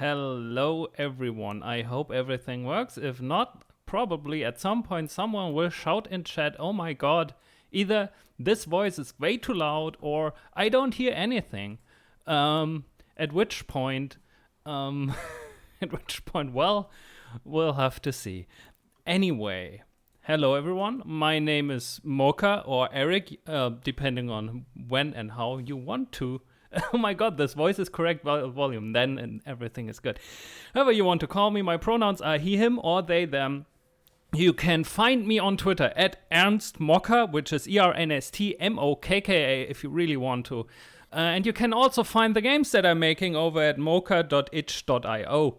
Hello, everyone. I hope everything works. If not, probably at some point someone will shout in chat, oh my god, either this voice is way too loud or I don't hear anything. At which point, um, well, we'll have to see. Anyway, hello everyone. My name is Mocha or Eric, depending on when and how you want to. Oh my god, this voice is correct volume, then and everything is good. However you want to call me, my pronouns are he, him, or they, them. You can find me on Twitter at Ernst Mocker, which is ERNSTMOKKA if you really want to. And you can also find the games that I'm making over at mocha.itch.io.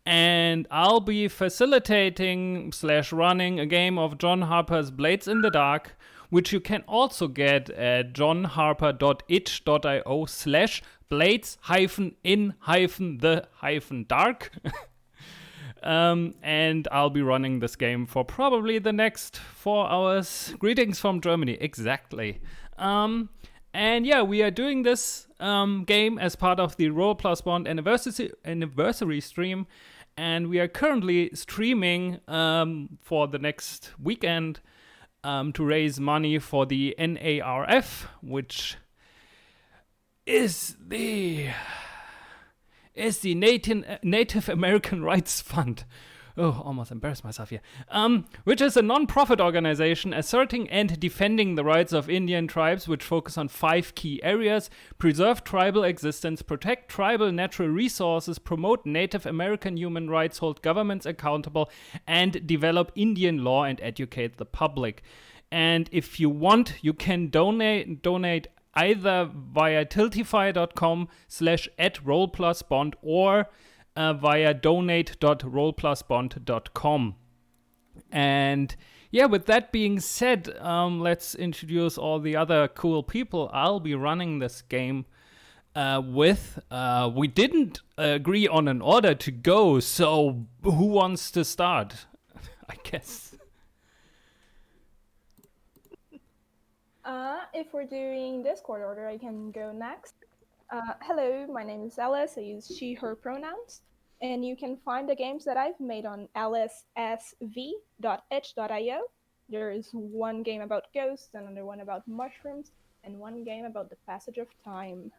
And I'll be facilitating / running a game of John Harper's Blades in the Dark, which you can also get at johnharper.itch.io / blades-in-the-dark. And I'll be running this game for probably the next 4 hours. Greetings from Germany, exactly. And yeah, we are doing this game as part of the Roll Plus Bond anniversary stream. And we are currently streaming for the next weekend to raise money for the NARF, which is the Native American Rights Fund. Oh, almost embarrassed myself here. Which is a non-profit organization asserting and defending the rights of Indian tribes, which focus on 5 key areas: preserve tribal existence, protect tribal natural resources, promote Native American human rights, hold governments accountable, and develop Indian law and educate the public. And if you want, you can donate either via tiltify.com /@rollplusbond or via donate.rollplusbond.com. And yeah, with that being said, let's introduce all the other cool people I'll be running this game with. We didn't agree on an order to go, so who wants to start? I guess. If we're doing Discord order, I can go next. Hello, my name is Alice. I use she, her pronouns. And you can find the games that I've made on lssv.itch.io. There is one game about ghosts, another one about mushrooms, and one game about the passage of time.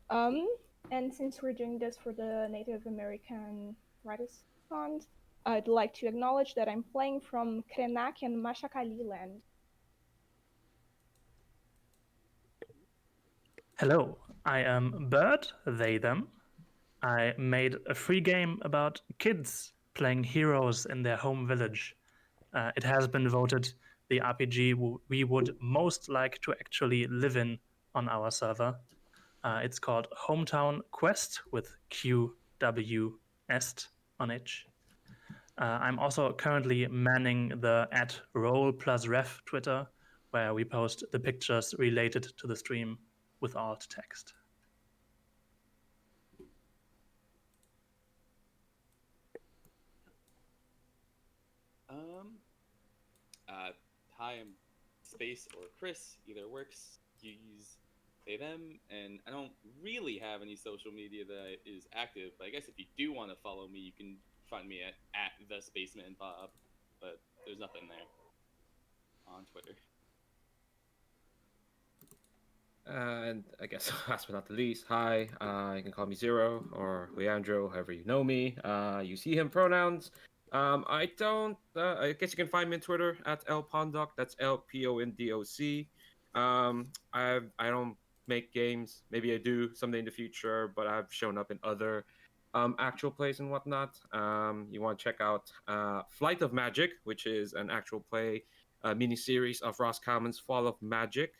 And since we're doing this for the Native American Rights Fund, I'd like to acknowledge that I'm playing from Krenak and Mashakali land. Hello, I am Bird, they, them. I made a free game about kids playing heroes in their home village. It has been voted the RPG we would most like to actually live in on our server. It's called Hometown Quest with QWest on it. I'm also currently manning the @roll+ref Twitter, where we post the pictures related to the stream with alt text. Hi, I'm Space or Chris, either works. You use they, them, and I don't really have any social media that is active, but I guess if you do want to follow me, you can find me at the Spaceman Bob, but there's nothing there on Twitter. And I guess last but not the least, hi, you can call me Zero or Leandro, however you know me. You see him pronouns. I don't, I guess you can find me on Twitter at LPondoc, that's LPONDOC. I don't make games, maybe I do someday in the future, but I've shown up in other actual plays and whatnot. You want to check out Flight of Magic, which is an actual play mini-series of Ross Kalman's Fall of Magic.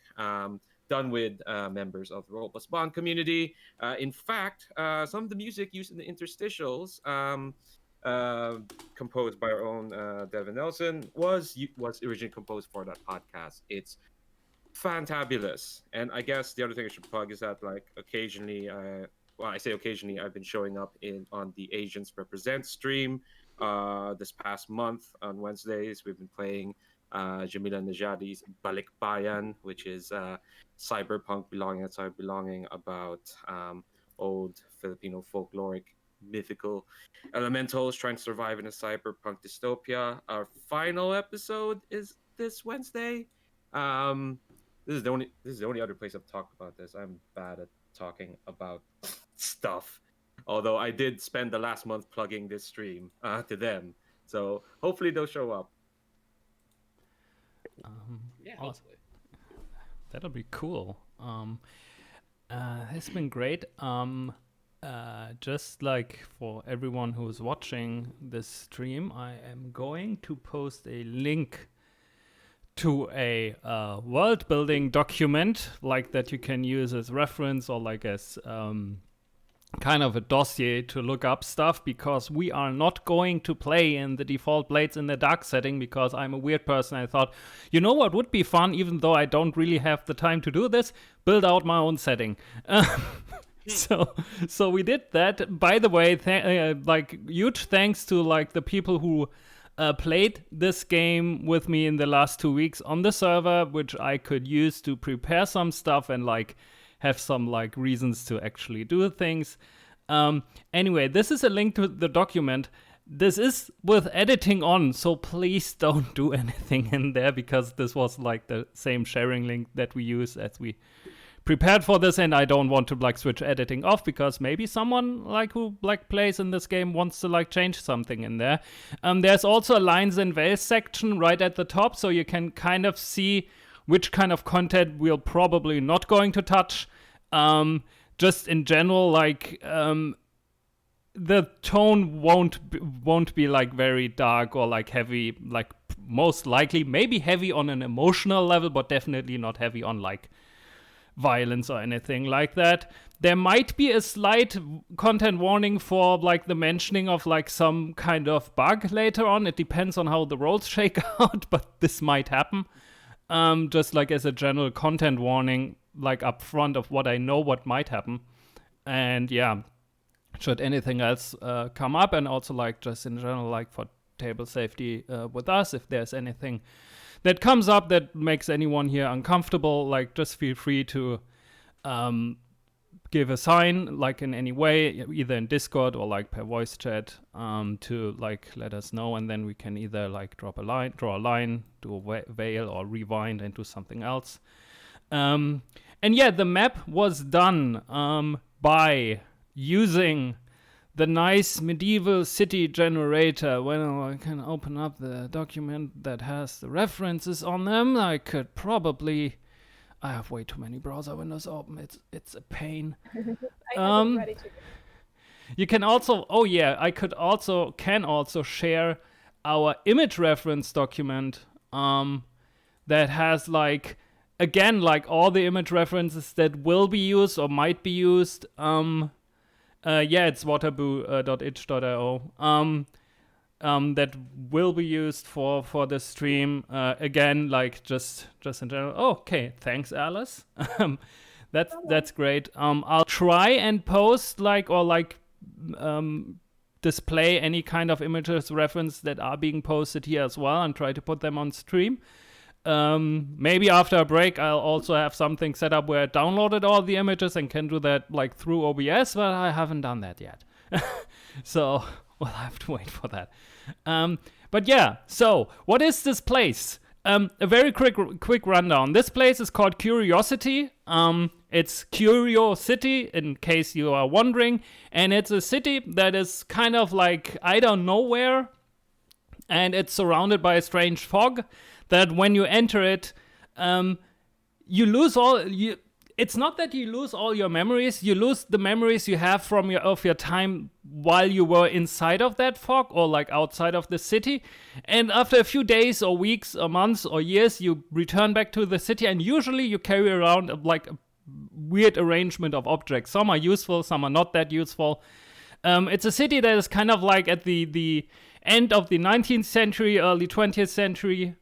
Done with members of the Roll Plus Bond community. In fact, some of the music used in the interstitials, composed by our own Devin Nelson, was originally composed for that podcast. It's fantabulous. And I guess the other thing I should plug is that, like, occasionally, well, I say occasionally, I've been showing up on the Asians Represent stream. This past month on Wednesdays, we've been playing Jamila Najadi's Balik Bayan, which is cyberpunk belonging outside belonging about old Filipino folkloric mythical elementals trying to survive in a cyberpunk dystopia. Our final episode is this Wednesday. This is the only other place I've talked about this. I'm bad at talking about stuff. Although I did spend the last month plugging this stream to them. So hopefully they'll show up. Yeah, awesome. hopefully. That'll be cool. It's been great. Just like for everyone who's watching this stream, I am going to post a link to a world building document like that you can use as reference or like as kind of a dossier to look up stuff, because we are not going to play in the default Blades in the Dark setting, because I'm a weird person. I thought, you know what would be fun, even though I don't really have the time to do this, build out my own setting. So we did that. By the way, like huge thanks to like the people who played this game with me in the last 2 weeks on the server, which I could use to prepare some stuff and like have some like reasons to actually do things. Anyway, this is a link to the document. This is with editing on, so please don't do anything in there, because this was like the same sharing link that we use as we prepared for this, and I don't want to like switch editing off, because maybe someone like who like plays in this game wants to like change something in there. There's also a lines and veils section right at the top, so you can kind of see which kind of content we're probably not going to touch. Just in general, like the tone won't be like very dark or like heavy, like most likely maybe heavy on an emotional level, but definitely not heavy on like violence or anything like that. There might be a slight content warning for like the mentioning of like some kind of bug later on. It depends on how the rolls shake out, but this might happen. Just like as a general content warning, like up front of what I know what might happen. And yeah, should anything else come up, and also like just in general, like for table safety with us, if there's anything that comes up that makes anyone here uncomfortable, like just feel free to give a sign, like in any way, either in Discord or like per voice chat, to like let us know, and then we can either like draw a line, do a veil, or rewind and do something else. And yeah, the map was done by using the nice medieval city generator. Well, I can open up the document that has the references on them. I could probably... I have way too many browser windows open. It's a pain. I have it ready to go. You can also... Oh yeah, can also share our image reference document that has like... Again, like all the image references that will be used or might be used. It's waterboo.itch.io. That will be used for the stream. Again, like just in general. Oh, okay, thanks, Alice. That's great. I'll try and post display any kind of images reference that are being posted here as well, and try to put them on stream. Maybe after a break, I'll also have something set up where I downloaded all the images and can do that like through OBS, but I haven't done that yet. So we'll have to wait for that. But yeah, so what is this place? A very quick rundown. This place is called Curiosity. It's Curiosity, in case you are wondering. And it's a city that is kind of like, I don't know where. And it's surrounded by a strange fog that when you enter it, you lose all... It's not that you lose all your memories. You lose the memories you have from your time while you were inside of that fog or like outside of the city. And after a few days or weeks or months or years, you return back to the city, and usually you carry around like a weird arrangement of objects. Some are useful, some are not that useful. It's a city that is kind of like at the end of the 19th century, early 20th century.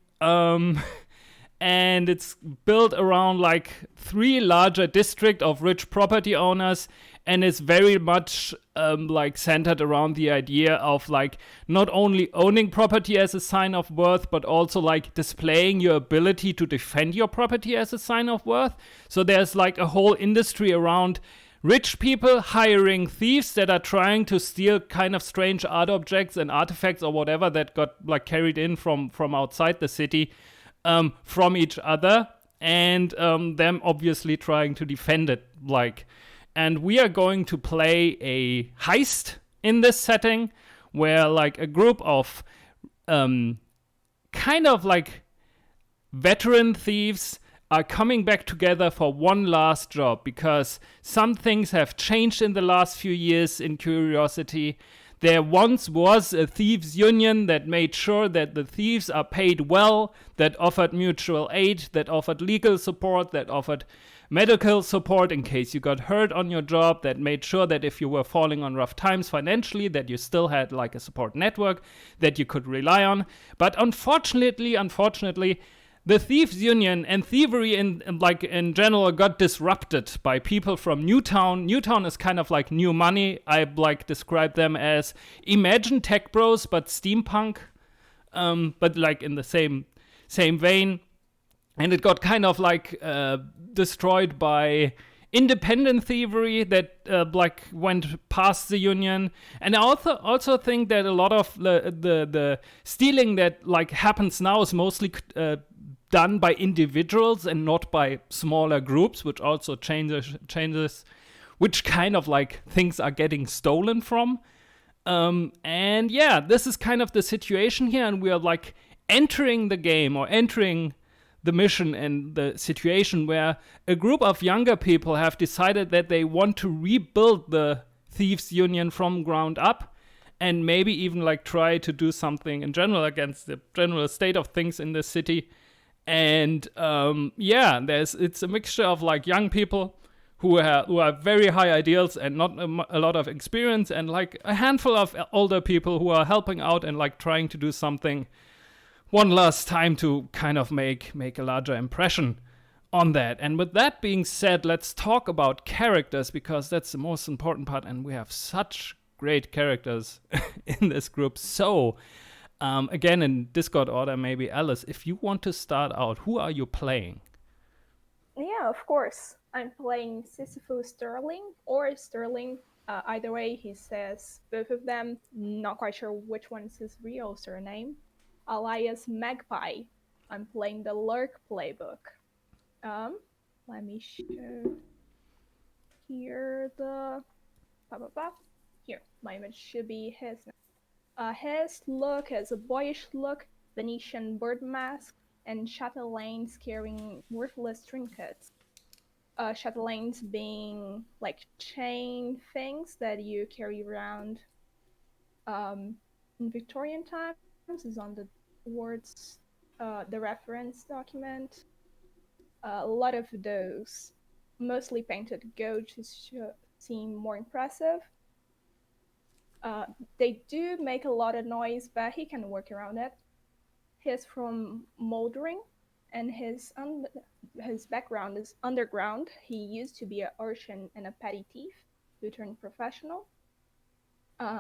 And it's built around like 3 larger districts of rich property owners, and it's very much like centered around the idea of like not only owning property as a sign of worth, but also like displaying your ability to defend your property as a sign of worth. So there's like a whole industry around rich people hiring thieves that are trying to steal kind of strange art objects and artifacts or whatever that got like carried in from outside the city from each other, and them obviously trying to defend it. And we are going to play a heist in this setting where like a group of kind of like veteran thieves are coming back together for one last job because some things have changed in the last few years in Curiosity. There once was a thieves union that made sure that the thieves are paid well, that offered mutual aid, that offered legal support, that offered medical support in case you got hurt on your job, that made sure that if you were falling on rough times financially, that you still had like a support network that you could rely on. But unfortunately, the thieves union and thievery in general got disrupted by people from Newtown. Newtown is kind of like new money. I like describe them as imagine Tech Bros but steampunk, but like in the same vein. And it got kind of like destroyed by independent thievery that like went past the union. And I also think that a lot of the stealing that like happens now is mostly done by individuals and not by smaller groups, which also changes which kind of like things are getting stolen from. And yeah, this is kind of the situation here, and we are like entering the game or entering the mission and the situation where a group of younger people have decided that they want to rebuild the thieves union from ground up, and maybe even like try to do something in general against the general state of things in the city. And yeah, it's a mixture of like young people who have very high ideals and not a lot of experience, and like a handful of older people who are helping out and like trying to do something one last time to kind of make a larger impression on that. And with that being said, let's talk about characters, because that's the most important part, and we have such great characters in this group. So again, in Discord order, maybe Alice, if you want to start out, who are you playing? Yeah, of course. I'm playing Sisyphus Sterling, or Sterling. Either way, he says both of them. Not quite sure which one's his real surname. Alias Magpie. I'm playing the Lurk playbook. Let me show here the here. My image should be his. His look is a boyish look, Venetian bird mask, and chatelaines carrying worthless trinkets. Chatelaines being like chain things that you carry around in Victorian times, is on the towards the reference document. A lot of those, mostly painted gold to seem more impressive. They do make a lot of noise, but he can work around it. He's from Moldering, and his background is underground. He used to be an urchin and a petty thief who turned professional.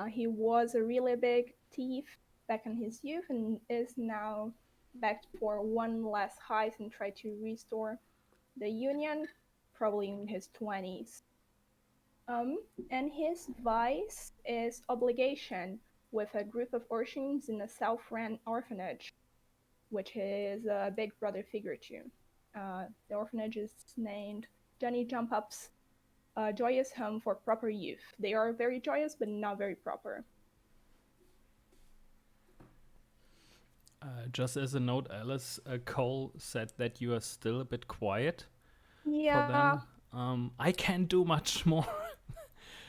He was a really big thief back in his youth and is now back for one last heist and try to restore the Union, probably in his 20s. And his vice is obligation with a group of urchins in a self-ran orphanage, which is a big brother figure too. The orphanage is named Johnny Jump Up's Joyous Home for Proper Youth. They are very joyous, but not very proper. Just as a note, Alice, Cole said that you are still a bit quiet. Yeah. For them. I can't do much more.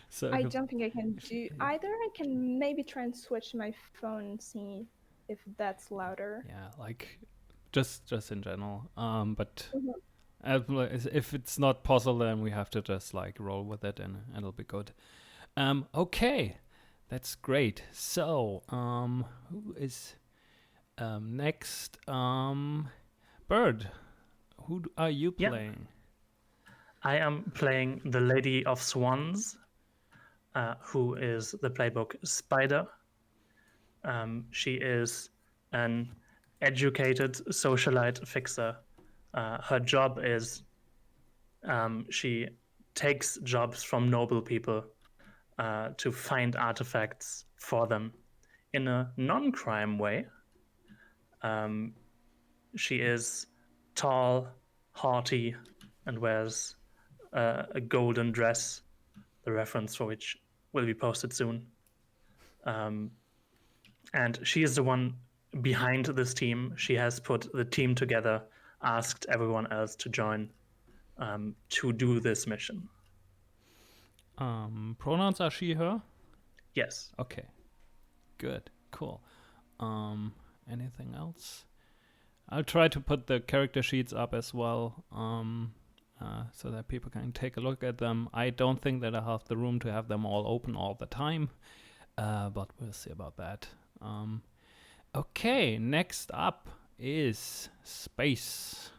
So I don't think I can do either. I can maybe try and switch my phone and see if that's louder. Yeah, like just in general. But if it's not possible, then we have to just like roll with it, and it'll be good. Okay, that's great. So, who is next? Bird, who are you playing? I am playing the Lady of Swans, who is the playbook Spider. She is an educated socialite fixer. Her job is she takes jobs from noble people to find artifacts for them in a non-crime way. She is tall, haughty, and wears a golden dress, the reference for which will be posted soon. And she is the one behind this team. She has put the team together, asked everyone else to join to do this mission. Pronouns are she, her? Yes. Okay. Good. Cool. Anything else? I'll try to put the character sheets up as well, so that people can take a look at them. I don't think that I have the room to have them all open all the time, but we'll see about that. Okay, next up is Space.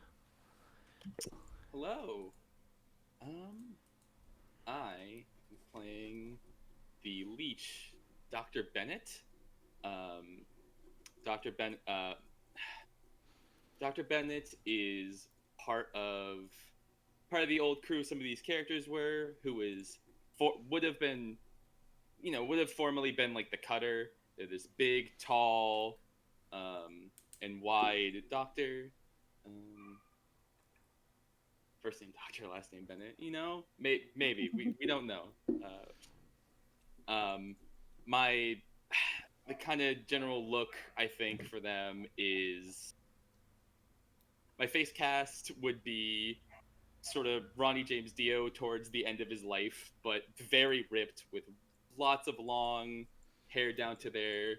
Hello. I am playing the leech, Dr. Bennett. Dr. Bennett is part of the old crew. Some of these characters would have formerly been like the Cutter. They're this big, tall, and wide doctor. First name Doctor, last name Bennett. Maybe we don't know. The kind of general look I think for them is my face cast would be sort of Ronnie James Dio towards the end of his life, but very ripped with lots of long hair down to their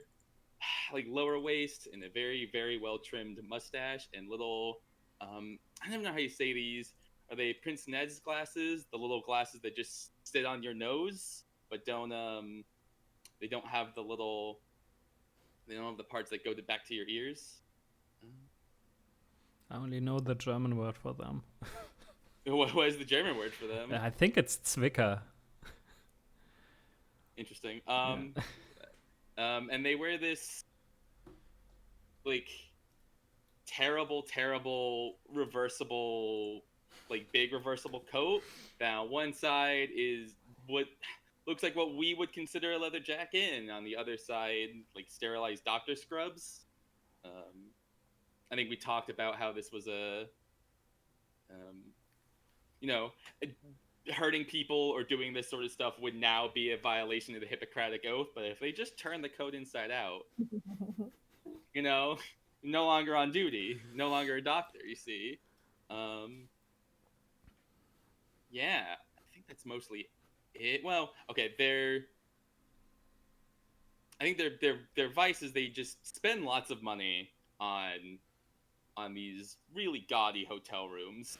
like lower waist and a very, very well trimmed mustache and little I don't know how you say these. Are they Prince Ned's glasses? The little glasses that just sit on your nose, but don't they don't have the little, they don't have the parts that go back to your ears. I only know the German word for them. What is the German word for them? I think it's Zwicker. Interesting. And they wear this like terrible reversible, like big reversible coat. Now one side is what looks like what we would consider a leather jacket, and on the other side, like sterilized doctor scrubs. I think we talked about how this was hurting people or doing this sort of stuff would now be a violation of the Hippocratic Oath. But if they just turn the coat inside out, no longer on duty, no longer a doctor, you see. Yeah, I think that's mostly it. Well, okay, I think their vice is they just spend lots of money on these really gaudy hotel rooms.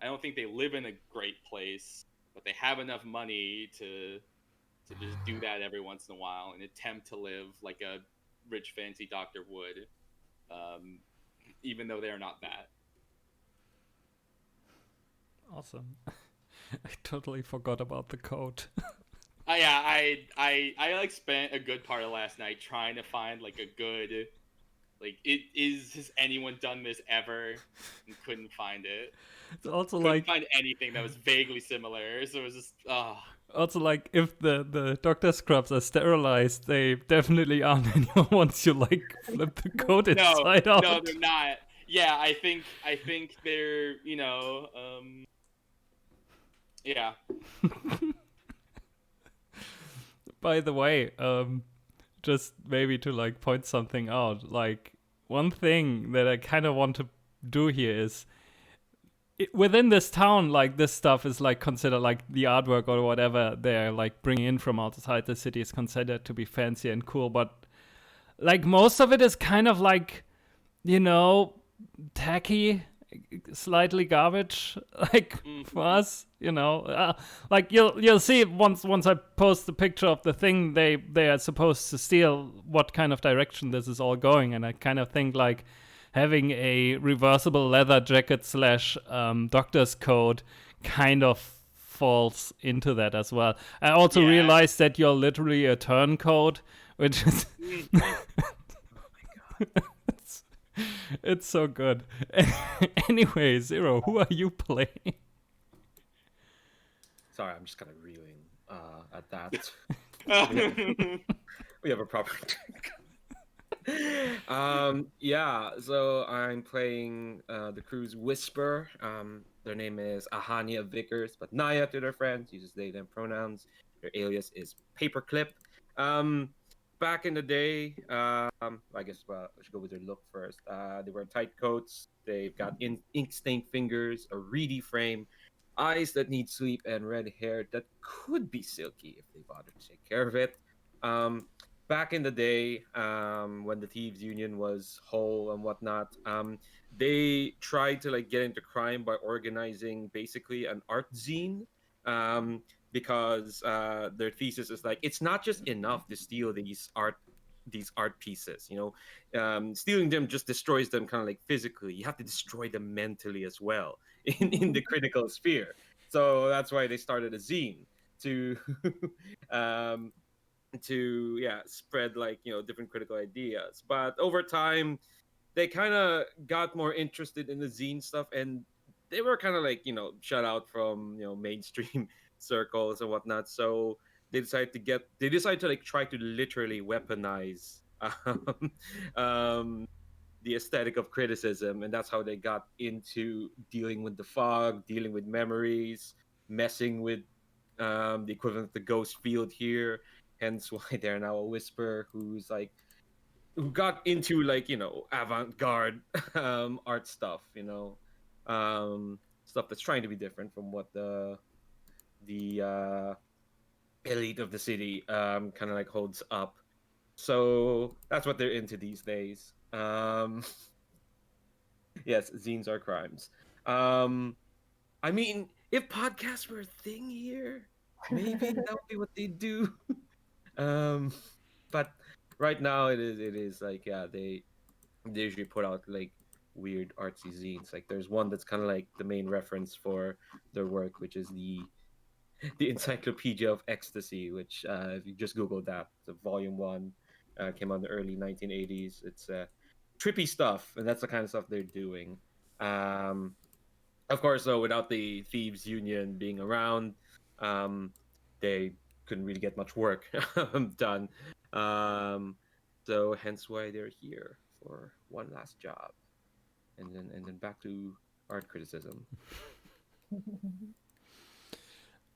I don't think they live in a great place, but they have enough money to just do that every once in a while and attempt to live like a rich, fancy doctor would, even though they're not that. Awesome. I totally forgot about the coat. I like spent a good part of last night trying to find like a good, like has anyone done this ever, and couldn't find it. It's also couldn't find anything that was vaguely similar, so it was just Also, like, if the doctor scrubs are sterilized, they definitely aren't anyone once you like flip the coat inside out. No, they're not. Yeah, I think they're yeah. By the way, just maybe to like point something out, like one thing that I kind of want to do here is within this town, like this stuff is like considered like the artwork or whatever they're like bringing in from outside the city is considered to be fancy and cool, but like most of it is kind of like, tacky, slightly garbage, like for us, like you'll see once I post the picture of the thing they are supposed to steal, what kind of direction this is all going, and I kind of think like having a reversible leather jacket / doctor's coat kind of falls into that as well. I also realized that you're literally a turncoat, which is oh my god. It's so good. Anyway, Zero, who are you playing? Sorry, I'm just kind of reeling at that. Oh. We have a proper drink. Yeah, so I'm playing the crew's Whisper. Their name is Ahania Vickers, but Naya to their friends uses they them pronouns. Their alias is Paperclip. Back in the day, I guess I should go with their look first. They wear tight coats. They've got ink stained fingers, a reedy frame, eyes that need sleep, and red hair that could be silky if they bother to take care of it. Back in the day, when the thieves union was whole and whatnot, they tried to like get into crime by organizing basically an art zine, because their thesis is like it's not just enough to steal these art pieces, stealing them just destroys them kind of like physically. You have to destroy them mentally as well in the critical sphere. So that's why they started a zine to um, spread like different critical ideas. But over time they kind of got more interested in the zine stuff, and they were kind of like shut out from mainstream circles and whatnot. So they decided to like try to literally weaponize um, the aesthetic of criticism, and that's how they got into dealing with the fog, dealing with memories, messing with the equivalent of the ghost field here. Hence why they're now a Whisper who got into like avant-garde art stuff, stuff that's trying to be different from what the elite of the city kind of like holds up. So that's what they're into these days. Yes, zines are crimes. I mean, if podcasts were a thing here, maybe that would be what they do. But right now it is like they usually put out like weird artsy zines. Like there's one that's kind of like the main reference for their work, which is the Encyclopedia of Ecstasy, which if you just Google that, the volume one came out in the early 1980s. It's trippy stuff, and that's the kind of stuff they're doing. Of course, though, without the thieves union being around, they couldn't really get much work done. So hence why they're here for one last job, and then back to art criticism.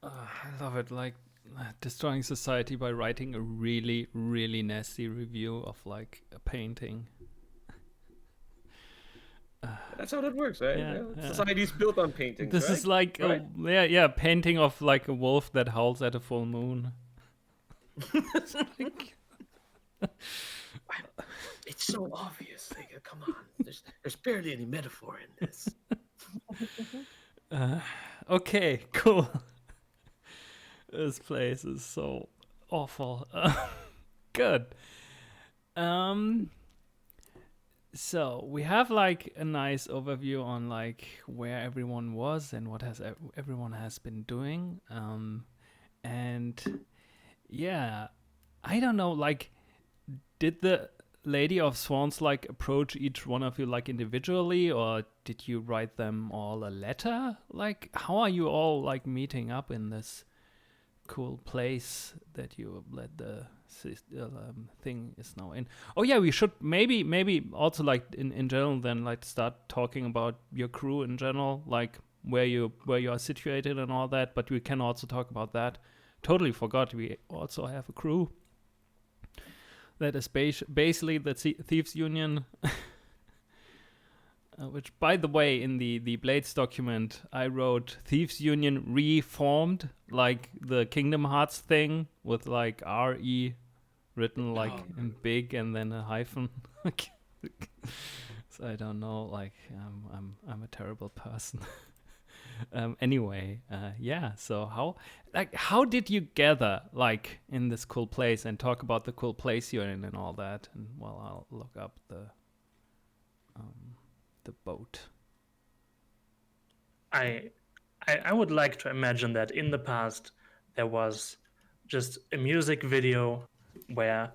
I love it. Like destroying society by writing a really, really nasty review of like a painting. That's how that works, right? Yeah, yeah. Society's built on paintings. This right? is like Right. painting of like a wolf that howls at a full moon. It's so obvious. Like, come on, there's barely any metaphor in this. Okay, cool. This place is so awful. Good. So we have like a nice overview on like where everyone was and what everyone has been doing. And yeah, I don't know. Like, did the Lady of Swans like approach each one of you like individually, or did you write them all a letter? Like, how are you all like meeting up in this cool place that you let the thing is now in? Oh yeah, we should maybe also like in general then like start talking about your crew in general, like where you are situated and all that. But we can also talk about that. Totally forgot we also have a crew that is basically the Thieves Union. Which, by the way, in the Blades document, I wrote Thieves Union reformed, like the Kingdom Hearts thing, with like RE written like in big and then a hyphen. So I don't know, like I'm a terrible person. Anyway, yeah. So how did you gather like in this cool place and talk about the cool place you're in and all that? And well, I'll look up the boat. I would like to imagine that in the past there was just a music video where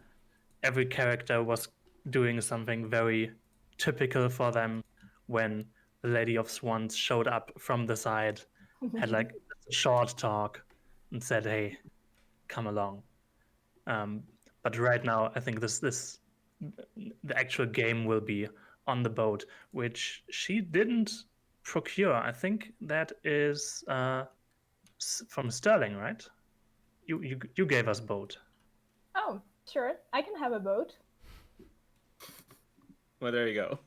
every character was doing something very typical for them. When the Lady of Swans showed up from the side, had like a short talk, and said, "Hey, come along." But right now, I think the actual game will be on the boat, which she didn't procure. I think that is from Sterling, right? You gave us boat. Oh, sure. I can have a boat. Well, there you go.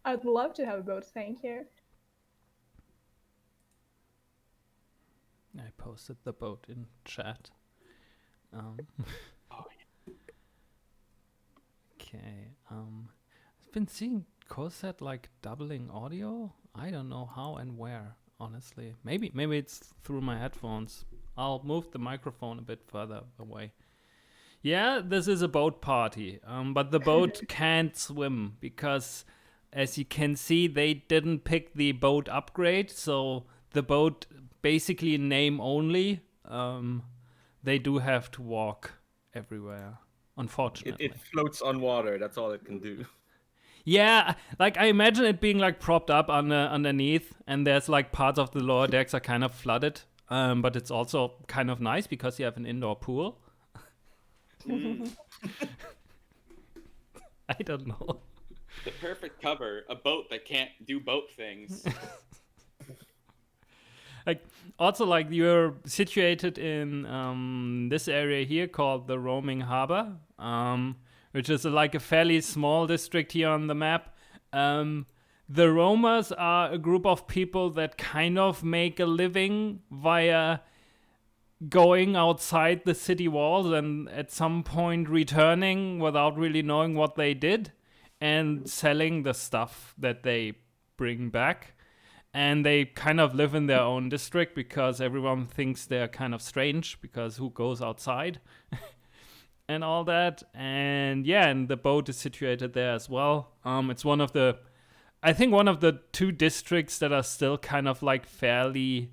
I'd love to have a boat, thank you. I posted the boat in chat. Okay. I've been seeing Cosette like doubling audio. I don't know how and where, honestly. Maybe it's through my headphones. I'll move the microphone a bit further away. Yeah, this is a boat party. But the boat can't swim because, as you can see, they didn't pick the boat upgrade. So the boat basically in name only. They do have to walk everywhere, unfortunately. It floats on water. That's all it can do. Yeah, like I imagine it being like propped up underneath, and there's like parts of the lower decks are kind of flooded. But it's also kind of nice because you have an indoor pool. I don't know. The perfect cover, a boat that can't do boat things. Like also like you're situated in this area here called the Roaming Harbour, which is like a fairly small district here on the map. The roamers are a group of people that kind of make a living via going outside the city walls and at some point returning without really knowing what they did and selling the stuff that they bring back. And they kind of live in their own district because everyone thinks they're kind of strange because who goes outside and all that. And yeah, and the boat is situated there as well. It's one of the two districts that are still kind of like fairly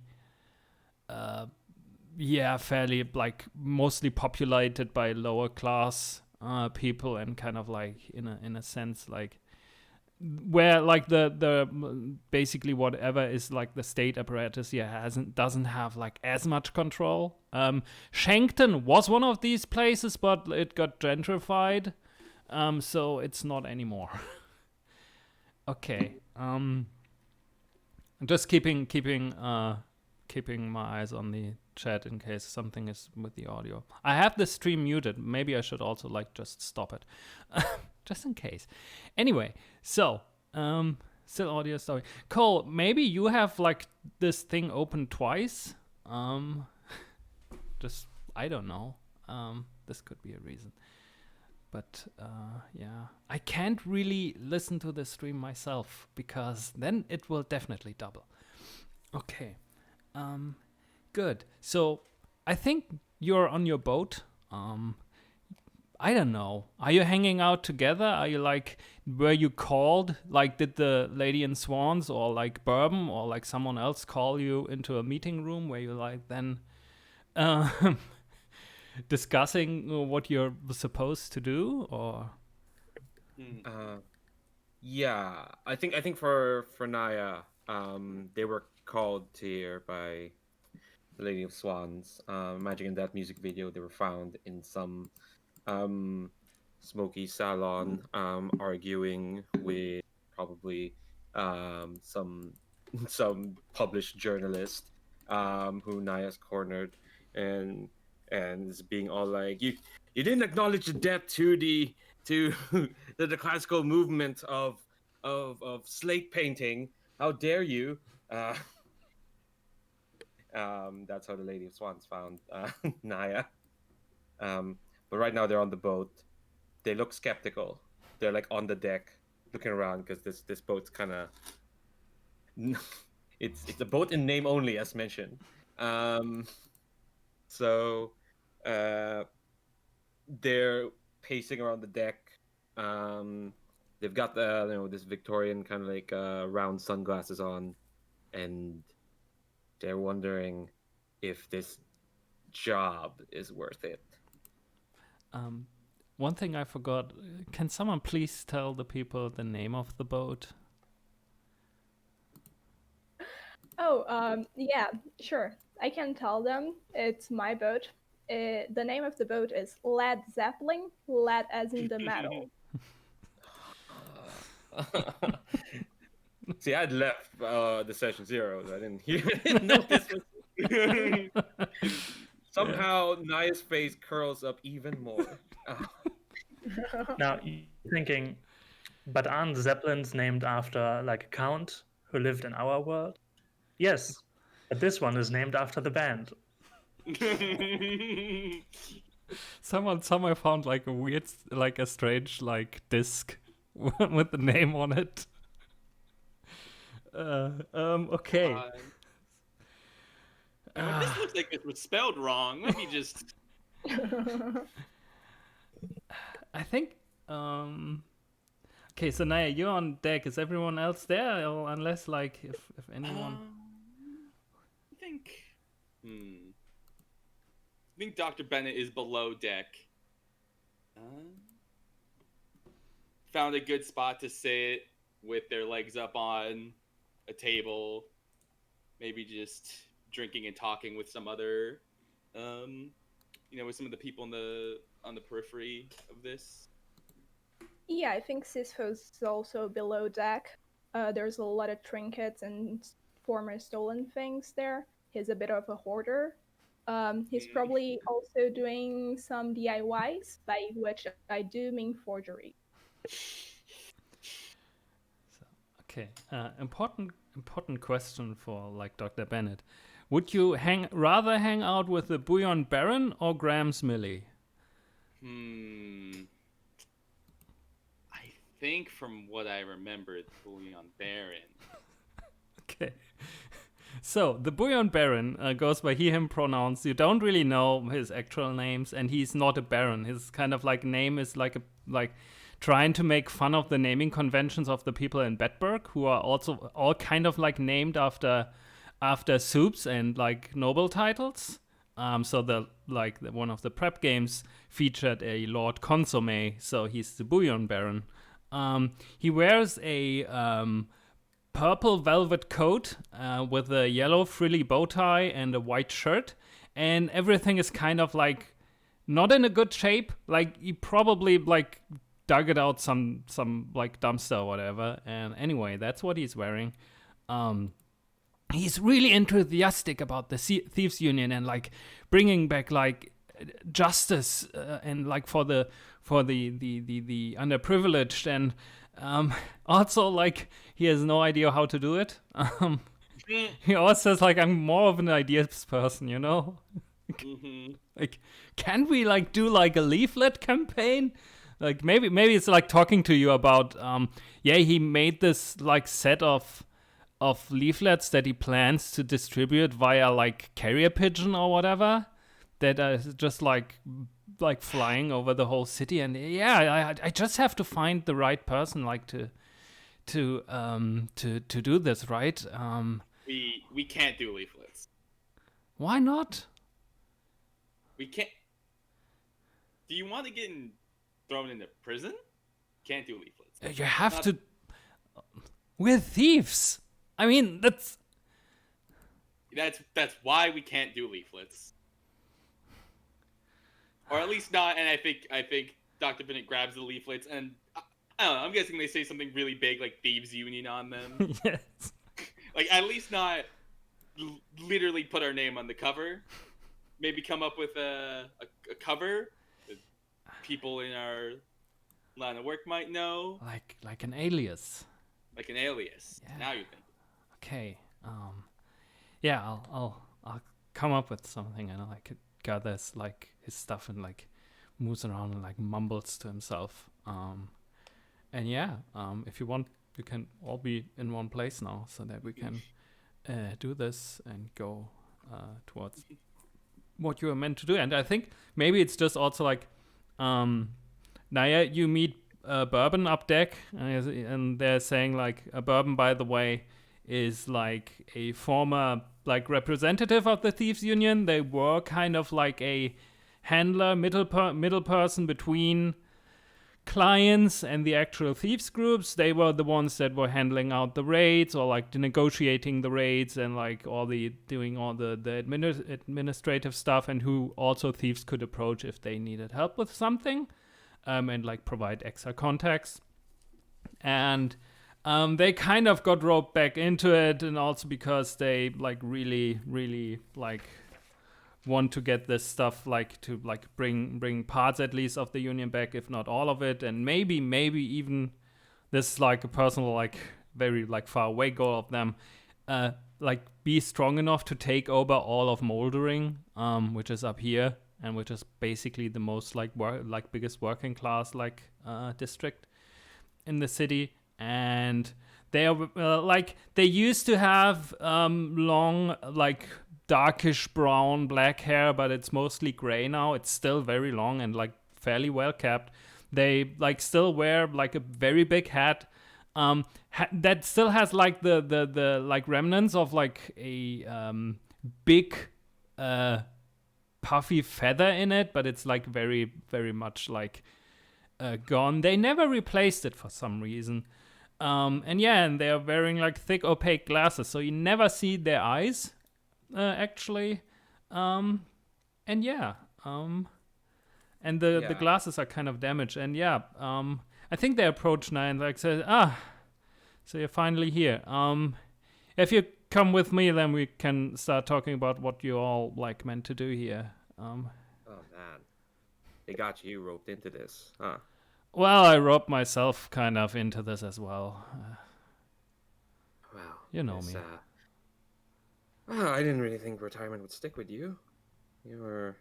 like mostly populated by lower class people and kind of like in a sense like where like the basically whatever is like the state apparatus here doesn't have like as much control. Shankton was one of these places, but it got gentrified, so it's not anymore. Okay. Just keeping my eyes on the chat in case something is with the audio. I have the stream muted. Maybe I should also like just stop it. Just in case. Anyway, so still audio story. Cole, maybe you have like this thing open twice. Just I don't know. This could be a reason. But yeah, I can't really listen to the stream myself because then it will definitely double. Okay. Good. So I think you're on your boat. I don't know. Are you hanging out together? Are you like, were you called? Like, did the Lady in Swans or like Bourbon or like someone else call you into a meeting room where you like then discussing what you're supposed to do? Or Yeah, I think for Naya, they were called here by the Lady of Swans. Imagine in that music video, they were found in some smoky salon, arguing with probably some published journalist who Naya's cornered and is being all like, you didn't acknowledge the debt to the classical movement of slate painting. How dare you? That's how the Lady of Swans found Naya. But right now they're on the boat. They look skeptical. They're like on the deck, looking around because this boat's kind of it's a boat in name only, as mentioned. So they're pacing around the deck. They've got this Victorian kind of like round sunglasses on, and they're wondering if this job is worth it. one thing I forgot. Can someone please tell the people the name of the boat? Yeah, sure. I can tell them it's my boat. The name of the boat is Led Zeppelin, lead as in the metal. See, I'd left the session 0. So I didn't know this was. Somehow, Naya's face curls up even more. Now, you're thinking, but aren't Zeppelins named after like a count who lived in our world? Yes, but this one is named after the band. Someone somewhere found like a weird, like a strange, like disc with the name on it. Okay. This looks like it was spelled wrong. Let me just. I think. Okay, so Naya, you're on deck. Is everyone else there? Or unless, like, if anyone. I think. I think Dr. Bennett is below deck. Found a good spot to sit with their legs up on a table. Maybe just drinking and talking with some other, with some of the people on the periphery of this. Yeah, I think Sisyphus is also below deck. There's a lot of trinkets and former stolen things there. He's a bit of a hoarder. He's probably also doing some DIYs, by which I do mean forgery. Okay, important question for like Dr. Bennett. Would you rather hang out with the Bouillon Baron or Grams Millie? I think from what I remember, it's Bouillon Baron. Okay. So, the Bouillon Baron goes by he, him pronouns. You don't really know his actual names, and he's not a baron. His kind of like name is like trying to make fun of the naming conventions of the people in Bedburg, who are also all kind of like named after soups and like noble titles. So one of the prep games featured a Lord Consomme, so he's the Bouillon Baron. He wears a purple velvet coat with a yellow frilly bow tie and a white shirt, and everything is kind of like not in a good shape. Like he probably like dug it out some like dumpster or whatever. And anyway, that's what he's wearing. He's really enthusiastic about the Thieves Union and like bringing back like justice and like for the underprivileged, and also like he has no idea how to do it. He also says like, I'm more of an ideas person, you know. Like, can we like do like a leaflet campaign? Like maybe it's like talking to you about he made this like set of leaflets that he plans to distribute via like carrier pigeon or whatever, that are just like flying over the whole city. And I just have to find the right person like to do this, right? We can't do leaflets. Why not? We can't. Do you want to get thrown into prison? Can't do leaflets. You have to. We're thieves. I mean, that's why we can't do leaflets, or at least not. And I think Dr. Bennett grabs the leaflets, and I don't know. I'm guessing they say something really big like Thieves Union on them. Yes. Like at least not literally put our name on the cover. Maybe come up with a cover that people in our line of work might know. Like an alias. Like an alias. Yeah. Now you think. Okay. I'll come up with something, and I could gathers like his stuff and like moves around and like mumbles to himself. If you want, you can all be in one place now, so that we can do this and go towards what you were meant to do. And I think maybe it's just also like, Naya, you meet Bourbon up deck, and they're saying like a Bourbon, by the way, is like a former like representative of the Thieves Union. They were kind of like a handler, middle person between clients and the actual thieves groups, they were the ones that were handling out the raids or like negotiating the raids and like doing all the administrative stuff, and who also thieves could approach if they needed help with something, and like provide extra contacts. And they kind of got roped back into it, and also because they like really like want to get this stuff like to like bring parts at least of the Union back, if not all of it, and maybe even this is like a personal like very like far away goal of them, like be strong enough to take over all of Moldering, which is up here and which is basically the most like biggest working class like district in the city. And they are like they used to have long like darkish brown black hair, but it's mostly gray now. It's still very long and like fairly well kept. They like still wear like a very big hat that still has like the like remnants of like a big puffy feather in it, but it's like very much like gone. They never replaced it for some reason. And they are wearing like thick opaque glasses, so you never see their eyes. Actually, and the glasses are kind of damaged, and I think they approached now and like said, so you're finally here. If you come with me, then we can start talking about what you all like meant to do here. Oh man, they got you roped into this, huh? Well, I roped myself kind of into this as well. Well, you know me. Well, I didn't really think retirement would stick with you. You were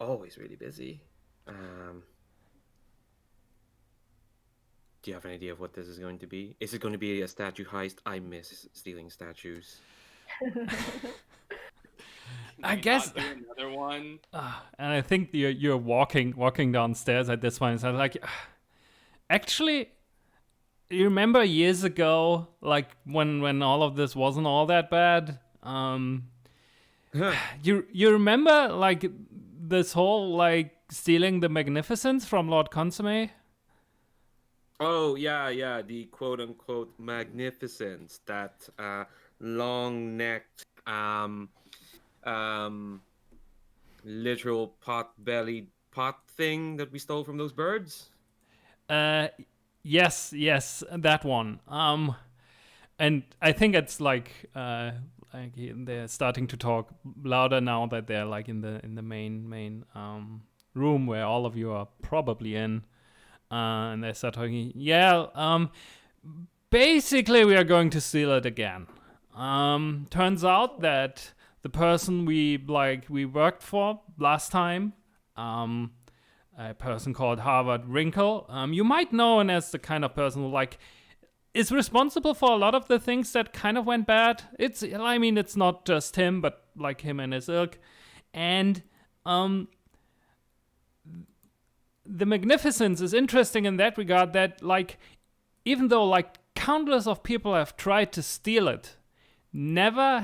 always really busy. Do you have an idea of what this is going to be? Is it going to be a statue heist? I miss stealing statues. I guess another one. And I think you're walking downstairs at this point. So like, actually, you remember years ago, like when all of this wasn't all that bad. You remember like this whole like stealing the magnificence from Lord Consomme? Oh yeah, the quote unquote magnificence, that long necked literal pot-bellied pot thing that we stole from those birds? Yes, that one. And I think it's like they're starting to talk louder now that they're like in the main room where all of you are probably in, and they start talking. Basically we are going to steal it again. Turns out that the person we worked for last time, a person called Harvard Wrinkle, you might know him as the kind of person who like is responsible for a lot of the things that kind of went bad. It's not just him, but like him and his ilk. And the magnificence is interesting in that regard, that like even though like countless of people have tried to steal it, never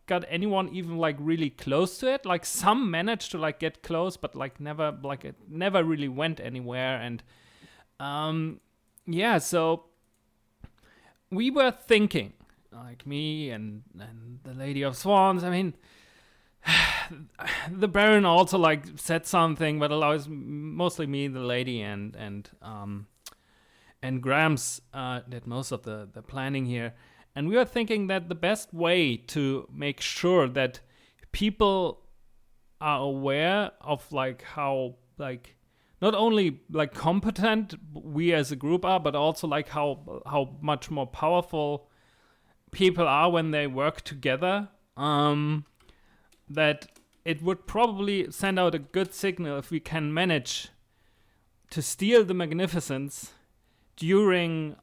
got anyone even like really close to it. Like some managed to like get close, but like never, like it never really went anywhere. And so we were thinking, like me and the Lady of Swans, I mean, the Baron also like said something, but allows mostly me, the lady, and Grams did most of the planning here. And we were thinking that the best way to make sure that people are aware of like how like not only like competent we as a group are, but also like how much more powerful people are when they work together, that it would probably send out a good signal if we can manage to steal the magnificence during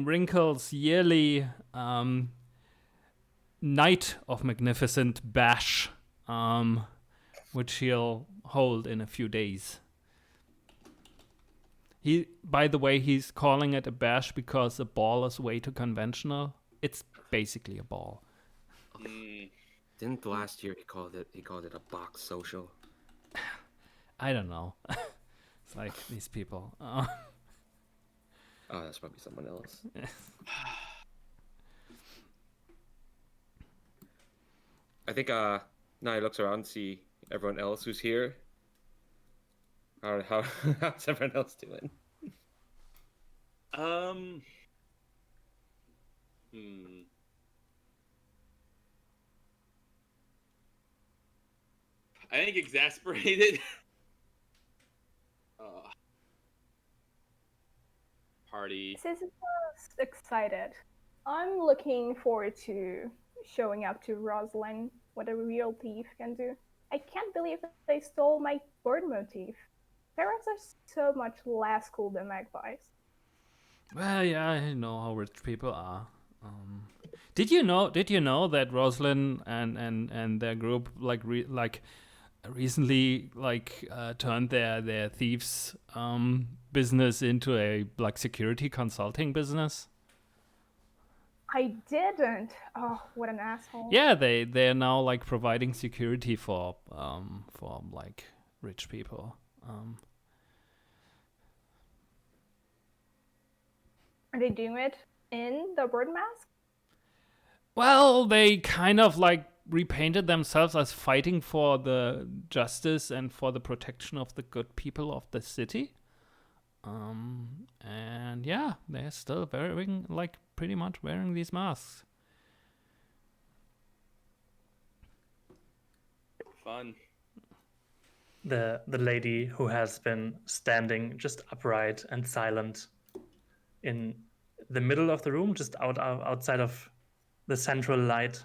Wrinkle's yearly Night of Magnificent bash, which he'll hold in a few days. By the way, he's calling it a bash because a ball is way too conventional. It's basically a ball. Didn't last year he called it a box social? I don't know. It's like these people. Oh, that's probably someone else. I think now he looks around to see everyone else who's here. How's everyone else doing? I think exasperated. Party. Sisyphus excited. I'm looking forward to showing up to Rosalind, what a real thief can do. I can't believe they stole my bird motif. Parrots are so much less cool than magpies. Well, yeah, I know how rich people are. Did you know that Rosalind and their group recently turned their thieves business into a security consulting business? I didn't. Oh, what an asshole. Yeah, they're now providing security for rich people. Are they doing it in the bird mask? Well, they kind of repainted themselves as fighting for the justice and for the protection of the good people of the city. And yeah, they're still wearing pretty much wearing these masks. Fun. The lady who has been standing just upright and silent in the middle of the room, just outside of the central light,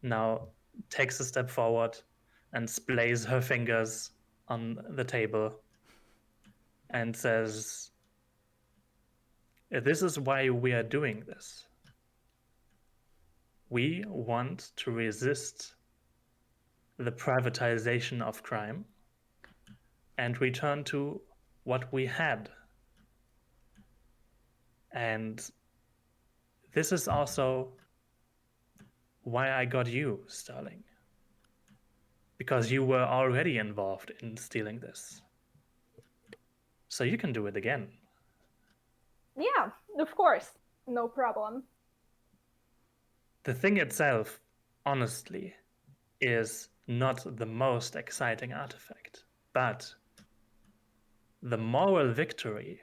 now takes a step forward and splays her fingers on the table and says, "This is why we are doing this. We want to resist the privatization of crime and return to what we had. And this is also why I got you, Sterling. Because you were already involved in stealing this. So you can do it again." Yeah, of course. No problem. The thing itself, honestly, is not the most exciting artifact, but the moral victory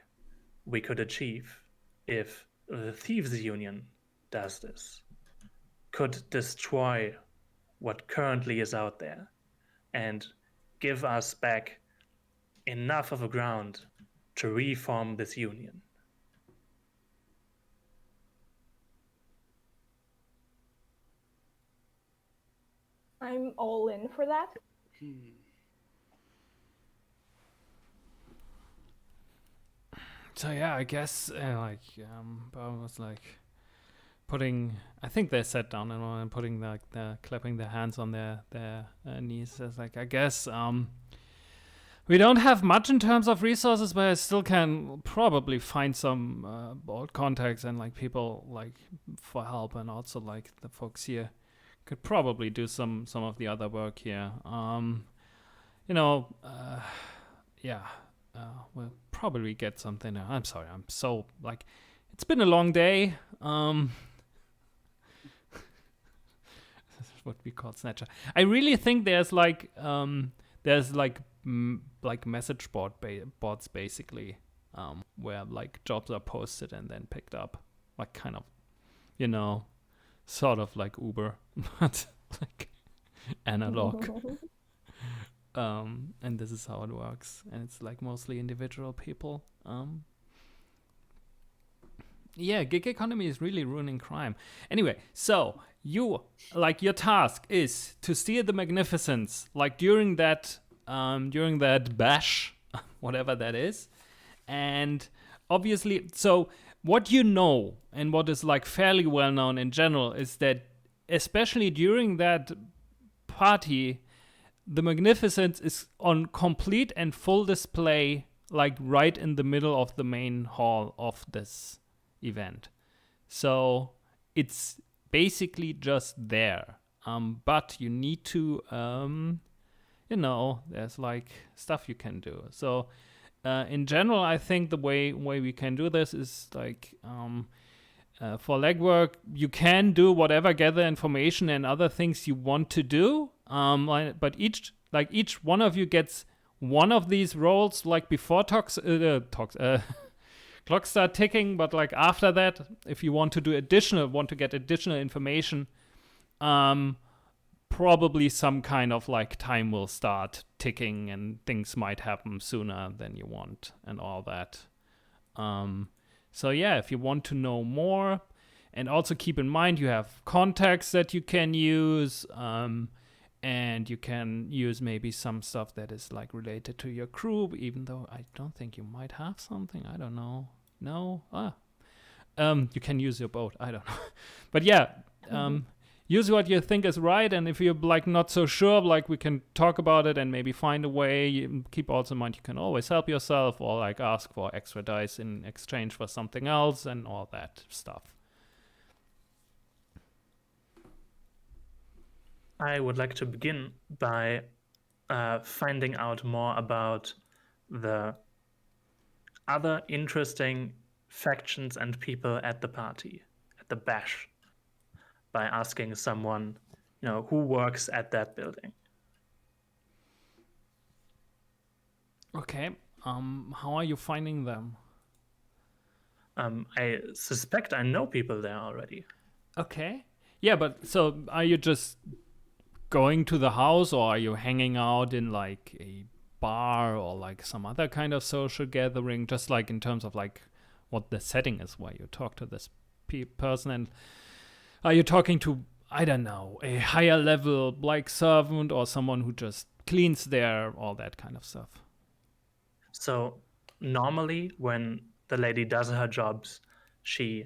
we could achieve if the Thieves' Union does this could destroy what currently is out there and give us back enough of a ground to reform this union. I'm all in for that. So yeah, I guess Bob was putting. I think they sat down and putting the clapping their hands on their knees. It's I guess we don't have much in terms of resources, but I still can probably find some old contacts and people for help, and also the folks here could probably do some of the other work here. Yeah. We'll probably get something. I'm sorry. I'm so it's been a long day. This is what we call Snatcher. I really think there's message boards basically, where jobs are posted and then picked up, kind of, sort of like Uber, but analog. And this is how it works, and it's mostly individual people. Yeah, gig economy is really ruining crime. Anyway, so you your task is to steal the Magnificence during that bash, whatever that is. And obviously, so what you know and what is fairly well known in general is that especially during that party, the Magnificence is on complete and full display, right in the middle of the main hall of this event. So it's basically just there. But you need to, there's like stuff you can do. So in general, I think the way we can do this is like for legwork, you can do whatever, gather information and other things you want to do. But each one of you gets one of these roles like before clocks start ticking. But like after that, if you want to get additional information, probably some kind of like time will start ticking and things might happen sooner than you want and all that. So yeah, if you want to know more, and also keep in mind you have contacts that you can use, and you can use maybe some stuff that is like related to your crew, even though I don't think you might have something. I don't know. No? You can use your boat. I don't know. But yeah, use what you think is right, and if you're like not so sure, like we can talk about it and maybe find a way. You keep also in mind you can always help yourself or like ask for extra dice in exchange for something else and all that stuff. I would like to begin by finding out more about the other interesting factions and people at the party, at the bash, by asking someone, who works at that building. Okay. How are you finding them? I suspect I know people there already. Okay. Yeah, but so are you just going to the house, or are you hanging out in like a bar or like some other kind of social gathering, just like in terms of like what the setting is where you talk to this person? And are you talking to, I don't know, a higher level like servant or someone who just cleans there, all that kind of stuff? So normally when the lady does her jobs, she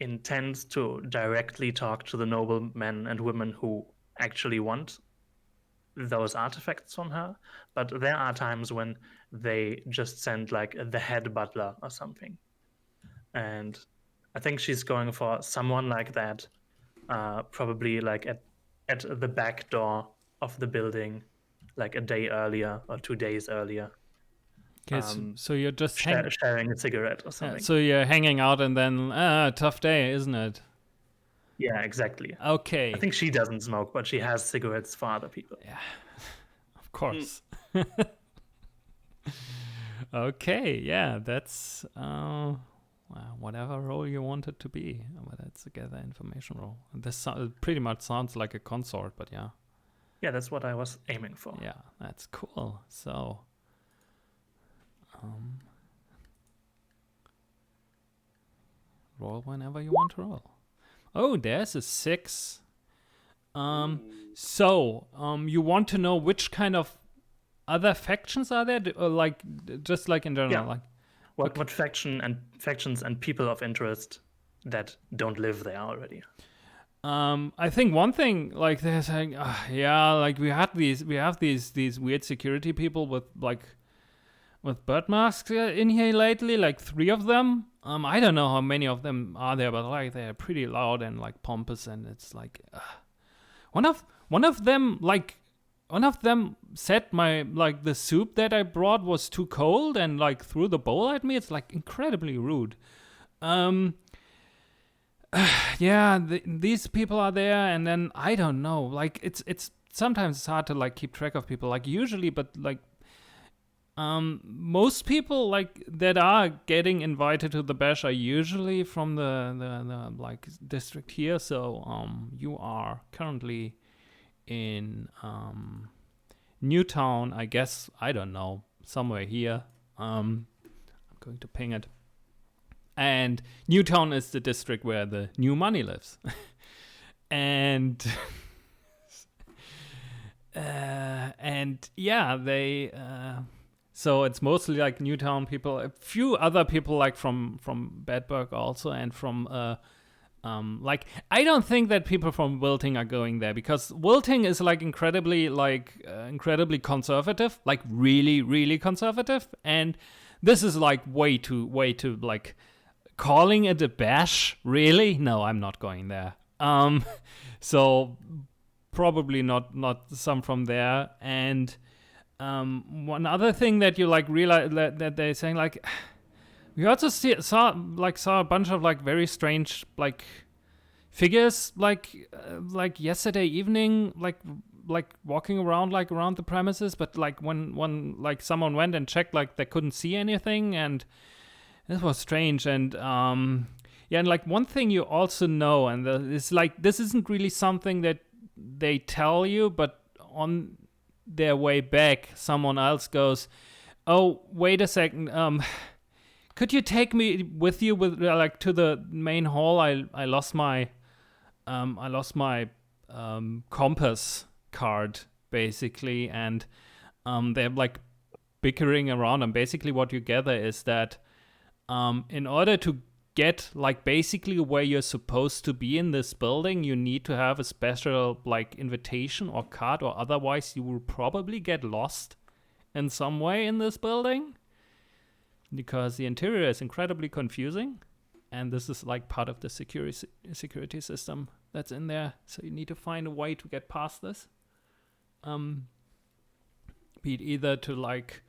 intends to directly talk to the noblemen and women who actually want those artifacts from her. But there are times when they just send like the head butler or something. And I think she's going for someone like that, probably like at the back door of the building, like a day earlier or 2 days earlier. Okay, so you're just sharing a cigarette or something. So you're hanging out and then, tough day, isn't it? Yeah, exactly. Okay. I think she doesn't smoke, but she has cigarettes for other people. Yeah, of course. Okay, yeah, that's whatever role you want it to be. But that's a gather information role. This pretty much sounds like a consort, but yeah. Yeah, that's what I was aiming for. Yeah, that's cool. So, roll whenever you want to roll. Oh, there's a 6. So, you want to know which kind of other factions are there? Or like, just like in general? Yeah. Like, what factions and people of interest that don't live there already? I think one thing, like they're saying, like we have these weird security people with bird masks in here lately, like 3 of them. I don't know how many of them are there, but like they're pretty loud and like pompous, and it's like one of them said the soup that I brought was too cold and like threw the bowl at me. It's like incredibly rude. These people are there, and then I don't know. Like it's sometimes it's hard to like keep track of people. Like usually, but like. Most people like that are getting invited to the bash are usually from the like district here. So you are currently in Newtown, I guess. I don't know, somewhere here. I'm going to ping it. And Newtown is the district where the new money lives. And yeah, they. So it's mostly like Newtown people, a few other people like from Bedburg also, and from like I don't think that people from Wilting are going there, because Wilting is like incredibly conservative, like really, really conservative, and this is like way too like calling it a bash. Really? No, I'm not going there. So probably not some from there. And one other thing that you like realize that they're saying, like, we also saw a bunch of like very strange like figures like yesterday evening, like walking around like around the premises, but like when like someone went and checked, like they couldn't see anything, and this was strange. And yeah, and like one thing you also know, and it's like this isn't really something that they tell you, but on their way back, someone else goes, "Oh, wait a second, could you take me with you with like to the main hall? I lost my compass card basically." And they're like bickering around, and basically what you gather is that in order to get like basically where you're supposed to be in this building, you need to have a special like invitation or card, or otherwise you will probably get lost in some way in this building, because the interior is incredibly confusing, and this is like part of the security system that's in there. So you need to find a way to get past this. Be it either to like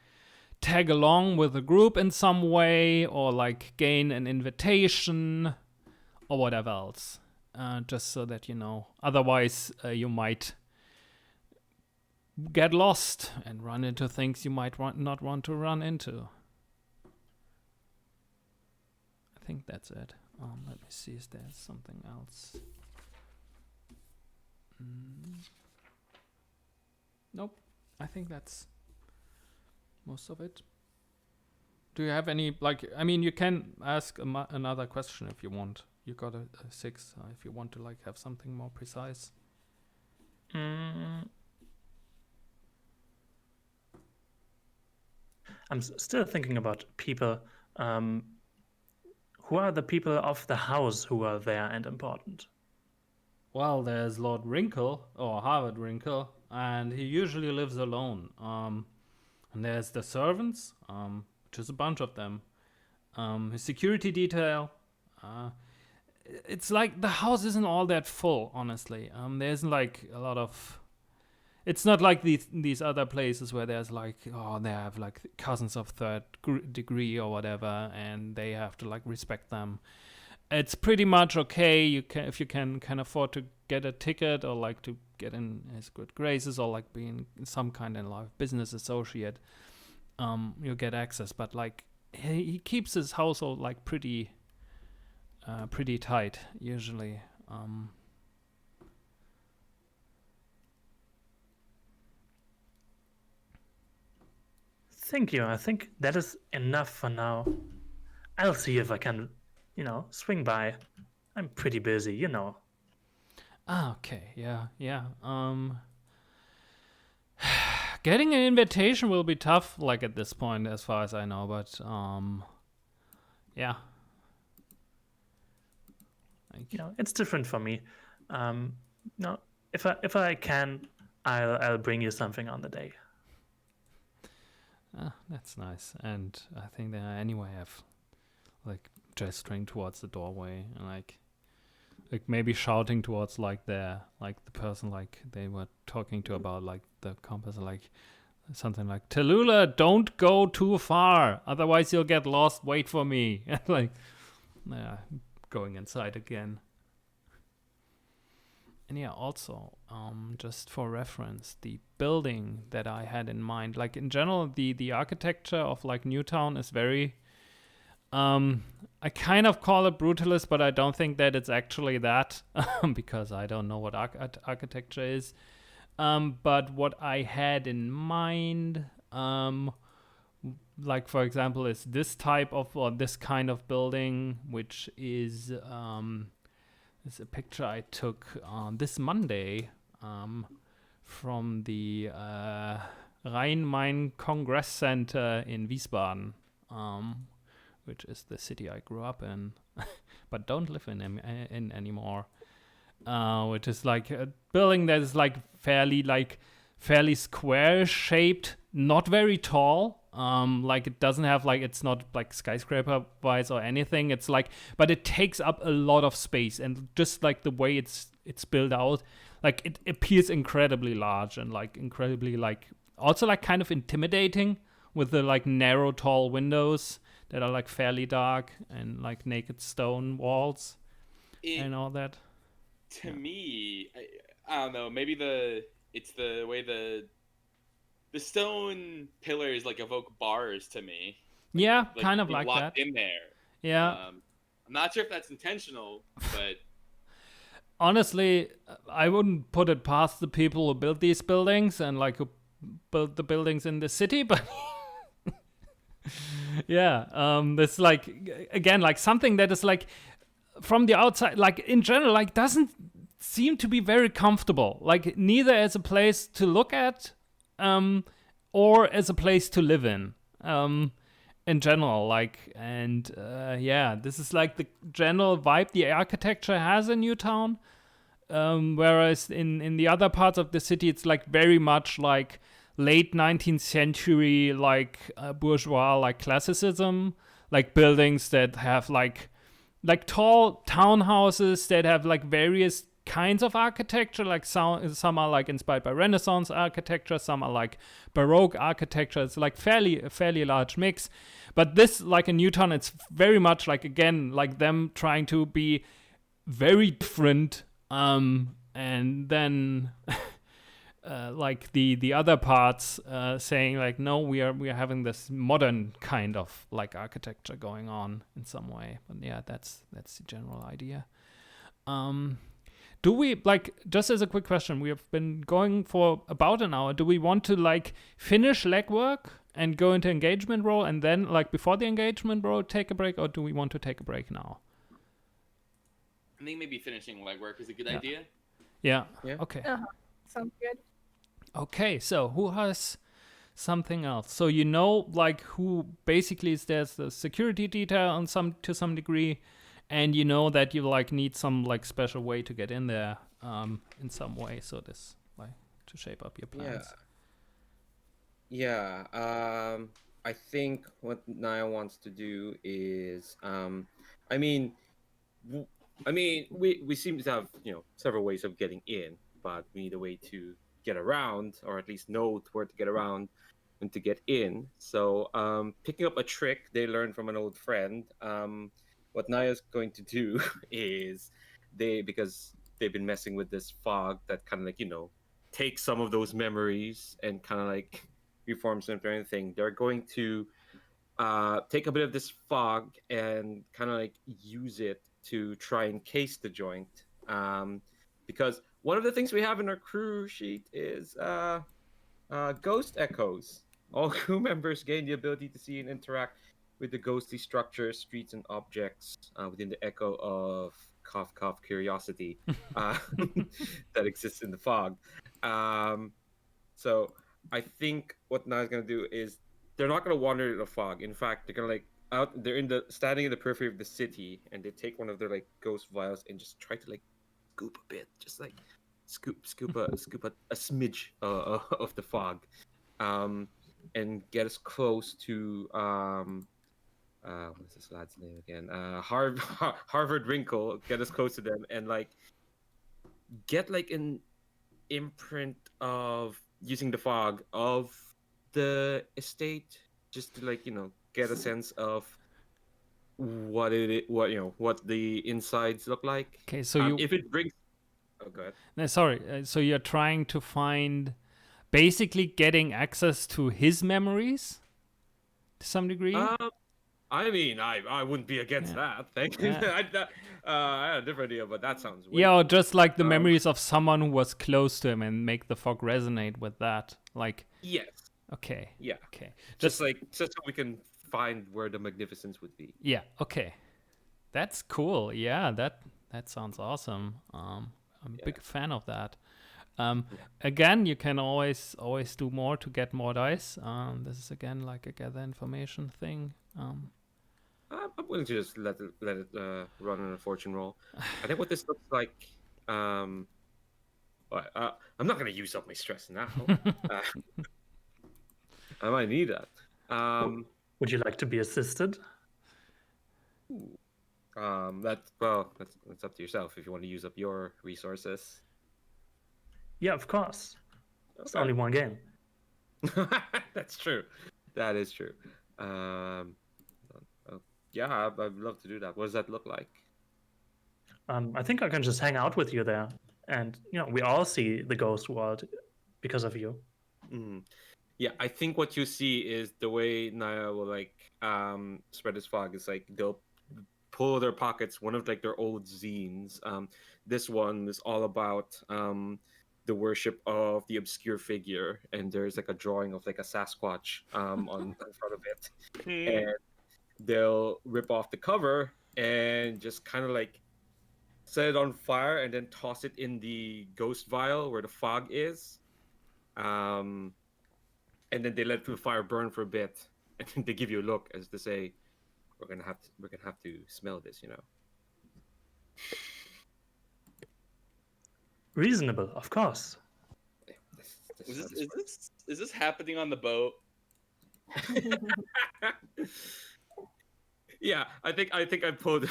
tag along with the group in some way, or like gain an invitation, or whatever else. Just so that you know. Otherwise, you might get lost and run into things you might not want to run into. I think that's it. Let me see if there's something else. Nope. I think that's most of it. Do you have any, like, I mean, you can ask another question if you want. You got a 6 if you want to, like, have something more precise. I'm still thinking about people. Who are the people of the house who are there and important? Well, there's Lord Wrinkle, or Harvard Wrinkle, and he usually lives alone. And there's the servants, which is a bunch of them. His security detail. It's like the house isn't all that full, honestly. There isn't like a lot of. It's not like these other places where there's like, oh, they have like cousins of third degree or whatever, and they have to like respect them. It's pretty much okay. You can, if you can afford to get a ticket, or like to get in his good graces, or like being some kind of like business associate, you get access. But like he keeps his household like pretty tight usually. Thank you. I think that is enough for now. I'll see if I can, swing by. I'm pretty busy, Okay, yeah. Getting an invitation will be tough, like at this point, as far as I know. But yeah. It's different for me. No, if I can, I'll bring you something on the day. That's nice. And I think they anyway have like gesturing towards the doorway and like maybe shouting towards like the person like they were talking to about like the compass, like something like, "Tallulah, don't go too far, otherwise you'll get lost. Wait for me." Like, yeah, going inside again. And yeah, also, just for reference, the building that I had in mind, like in general, the architecture of like Newtown is very, I kind of call it brutalist, but I don't think that it's actually that, because I don't know what architecture is. But what I had in mind, like for example, is this type of, or this kind of building, which is, it's a picture I took this Monday from the Rhein-Main Congress Center in Wiesbaden, which is the city I grew up in, but don't live in anymore. Which is like a building that is like fairly square shaped, not very tall, Like it doesn't have like it's not like skyscraper wise or anything. It's like, but it takes up a lot of space, and just like the way it's built out, like it appears incredibly large and like incredibly like also like kind of intimidating with the like narrow tall windows that are like fairly dark and like naked stone walls and all that. To me, I don't know. Maybe it's the way the stone pillars like evoke bars to me. Yeah, kind of you're like locked that. in there. Yeah. I'm not sure if that's intentional, but Honestly, I wouldn't put it past the people who built these buildings and like who built the buildings in the city, but yeah, this like again like something that is like from the outside, like in general, like doesn't seem to be very comfortable. Like neither as a place to look at, or as a place to live in general. Like and yeah, this is like the general vibe the architecture has in Newtown. Whereas in the other parts of the city, it's like very much like late 19th century, like bourgeois, like classicism, like buildings that have like tall townhouses that have like various kinds of architecture. Like some are like inspired by Renaissance architecture, some are like Baroque architecture. It's like a fairly large mix. But this, like in Newtown, it's very much like again like them trying to be very different. And then like the other parts saying like no, we are having this modern kind of like architecture going on in some way. But yeah, that's the general idea. Do we, like, just as a quick question, we have been going for about an hour. Do we want to like finish legwork and go into engagement role and then like before the engagement role take a break, or do we want to take a break now? I think maybe finishing legwork is a good idea. Yeah. Yeah. Okay. Sounds good. Okay, so who has something else? So you know, like who basically is there's the security detail to some degree, and you know that you like need some like special way to get in there in some way. So this like to shape up your plans. Yeah. I think what Naya wants to do is, I mean, we seem to have several ways of getting in, but we need a way to get around, or at least know where to get around and to get in. So picking up a trick they learned from an old friend. What Naya's going to do is because they've been messing with this fog that kind of like takes some of those memories and kind of like reforms them into anything. They're going to take a bit of this fog and kind of like use it to try and case the joint, because one of the things we have in our crew sheet is ghost echoes. All crew members gain the ability to see and interact with the ghostly structures, streets, and objects within the echo of cough cough curiosity that exists in the fog. So I think what Na's gonna do is they're not gonna wander in the fog. In fact, they're gonna like they're standing in the periphery of the city, and they take one of their like ghost vials and just try to like scoop a bit, just like scoop a smidge of the fog, and get as close to what is this lad's name again? Harvard Wrinkle. Get as close to them and like get like an imprint of using the fog of the estate, just to like get a sense of what the insides look like. Okay, so if it brings go ahead. No, sorry. So you're trying to find, basically getting access to his memories to some degree? I mean, I wouldn't be against that. Thank you. Yeah. I had a different idea, but that sounds weird. Yeah, or just like the memories of someone who was close to him and make the fog resonate with that. Like, yes. Okay. Yeah. Okay. Just so we can find where the magnificence would be. Yeah. Okay. That's cool. Yeah, that sounds awesome. I'm a big fan of that. Again, you can always do more to get more dice. This is again like a gather information thing. I'm willing to just let it run on a fortune roll. I think what this looks like. I'm not going to use up my stress now. I might need that. Would you like to be assisted? That's up to yourself if you want to use up your resources. Yeah, of course. It's Okay. only one game. That's true. That is true. Yeah, I'd love to do that. What does that look like? I think I can just hang out with you there, and we all see the ghost world because of you. Mm. Yeah, I think what you see is the way Naya will spread his fog is like they'll pull their pockets one of like their old zines. This one is all about the worship of the obscure figure, and there's like a drawing of like a Sasquatch on in front of it, and they'll rip off the cover and just kind of like set it on fire and then toss it in the ghost vial where the fog is. And then they let the fire burn for a bit, and then they give you a look as to say, we're gonna have to smell this, Reasonable, of course. Is this happening on the boat? Yeah, I think I pulled.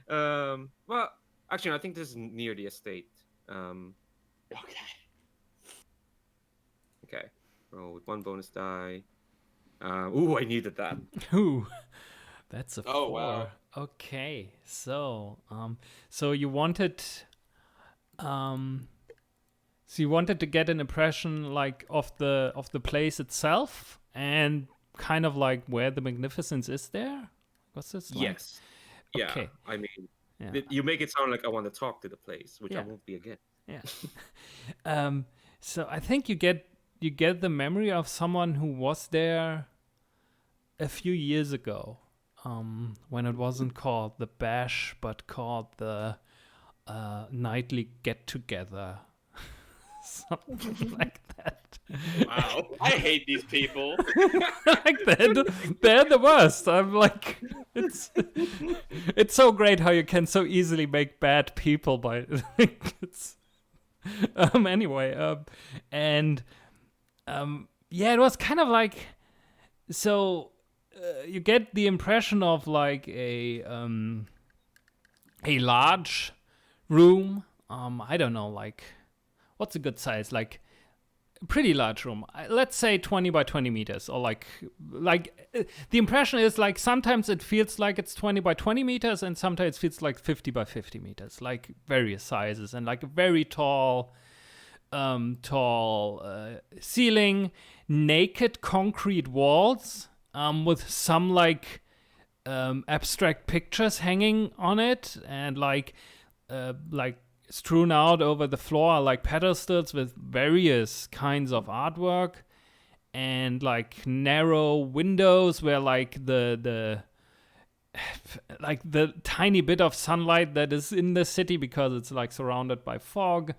Well, actually, I think this is near the estate. Okay. Okay, roll with one bonus die. Ooh, I needed that. Ooh, that's a 4. Oh, wow. Okay, so so you wanted to get an impression like of the place itself and kind of like where the magnificence is there. What's this like? Yes. Yeah. Okay. I mean, Yeah. you make it sound like I want to talk to the place, which I Yeah. won't be again. Yeah. So I think you get the memory of someone who was there a few years ago, when it wasn't called the Bash, but called the nightly get together, something like that. Wow. I hate these people. Like they're the worst. I'm like, it's so great how you can so easily make bad people by it's anyway, and yeah, it was kind of like, so you get the impression of like a large room. I don't know, like, what's a good size? Like, pretty large room. Let's say 20 by 20 meters, or like the impression is like sometimes it feels like it's 20 by 20 meters, and sometimes it feels like 50 by 50 meters, like various sizes, and like a very tall ceiling, naked concrete walls, with some like abstract pictures hanging on it, and like strewn out over the floor, like pedestals with various kinds of artwork, and like narrow windows where like the tiny bit of sunlight that is in the city, because it's like surrounded by fog,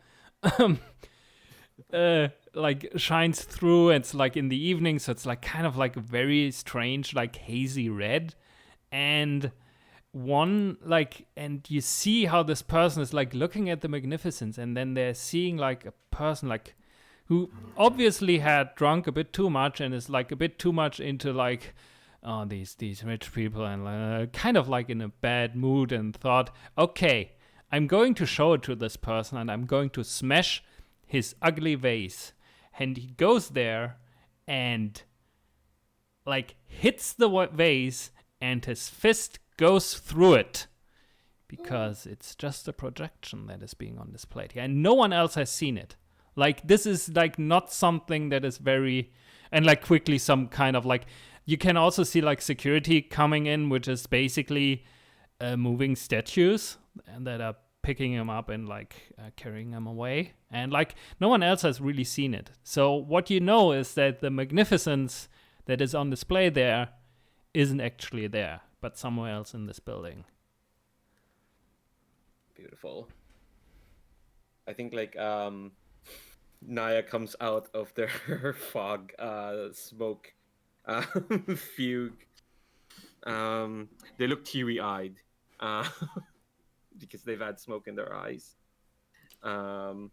like shines through. It's like in the evening, so it's like kind of like a very strange, like hazy red. And and you see how this person is like looking at the magnificence, and then they're seeing like a person like who obviously had drunk a bit too much and is like a bit too much into like, oh, these rich people, and kind of like in a bad mood, and thought, okay, I'm going to show it to this person, and I'm going to smash his ugly vase. And he goes there and like hits the vase, and his fist goes through it, because it's just a projection that is being on display here, and no one else has seen it. Like, this is like not something that is very, and like quickly some kind of like, you can also see like security coming in, which is basically moving statues, and that are picking him up and like carrying him away, and like no one else has really seen it. So what you know is that the magnificence that is on display there isn't actually there, but somewhere else in this building. Beautiful. I think like Naya comes out of their fog smoke fugue. They look teary-eyed because they've had smoke in their eyes. And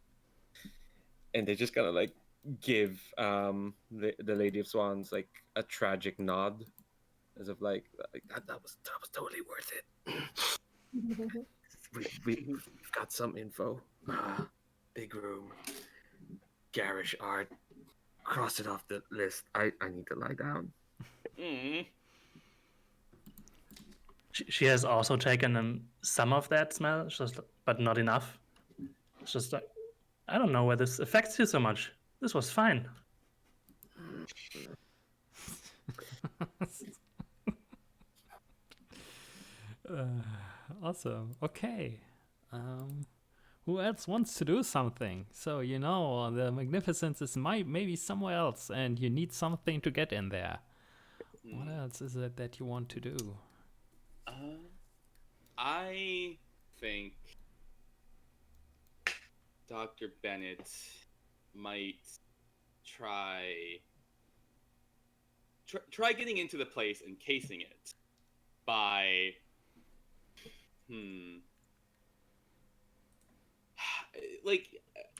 they just kind of like give the Lady of Swans like a tragic nod, as of like that was totally worth it. We've got some info. Big room, garish art. Cross it off the list. I need to lie down. Mm. She has also taken some of that smell, but not enough. It's just like, I don't know why this affects you so much. This was fine. Awesome. Okay. Who else wants to do something? So the magnificence is maybe somewhere else, and you need something to get in there. What else is it that you want to do? I think Dr. Bennett might try getting into the place and casing it by like,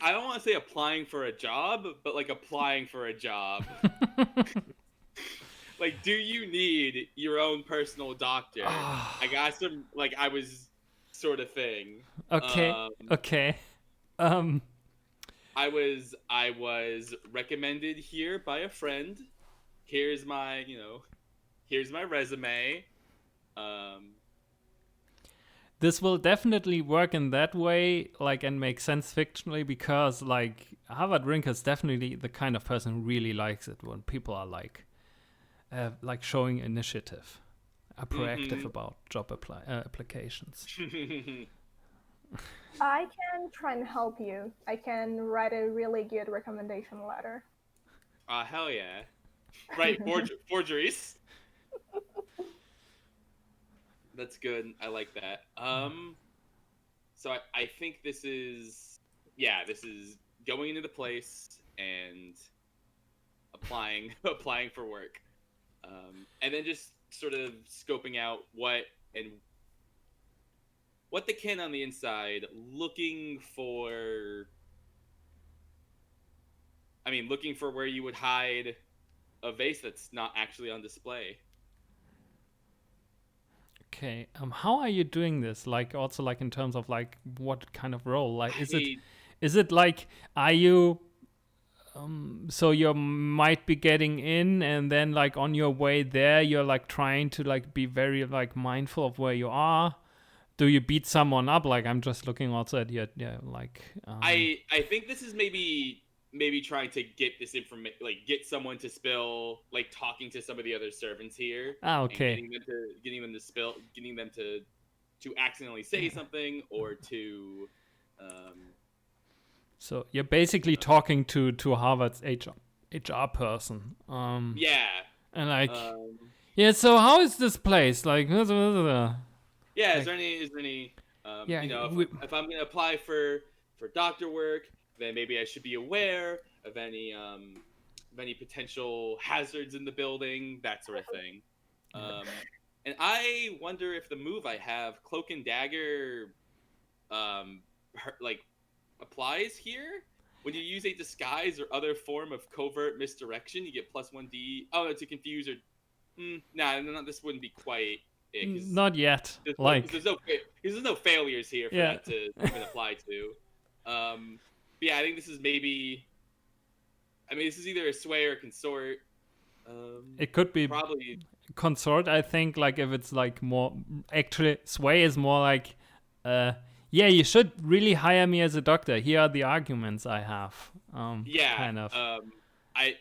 I don't want to say applying for a job, but like applying for a job. Like, do you need your own personal doctor? I got some, like, I was sort of thing. Okay. Okay. I was recommended here by a friend. Here's my resume. This will definitely work in that way, like, and make sense fictionally, because like Harvard Rink is definitely the kind of person who really likes it when people are like showing initiative, are proactive about job applications. I can try and help you. I can write a really good recommendation letter. Hell yeah. Right, forgeries. That's good. I like that. So I think this is going into the place and applying for work. And then just sort of scoping out what they can on the inside, looking for where you would hide a vase that's not actually on display. Okay. How are you doing this? Like, also, like, in terms of like what kind of role? Like, is it like, are you so you might be getting in, and then like on your way there you're like trying to like be very like mindful of where you are? Do you beat someone up? Like, I'm just looking also at your like I think this is maybe trying to get this information, like get someone to spill, like talking to some of the other servants here. okay. And getting them to accidentally say something, or to So you're basically talking to Harvard's HR person. yeah. And like, yeah. So how is this place? Like, Yeah, like, is there any yeah, if I'm gonna apply for doctor work, then maybe I should be aware of any potential hazards in the building, that sort of thing. And I wonder if the move I have, Cloak and Dagger, like applies here. When you use a disguise or other form of covert misdirection, you get +1d. Oh, no, to confuse or no, this wouldn't be quite it. Not yet. There's no failures here for that to even apply to. Yeah, I think this is maybe. I mean, this is either a sway or consort. It could be probably consort. I think, like, if it's like more, actually sway is more like, yeah, you should really hire me as a doctor. Here are the arguments I have. Yeah, kind of. And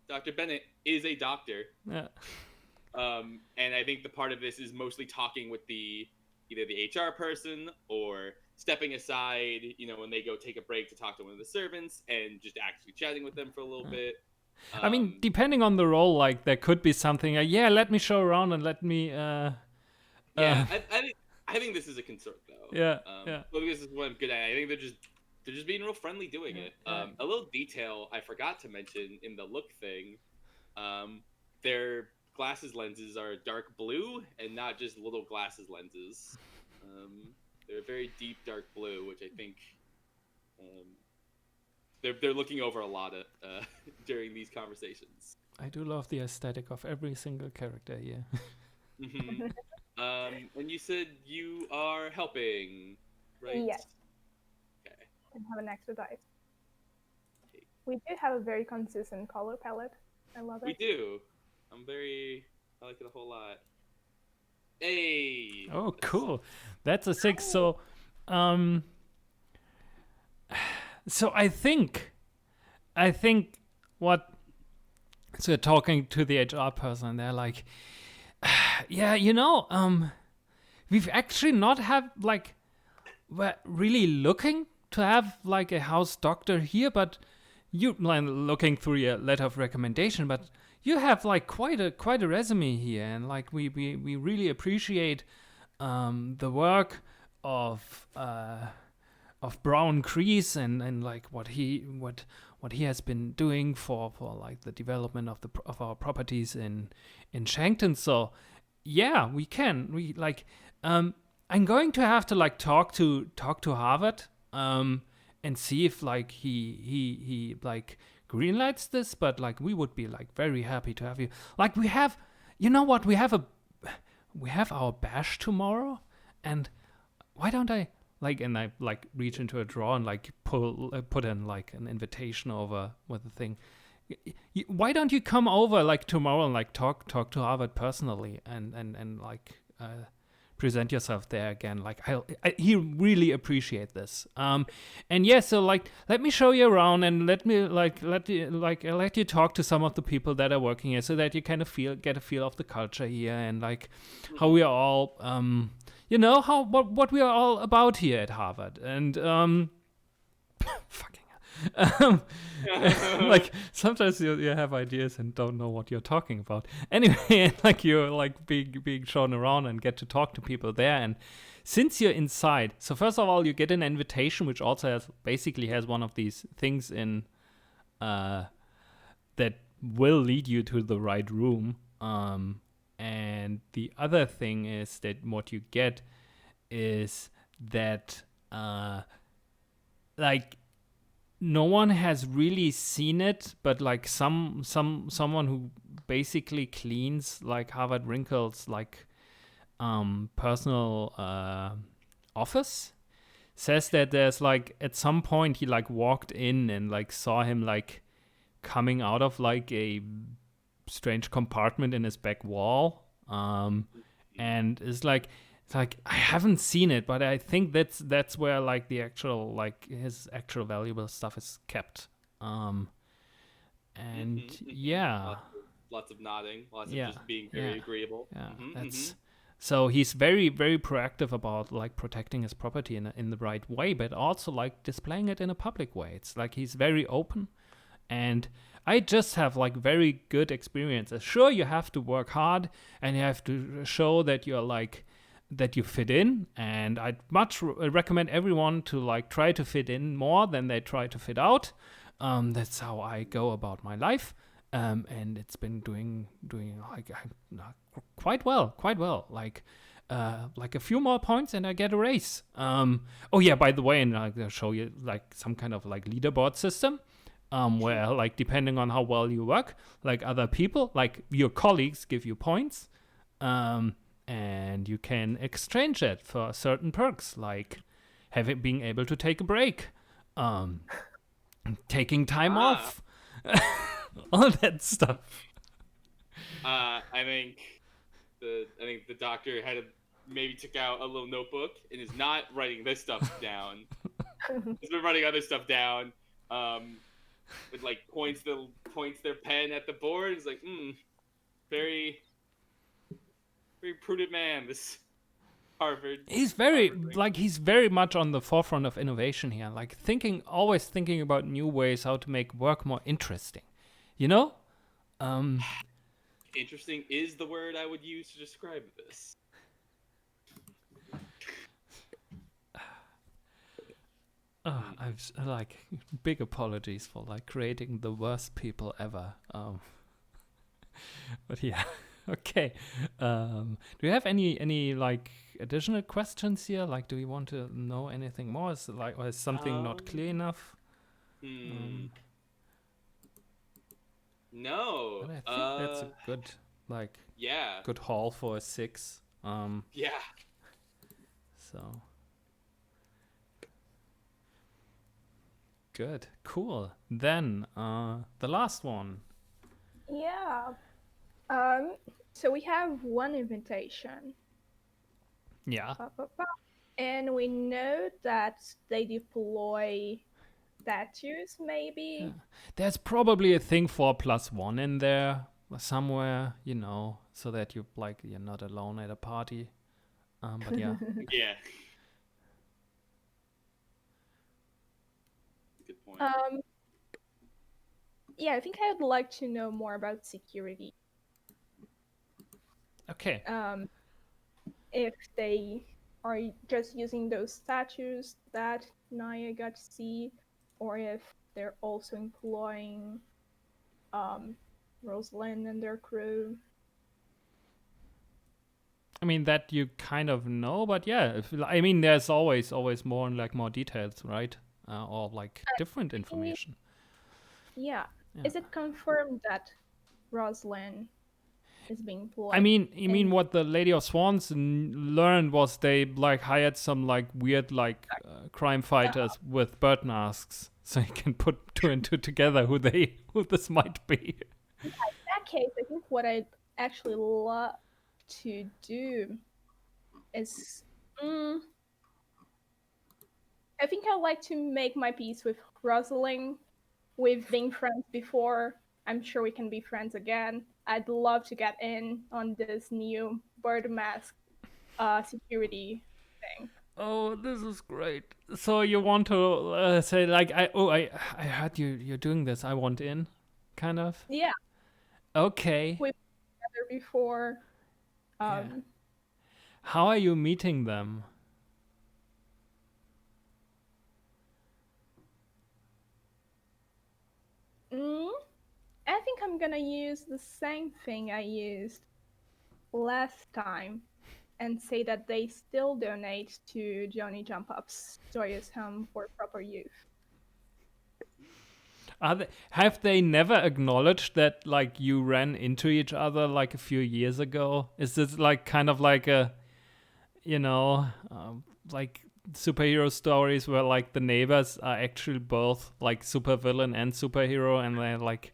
Dr. Bennett is a doctor. Yeah. And I think the part of this is mostly talking with either the HR person, or stepping aside, when they go take a break to talk to one of the servants and just actually chatting with them for a little bit. I mean, depending on the role, like, there could be something like, yeah, let me show around and let me. I think this is a consort though. Yeah. Well, this is what I'm good at. I think they're just being real friendly doing it. A little detail I forgot to mention in the look thing. Their glasses lenses are dark blue and not just little glasses lenses. They're very deep dark blue, which I think they're looking over a lot of during these conversations. I do love the aesthetic of every single character here. Hmm. And you said you are helping, right? Yes. Okay. And have an extra dice. We do have a very consistent color palette. I love We it. do. I like it a whole lot. Hey. Oh, cool. That's a 6. So, so I think what. So you're talking to the HR person, and they're like, yeah, we've actually not have like, we're really looking to have like a house doctor here, but you like looking through your letter of recommendation, but you have like quite a resume here, and like we really appreciate the work of Brown Crease and like what he has been doing for like the development of our properties in Shankton. So yeah, we like I'm going to have to like talk to Harvard and see if like he like greenlights this, but like we would be like very happy to have you. Like we have, you know what, we have our bash tomorrow, and why don't I like, and I like reach into a drawer and like put in like an invitation over with the thing. Why don't you come over like tomorrow and like talk to Harvard personally and like present yourself there again? Like he really appreciate this. And yeah, so like let me show you around and let you talk to some of the people that are working here, so that you kind of get a feel of the culture here and like how we are all what we are all about here at Harvard. And fucking like sometimes you have ideas and don't know what you're talking about. Anyway, like you're like being shown around and get to talk to people there. And since you're inside, so first of all, you get an invitation, which also basically has one of these things in that will lead you to the right room. And the other thing is that what you get is that like no one has really seen it, but like someone who basically cleans like Harvard Wrinkle's like personal office says that there's like at some point he like walked in and like saw him like coming out of like a strange compartment in his back wall, and it's like I haven't seen it, but I think that's where like the actual like his actual valuable stuff is kept. And yeah, lots of nodding, lots of just being very agreeable. Yeah, so he's very, very proactive about like protecting his property in the right way, but also like displaying it in a public way. It's like he's very open, and I just have like very good experiences. Sure, you have to work hard and you have to show that you're like that you fit in, and I'd much recommend everyone to like try to fit in more than they try to fit out. That's how I go about my life, and it's been doing like quite well. Like a few more points and I get a raise. Oh yeah, by the way, and I'll show you like some kind of like leaderboard system. Where like depending on how well you work, like other people, like your colleagues give you points, and you can exchange it for certain perks, like being able to take a break, taking time off, all that stuff. I think the doctor maybe took out a little notebook and is not writing this stuff down. He's been writing other stuff down. With like points their pen at the board. It's like, very, very prudent man. This Harvard. He's very much on the forefront of innovation here. Like always thinking about new ways how to make work more interesting. You know? Interesting is the word I would use to describe this. I've like big apologies for like creating the worst people ever. But yeah, okay. Do you have any like additional questions here? Like, do you want to know anything more? Is something not clear enough? No. But I think that's a good, like, Yeah. good haul for a 6. Yeah. So good, cool. Then the last one. Yeah. So we have one invitation. Yeah. And we know that they deploy statues, maybe. There's probably a thing for +1 in there somewhere, you know, so that you're not alone at a party. But yeah. Yeah. Good point. Yeah, I think I would like to know more about security. Okay. If they are just using those statues that Naya got to see, or if they're also employing Rosalind and their crew. I mean that you kind of know, but yeah, I mean there's always more more details, right? Or like different information. Yeah. Is it confirmed that Rosalind is being employed? I mean what the Lady of Swans learned was they like hired some like weird like crime fighters with bird masks, so you can put 2 and 2 together who this might be. In that case, I think what I'd actually love to do is I think I'd like to make my peace with Rosalind. We've been friends before. I'm sure we can be friends again. I'd love to get in on this new bird mask security thing. Oh, this is great. So you want to say like I heard you're doing this. I want in, kind of. Yeah. Okay. We've been together before. Yeah. How are you meeting them? I think I'm gonna use the same thing I used last time and say that they still donate to Johnny Jump Up's Joyous Home for Proper Youth. Have they never acknowledged that like you ran into each other like a few years ago? Is this like kind of like a, you know, like superhero stories where like the neighbors are actually both like supervillain and superhero, and they like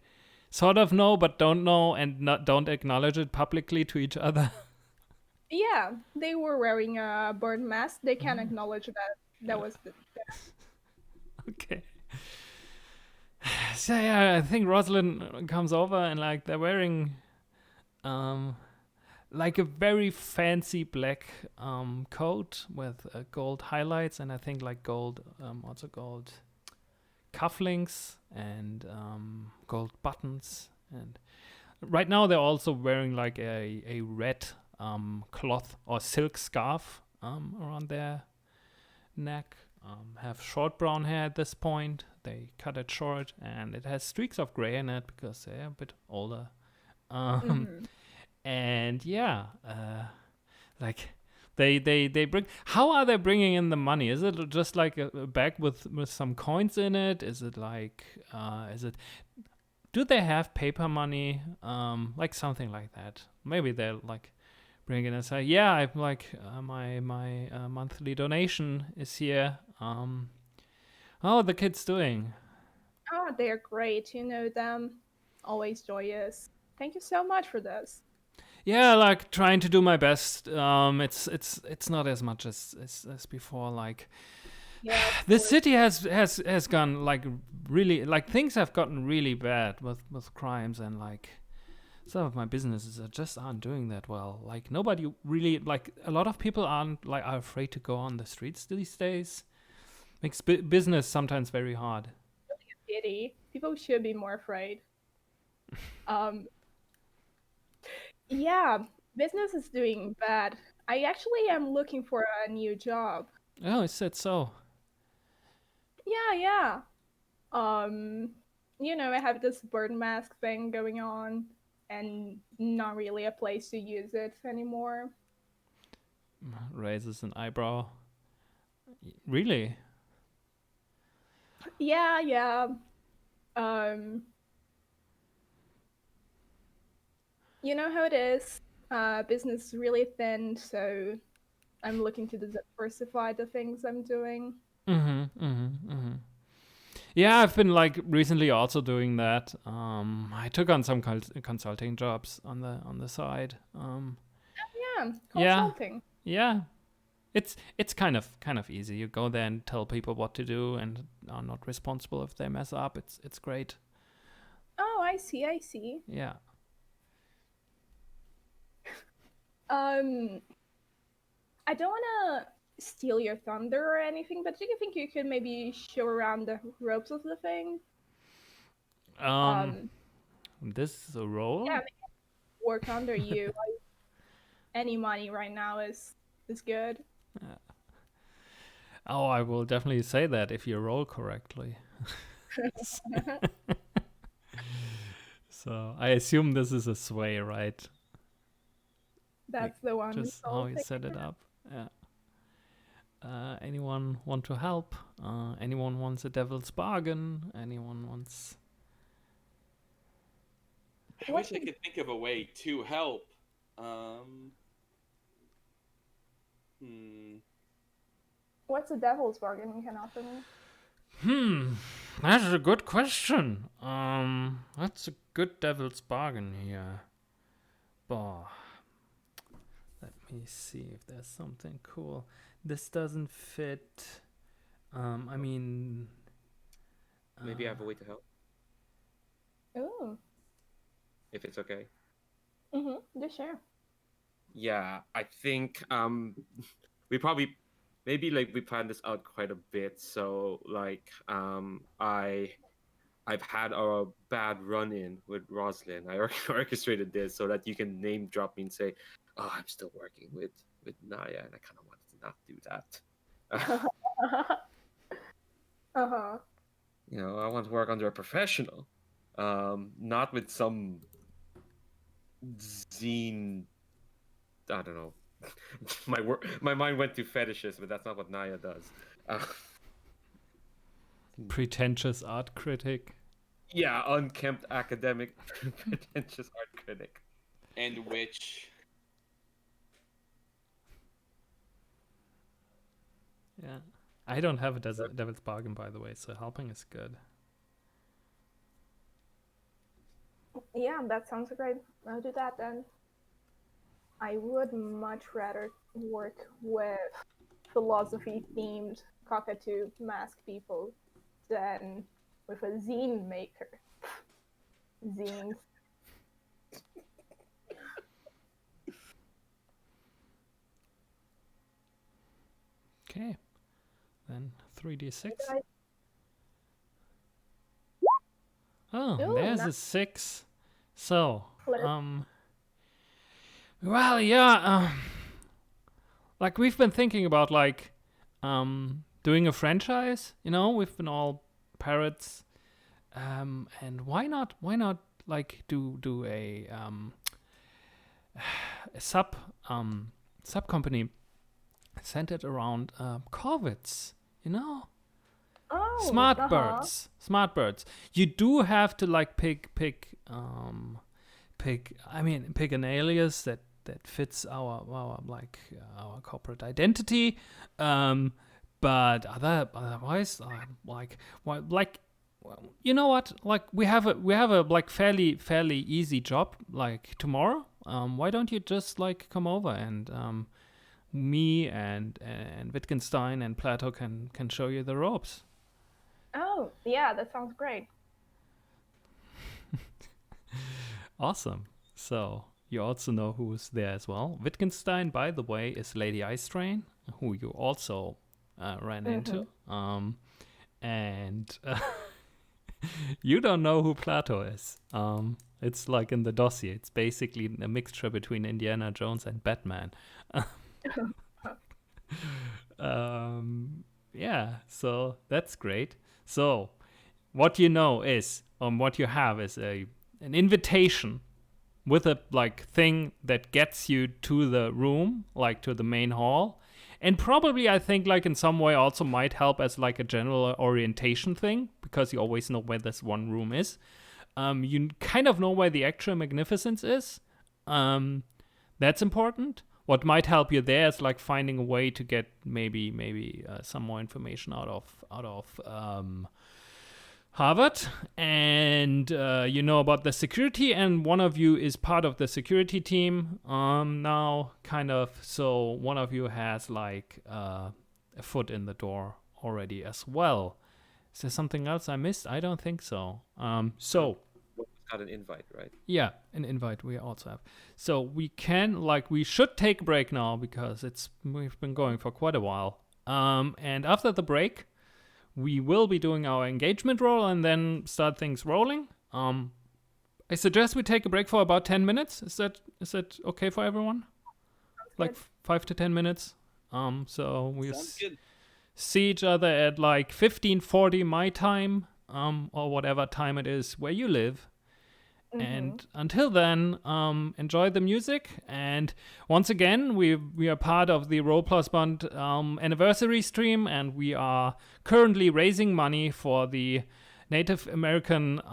sort of know but don't know and don't acknowledge it publicly to each other? Yeah, they were wearing a bird mask. They can acknowledge that was the. Okay. So yeah, I think Rosalind comes over and like they're wearing like a very fancy black coat with gold highlights, and I think like gold also gold cufflinks and gold buttons, and right now they're also wearing like a red cloth or silk scarf around their neck. Have short brown hair at this point. They cut it short, and it has streaks of gray in it because they're a bit older. And yeah, like they bring. How are they bringing in the money? Is it just like a bag with some coins in it? Is it like do they have paper money? Like something like that. Maybe they're like bring it and say, yeah, I'm like my monthly donation is here. How are the kids doing? Oh, they're great. You know them. Always joyous. Thank you so much for this. Yeah, like trying to do my best. It's not as much as before. Like, Yeah, this city has gone like really, like things have gotten really bad with crimes, and like some of my businesses aren't doing that well. Like nobody really, like a lot of people are afraid to go on the streets these days. Makes business sometimes very hard. pity. People should be more afraid. Yeah, business is doing bad. I actually am looking for a new job. Oh, is that so? Yeah. You know, I have this bird mask thing going on, and not really a place to use it anymore. Raises an eyebrow. Really? Yeah. You know how it is. Business is really thin, so I'm looking to diversify the things I'm doing. Yeah, I've been like recently also doing that. I took on some consulting jobs on the side. Yeah, Yeah, consulting. yeah. It's kind of easy. You go there and tell people what to do, and are not responsible if they mess up. It's great. Oh, I see. Yeah. I don't want to steal your thunder or anything, but do you think you could maybe show around the ropes of the thing? This is a role. Yeah, work under you. Any money right now is good. Oh, I will definitely say that if you roll correctly. So I assume this is a sway, right? That's the one. Just how you set it up. Yeah. Anyone want to help? Anyone wants a devil's bargain? Anyone wants? I wish I could think of a way to help. What's a devil's bargain you can offer me? That's a good question. That's a good devil's bargain here. Bah. Let me see if there's something cool. This doesn't fit. I mean, Maybe I have a way to help, Ooh. if it's okay. Just share. Yeah, I think we probably maybe like we planned this out quite a bit. So like I've had a bad run-in with Roslyn. I orchestrated this so that you can name drop me and say, "Oh, I'm still working with Naya," and I kind of wanted to not do that. You know, I want to work under a professional, not with some zine. I don't know. My mind went to fetishes, but that's not what Naya does. pretentious art critic. Yeah, unkempt academic, pretentious art critic. And which Yeah. I don't have a devil's bargain, by the way, so helping is good. Yeah, that sounds great. I'll do that then. I would much rather work with philosophy-themed cockatoo mask people than with a zine maker. Zines. Okay. Then 3d6. Oh, Ooh, there's a nice. 6. So, Flip. well, yeah, like we've been thinking about like doing a franchise, you know, we've been all parrots. And why not like do a sub company centered around corvids, you know? Oh, Smart birds. You do have to like pick an alias that fits our corporate identity, but otherwise you know what, like we have a like fairly easy job like tomorrow. Why don't you just like come over and me and Wittgenstein and Plato can show you the ropes. Oh, yeah, that sounds great. Awesome. So you also know who's there as well. Wittgenstein, by the way, is Lady Ice Train, who you also ran into. And you don't know who Plato is. It's like in the dossier. It's basically a mixture between Indiana Jones and Batman. Yeah, so that's great. So what you know is, what you have is an invitation with a like thing that gets you to the room, like to the main hall, And probably I think like in some way also might help as like a general orientation thing, because you always know where this one room is. You kind of know where the actual magnificence is. That's important. What might help you there is like finding a way to get maybe some more information out of Harvard, and you know about the security, and one of you is part of the security team now, kind of. So one of you has like a foot in the door already as well. Is there something else I missed? I don't think so. So. Got an invite, right? Yeah, an invite we also have. So we should take a break now because we've been going for quite a while. And after the break, we will be doing our engagement roll and then start things rolling. I suggest we take a break for about 10 minutes. Is that okay for everyone? Like 5 to 10 minutes. So we see each other at like 15:40 my time, or whatever time it is where you live. And until then, enjoy the music. And once again, we are part of the Roll Plus Bond anniversary stream, and we are currently raising money for the Native American.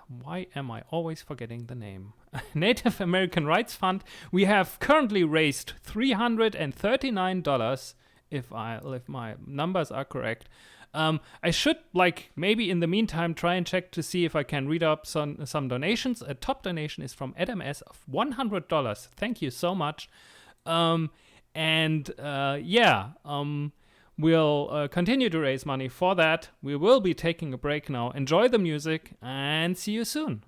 Why am I always forgetting the name? Native American Rights Fund. We have currently raised $339, if my numbers are correct. I should, like, maybe in the meantime try and check to see if I can read up some donations. A top donation is from Adam S. of $100. Thank you so much. We'll continue to raise money for that. We will be taking a break now. Enjoy the music and see you soon.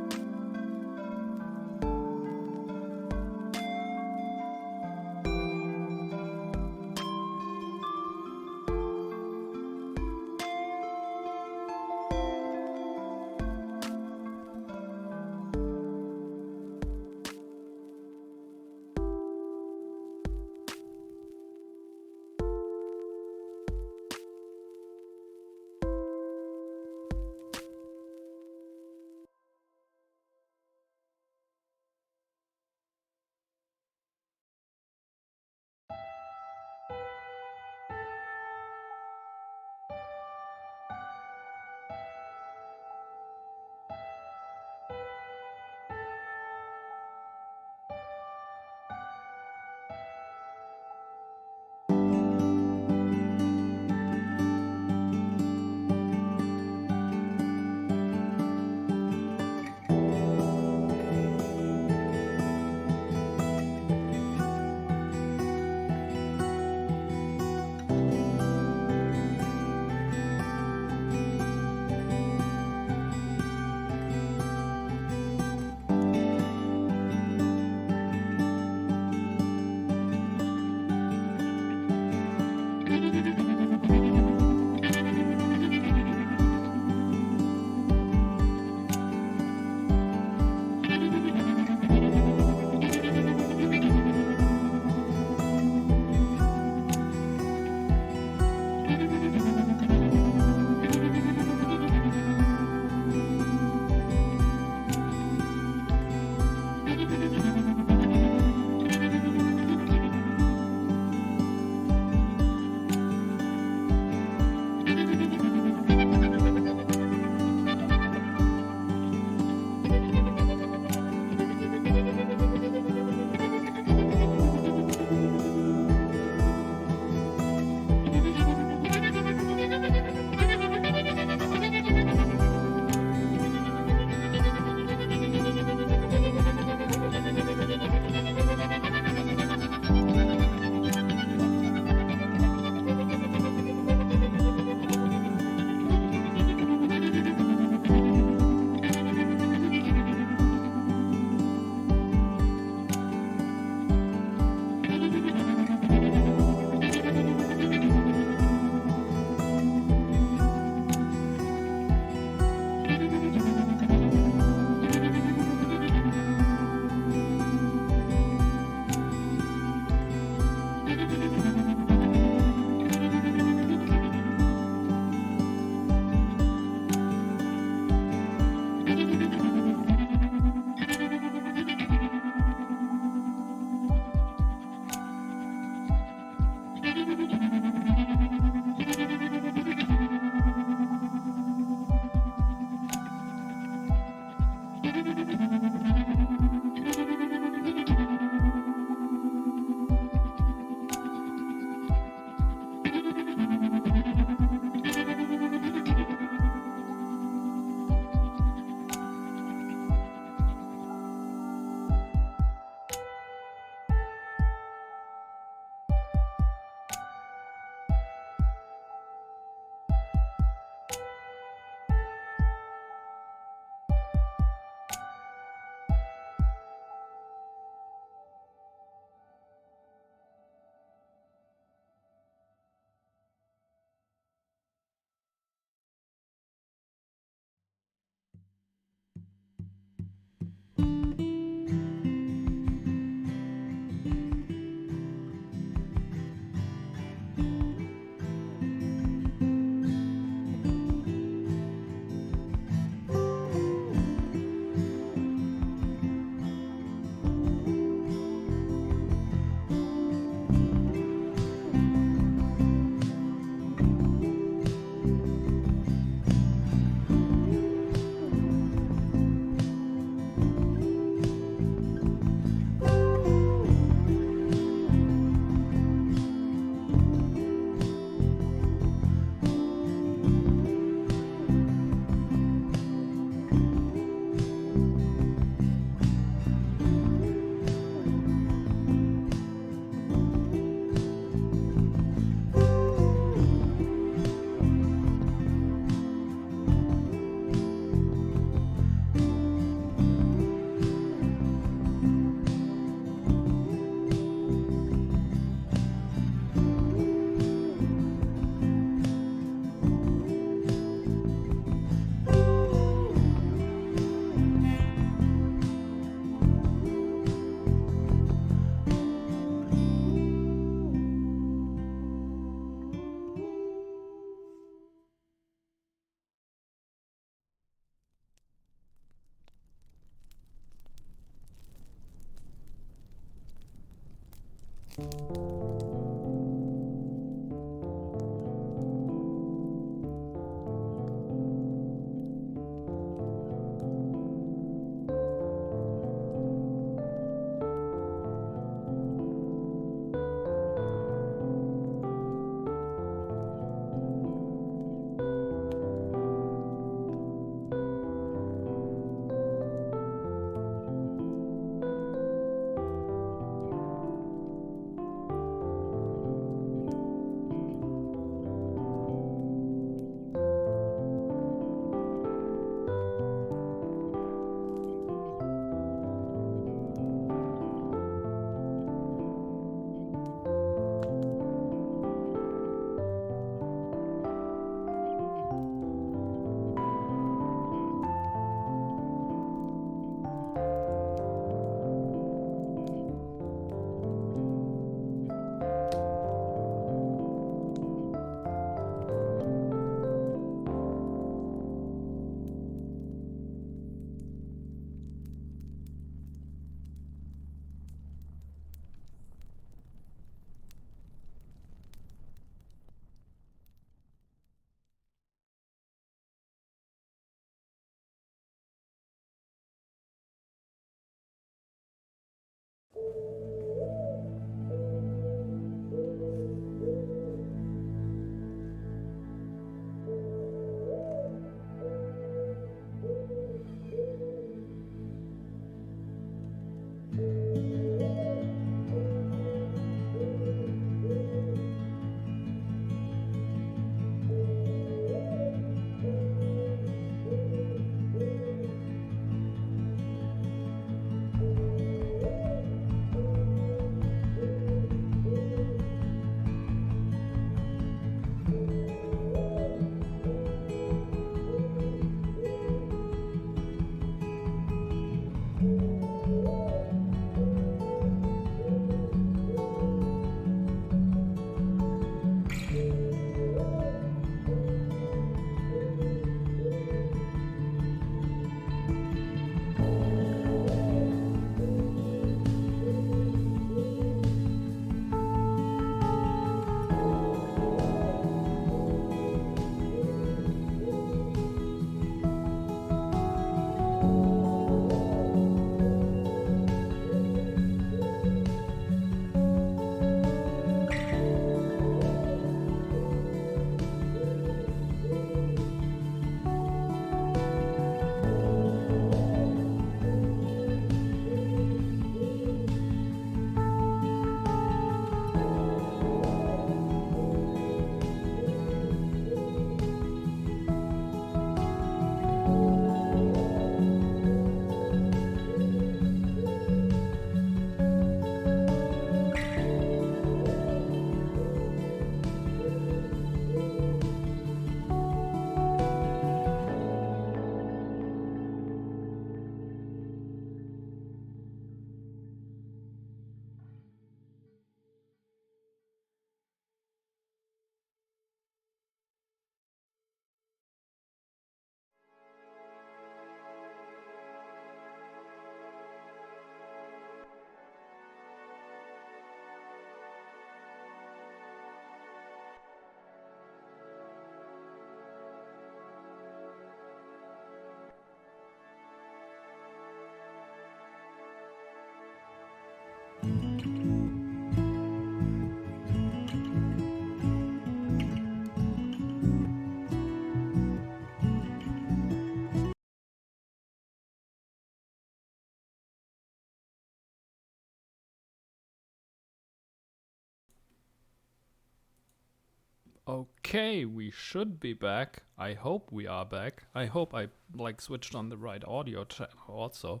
Okay, we should be back. I hope we are back. I hope I switched on the right audio channel also.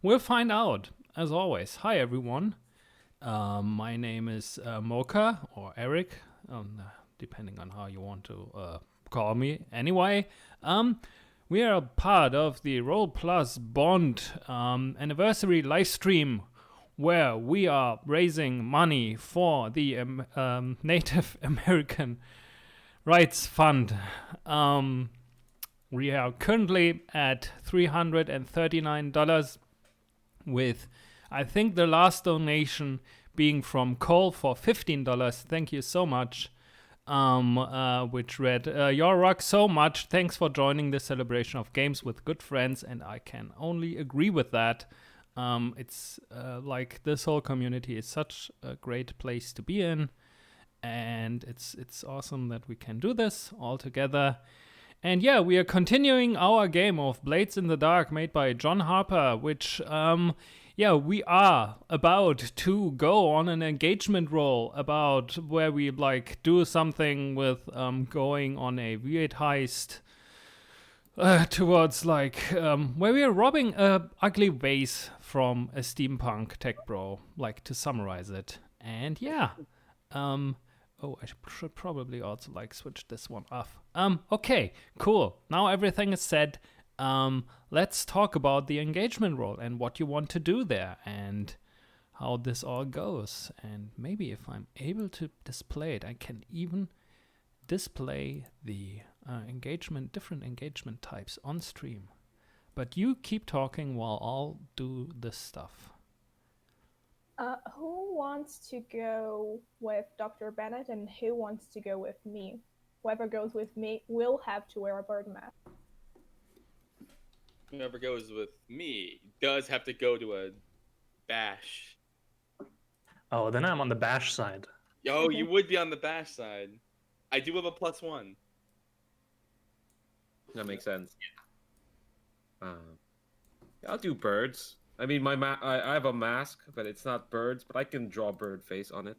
We'll find out, as always. Hi everyone. My name is Mocha or Eric, depending on how you want to call me. Anyway, we are a part of the Roll Plus Bond anniversary live stream, where we are raising money for the Native American Rights Fund. We are currently at $339 with, I think, the last donation being from Cole for $15. Thank you so much. Which read, "Y'all rock so much. Thanks for joining the celebration of games with good friends," and I can only agree with that. It's this whole community is such a great place to be in, and it's awesome that we can do this all together. And yeah, we are continuing our game of Blades in the Dark made by John Harper, which we are about to go on an engagement roll about where we do something with going on a weird heist towards where we are robbing a ugly vase from a steampunk tech bro, to summarize it. And yeah, I should probably also switch this one off. Okay, cool. Now everything is said. Let's talk about the engagement role and what you want to do there and how this all goes. And maybe if I'm able to display it, I can even display the different engagement types on stream. But you keep talking while I'll do this stuff. Who wants to go with Dr. Bennett and who wants to go with me? Whoever goes with me will have to wear a bird mask. Whoever goes with me does have to go to a bash. Oh, then I'm on the bash side. Yo, you would be on the bash side. I do have a +1. That makes sense. I'll do birds. I mean, I have a mask, but it's not birds, but I can draw bird face on it.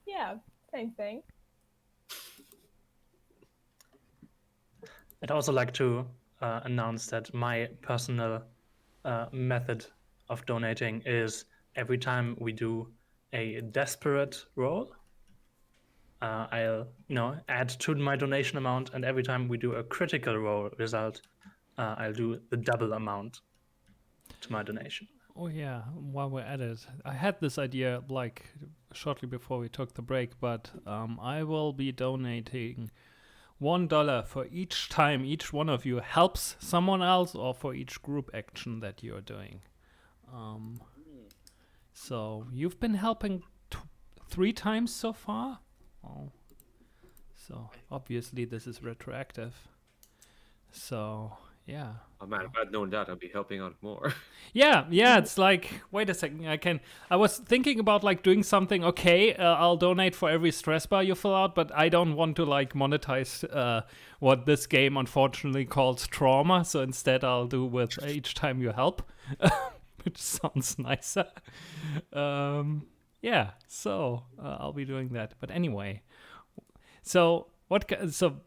Yeah, same thing. I'd also like to announce that my personal method of donating is every time we do a desperate roll, I'll add to my donation amount, and every time we do a critical roll result, I'll do the double amount to my donation. Oh yeah, while we're at it, I had this idea shortly before we took the break, but I will be donating $1 for each time each one of you helps someone else or for each group action that you're doing. So you've been helping 3 times so far? Oh. So obviously this is retroactive. So yeah. Oh man, if I'd known that, I'd be helping out more. Yeah, it's wait a second, I was thinking about doing something, I'll donate for every stress bar you fill out, but I don't want to monetize what this game unfortunately calls trauma, so instead I'll do with each time you help, which sounds nicer. So I'll be doing that. But anyway, so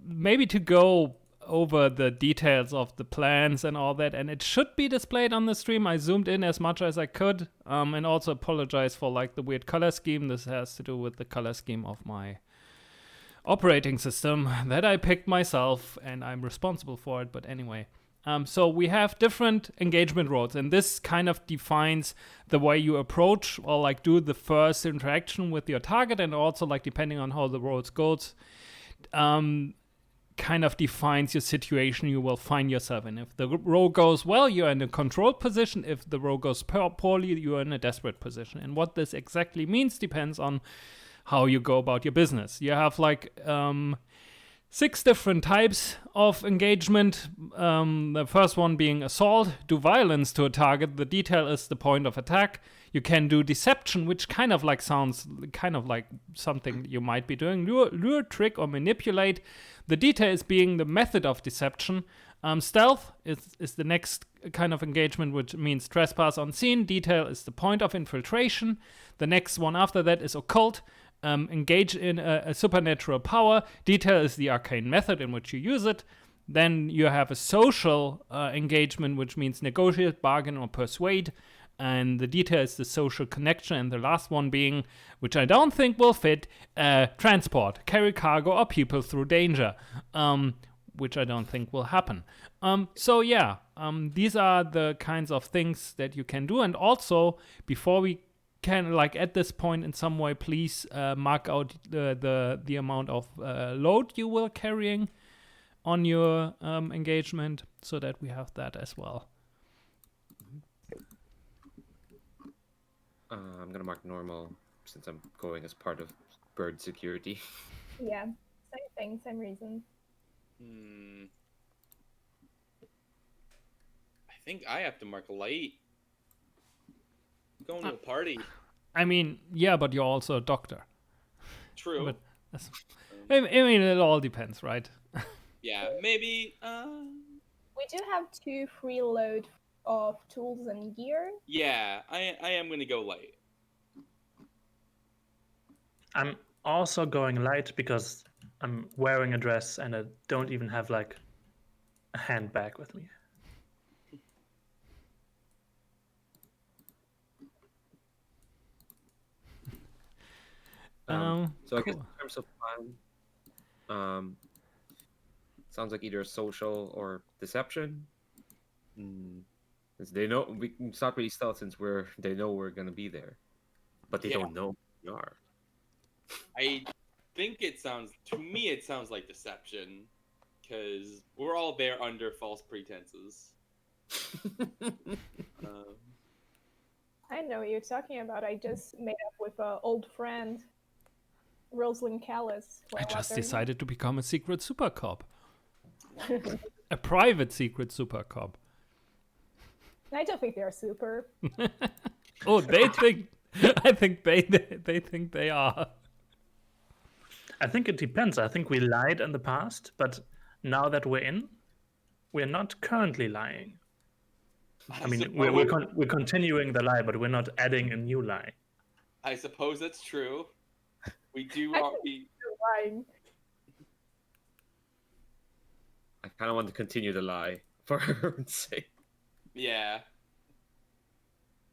maybe to go over the details of the plans and all that, and it should be displayed on the stream. I zoomed in as much as I could, and also apologize for the weird color scheme. This has to do with the color scheme of my operating system that I picked myself, and I'm responsible for it. But anyway, so we have different engagement roles, and this kind of defines the way you approach or do the first interaction with your target, and also depending on how the roles goes, kind of defines your situation you will find yourself in. If the roll goes well, you're in a controlled position. If the roll goes poorly, you're in a desperate position. And what this exactly means depends on how you go about your business. You have 6 different types of engagement. The first one being assault, do violence to a target. The detail is the point of attack. You can do deception, which kind of sounds kind of like something you might be doing. Lure, trick, or manipulate. The detail is being the method of deception. Stealth is the next kind of engagement, which means trespass on scene. Detail is the point of infiltration. The next one after that is occult. engage in a supernatural power. Detail is the arcane method in which you use it. Then you have a social engagement, which means negotiate, bargain, or persuade. And the detail is the social connection. And the last one being, which I don't think will fit, transport, carry cargo or people through danger, which I don't think will happen. So yeah, these are the kinds of things that you can do. And also, before we can, like at this point in some way, please mark out the amount of load you will carrying on your engagement, so that we have that as well. I'm gonna mark normal since I'm going as part of bird security. Yeah, same thing, same reason. I think I have to mark light. I'm going to a party. I mean, yeah, but you're also a doctor. True. But I mean, it all depends, right? Yeah, maybe. We do have 2 free load of tools and gear. Yeah, I am going to go light. I'm also going light because I'm wearing a dress and I don't even have like a handbag with me. So I guess cool. in terms of plan, sounds like either social or deception. Since they know it's not really stealth, since they know we're gonna be there, but they don't know we are. I think it sounds like deception, because we're all there under false pretenses. I know what you're talking about. I just made up with an old friend, Rosalind Callis. I just decided to become a secret super cop. A private secret super cop. I don't think they're super. Oh, they think. I think they think they are. I think it depends. I think we lied in the past, but now that we're in, we're not currently lying. I mean, we're continuing the lie, but we're not adding a new lie. I suppose that's true. We do. Lying. I kind of want to continue the lie for her sake. Yeah.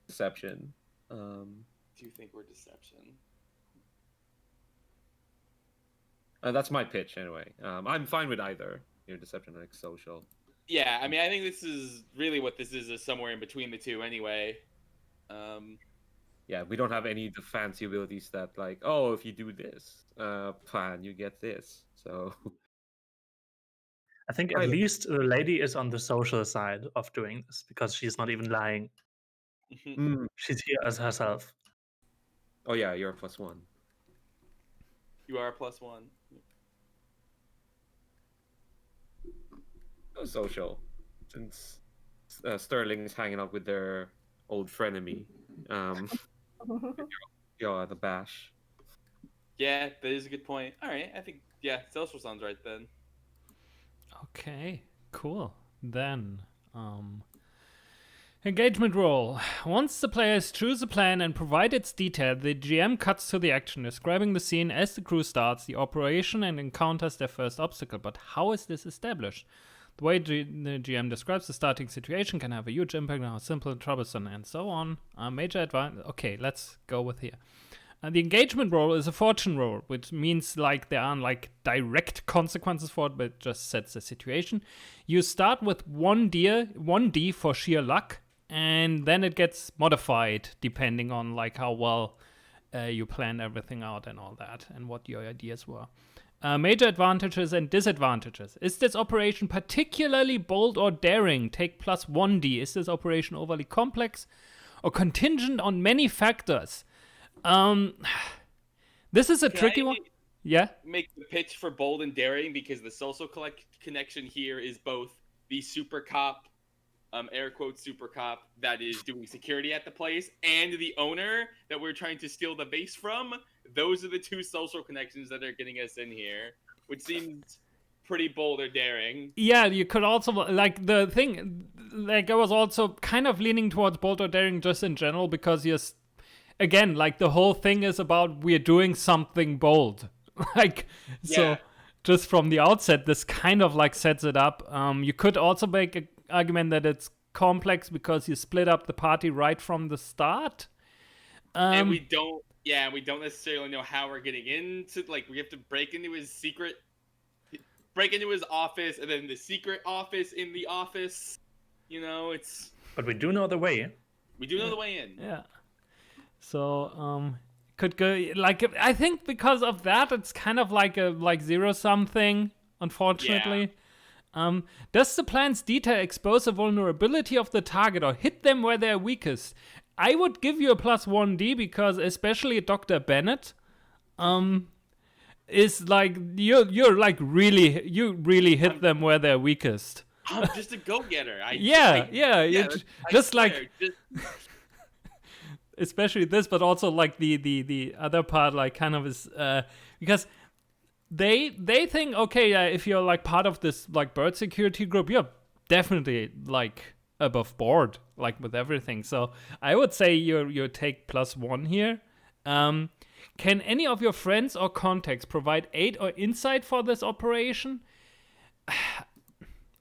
Deception. Do you think we're deception? That's my pitch anyway. I'm fine with either. Deception or social. Yeah, I mean, I think this is really what this is somewhere in between the two anyway. Yeah, we don't have any of the fancy abilities that, like, oh, if you do this plan, you get this. So I think at least the lady is on the social side of doing this because she's not even lying. She's here as herself. Oh yeah, you're a +1. You are a +1. No social, since Sterling is hanging out with their old frenemy. The bash. Yeah, that is a good point. All right, I think social sounds right then. Okay, cool. Then, engagement role. Once the players choose a plan and provide its detail, the GM cuts to the action, describing the scene as the crew starts the operation and encounters their first obstacle. But how is this established? The way the GM describes the starting situation can have a huge impact on how simple and troublesome and so on. Major advantage. Okay, let's go with here. The engagement roll is a fortune roll, which means like there aren't like direct consequences for it, but it just sets the situation. You start with 1d for sheer luck, and then it gets modified depending on like how well you planned everything out and all that, and what your ideas were. Major advantages and disadvantages. Is this operation particularly bold or daring? Take +1d. Is this operation overly complex or contingent on many factors? This is a tricky one. Yeah. Make the pitch for bold and daring, because the social connection here is both the super cop, air quotes super cop, that is doing security at the place, and the owner that we're trying to steal the base from. Those are the two social connections that are getting us in here, which seems pretty bold or daring. Yeah, you could also, like, the thing, like, I was also kind of leaning towards bold or daring just in general, because again, like the whole thing is about we're doing something bold. Like, so Yeah. just from the outset, this kind of like sets it up. You could also make an argument that it's complex because you split up the party right from the start. And we don't necessarily know how we're getting into, like, we have to break into his office, and then the secret office in the office. You know, But we do know the way. we do know the way in. Yeah. So could go like I think because of that it's kind of like a zero sum thing, unfortunately. Does the plan's detail expose a vulnerability of the target or hit them where they're weakest? I would give you a +1D because especially Dr. Bennett is like you're like really hit them where they're weakest. I'm just a go-getter. Just like especially this, but also like the other part like kind of is because they think, okay, if you're like part of this like bird security group, you're definitely like above board like with everything. So I would say you take +1 here. Can any of your friends or contacts provide aid or insight for this operation?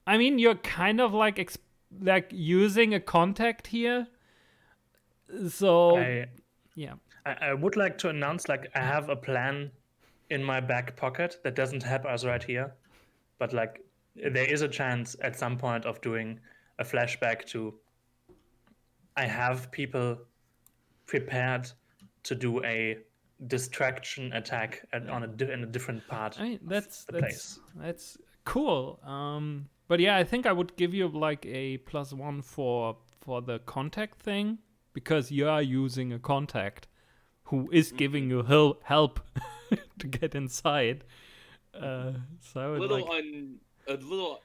I mean, you're kind of like using a contact here. So I would like to announce, like, I have a plan in my back pocket that doesn't help us right here, but like there is a chance at some point of doing a flashback to I have people prepared to do a distraction attack in a different part. I mean, of the place. that's cool. But yeah, I think I would give you like a +1 for the contact thing because you are using a contact who is giving you help to get inside. So I would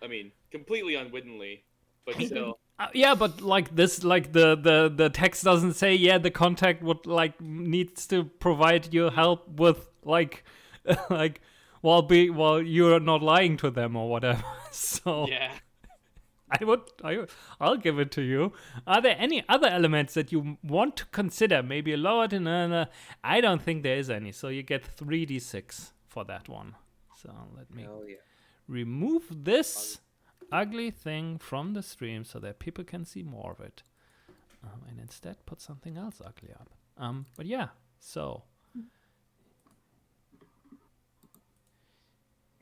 I mean, completely unwittingly, but still. Yeah, but like this, like the text doesn't say, yeah, the contact would like needs to provide you help with like like while you're not lying to them or whatever. So Yeah. I'll give it to you. Are there any other elements that you want to consider? Maybe lowered in I don't think there is any. So you get 3d6 for that one. So let me remove this ugly thing from the stream so that people can see more of it. And instead put something else ugly up. But yeah, so.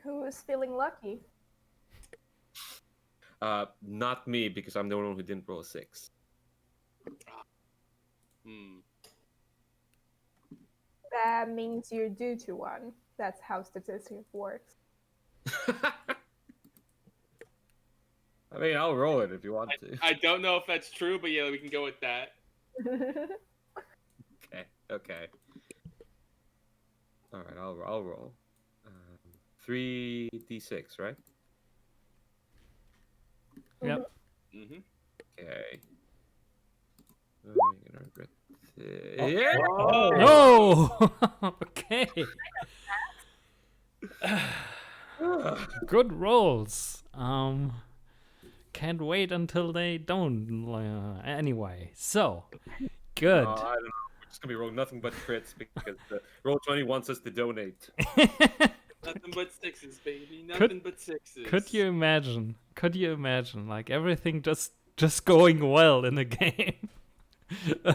Who is feeling lucky? Not me, because I'm the one who didn't roll a 6. That means you're due to one. That's how statistics works. I mean, I'll roll it if you want to. I don't know if that's true, but yeah, we can go with that. Okay. All right, I'll roll. 3d6, right? Yep. Mm-hmm. Okay. Oh, you're gonna regret this. Yeah. Oh! Okay. Good rolls. Can't wait until they don't. Anyway, so good. I don't know. We're just gonna be rolling nothing but crits because Roll20 wants us to donate. Nothing but sixes, baby. Nothing but sixes. Could you imagine? Like everything just going well in a game?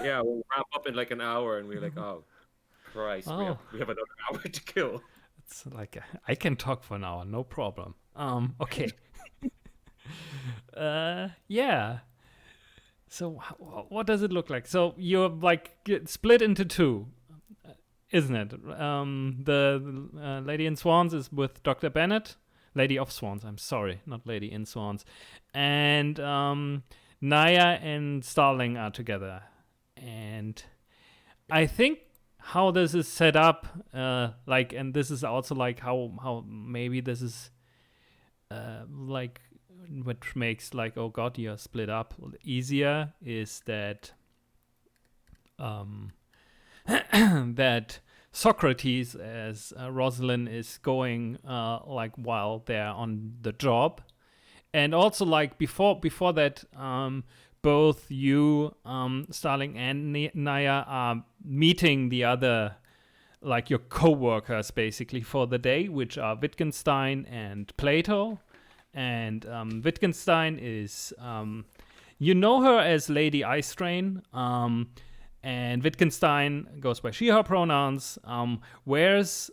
Yeah, we'll wrap up in like an hour, and we're like, oh, Christ, we have another hour to kill. It's like I can talk for an hour, no problem. Okay. Yeah. So what does it look like? So you're like split into two, isn't it? The Lady in Swans is with Dr. Bennett. Lady of Swans, I'm sorry, not Lady in Swans. And Naya and Starling are together. And I think how this is set up, and this is also like how maybe this is like which makes like, oh god, you're split up easier, is that that Socrates, as Rosalind is going like while they're on the job, and also like before that, both you, Starling, and Naya are meeting the other, like your co-workers basically for the day, which are Wittgenstein and Plato. And Wittgenstein is, you know her as Lady Icetrain, and Wittgenstein goes by she, her pronouns, wears,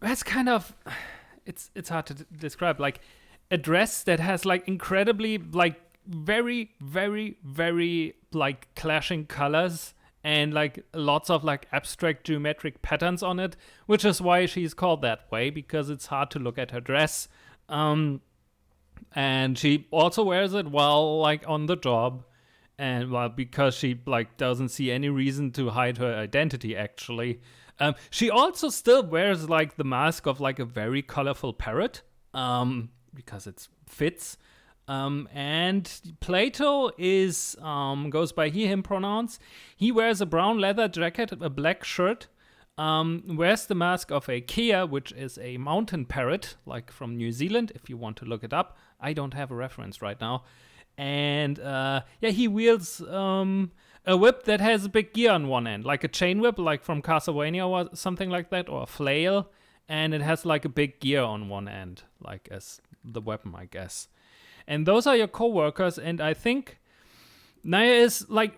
that's kind of, it's hard to describe, like a dress that has like incredibly, like very, very, very like clashing colors and like lots of like abstract geometric patterns on it, which is why she's called that way, because it's hard to look at her dress. And she also wears it while like on the job, and well, because she like doesn't see any reason to hide her identity actually. She also still wears like the mask of like a very colorful parrot, because it fits. And Plato is goes by he, him pronouns. He wears a brown leather jacket, a black shirt, wears the mask of a kea, which is a mountain parrot, like from New Zealand, if you want to look it up. I don't have a reference right now. And he wields a whip that has a big gear on one end, like a chain whip, like from Castlevania or something like that, or a flail. And it has like a big gear on one end, like as the weapon, I guess. And those are your co-workers, and I think Naya is like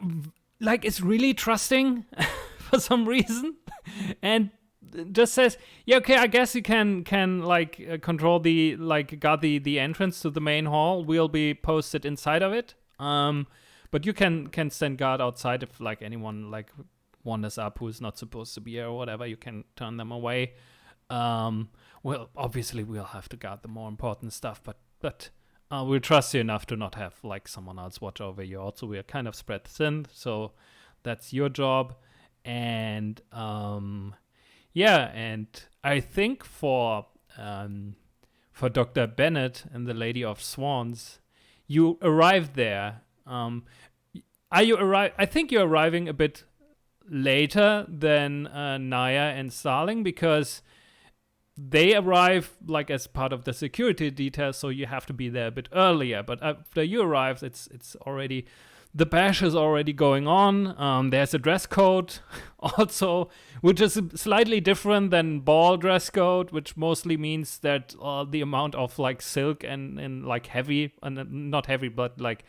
is really trusting for some reason, and just says, yeah, okay, I guess you can control the guard the entrance to the main hall. We'll be posted inside of it. But you can stand guard outside if like anyone like wanders up who's not supposed to be here or whatever. You can turn them away. Well, obviously we'll have to guard the more important stuff, but we'll trust you enough to not have like someone else watch over you. Also, we're kind of spread thin, so that's your job. And and I think for Dr. Bennett and the Lady of Swans, you arrived there. I think you're arriving a bit later than Naya and Starling, because they arrive like as part of the security detail, so you have to be there a bit earlier. But after you arrive, it's already, the bash is already going on. There's a dress code also, which is slightly different than ball dress code, which mostly means that the amount of like silk and like heavy, and not heavy, but like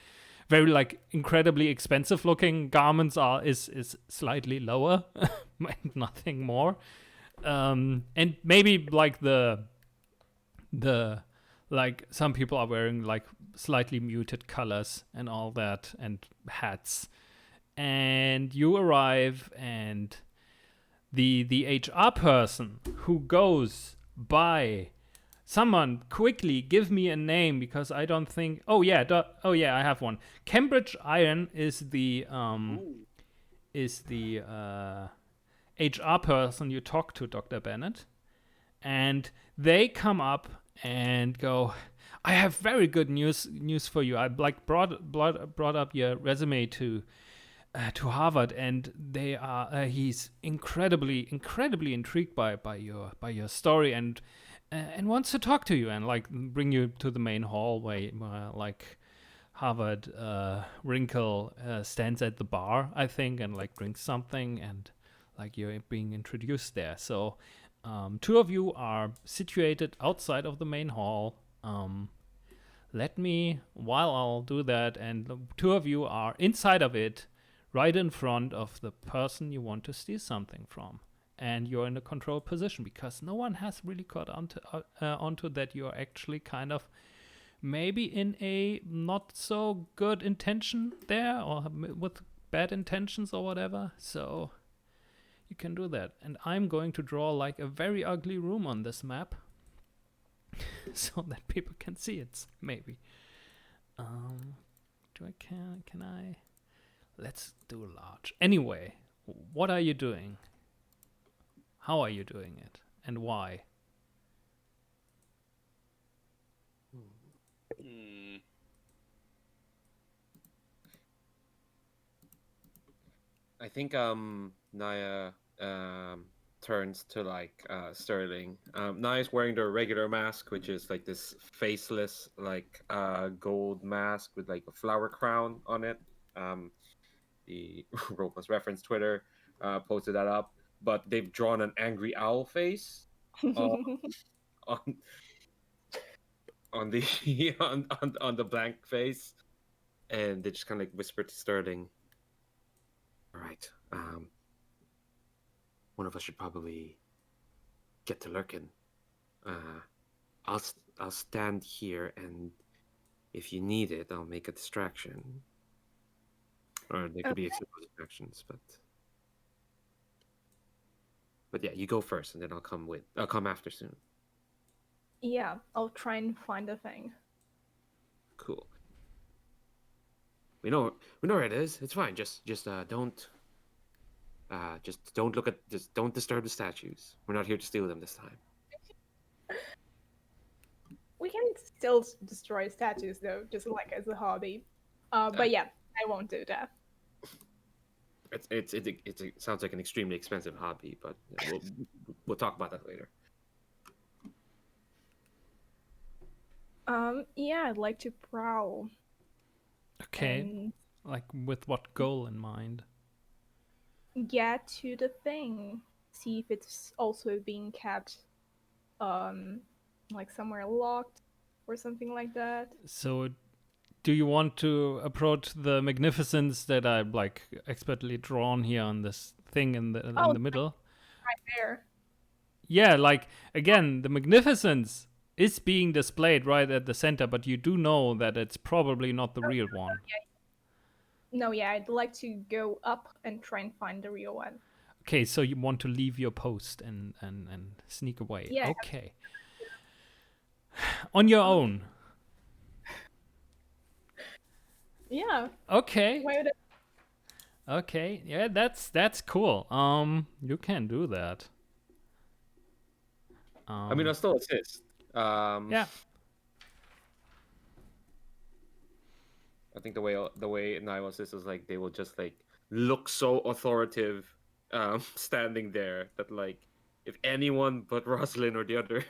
very like incredibly expensive looking garments is slightly lower, nothing more. And maybe like the like some people are wearing like slightly muted colors and all that, and hats. And you arrive, and the HR person who goes by, someone quickly give me a name, because I don't think, I have one. Cambridge Iron is the HR person you talk to, Dr. Bennett, and they come up and go, I have very good news for you. I like brought up your resume to Harvard, and they are he's incredibly intrigued by your story, and wants to talk to you and like bring you to the main hall where like Harvard Wrinkle stands at the bar, I think, and like drinks something, and like you're being introduced there. So two of you are situated outside of the main hall. Let me, while I'll do that, and the two of you are inside of it, right in front of the person you want to steal something from. And you're in a control position, because no one has really caught onto that you're actually kind of maybe in a not so good intention there, or with bad intentions or whatever. So you can do that. And I'm going to draw like a very ugly room on this map so that people can see it, maybe. Can I? Let's do large. Anyway, what are you doing? How are you doing it? And why? I think Naya turns to like Sterling. Now he's wearing the regular mask, which is like this faceless, like gold mask with like a flower crown on it. The Rope reference Twitter posted that up, but they've drawn an angry owl face on on, on the on the blank face, and they just kind of like whisper to Sterling, "All right, one of us should probably get to lurking. I'll stand here, and if you need it, I'll make a distraction, or they could be simple distractions, but yeah, you go first, and then I'll come after soon." Yeah, I'll try and find the thing. Cool. We know where it is. It's fine. Just don't just don't disturb the statues. We're not here to steal them this time. We can still destroy statues though, just like as a hobby. But yeah, I won't do that. It sounds like an extremely expensive hobby, but we'll talk about that later. Yeah, I'd like to prowl. Okay. And Like with what goal in mind? get to the thing. See if it's also being kept, like somewhere locked or something like that. So, do you want to approach the magnificence that I like expertly drawn here on this thing in the middle? Right there. Yeah, like again, the magnificence is being displayed right at the center, but you do know that it's probably not the real one. No, yeah, I'd like to go up and try and find the real one. Okay, so you want to leave your post and sneak away. Yeah. Okay. On your own. Yeah. Okay. Why would Okay. Yeah, that's cool. You can do that. I mean, I'll still assist. Yeah. I think the way Nile assists is like they will just like look so authoritative, standing there that like if anyone but Rosalind or the other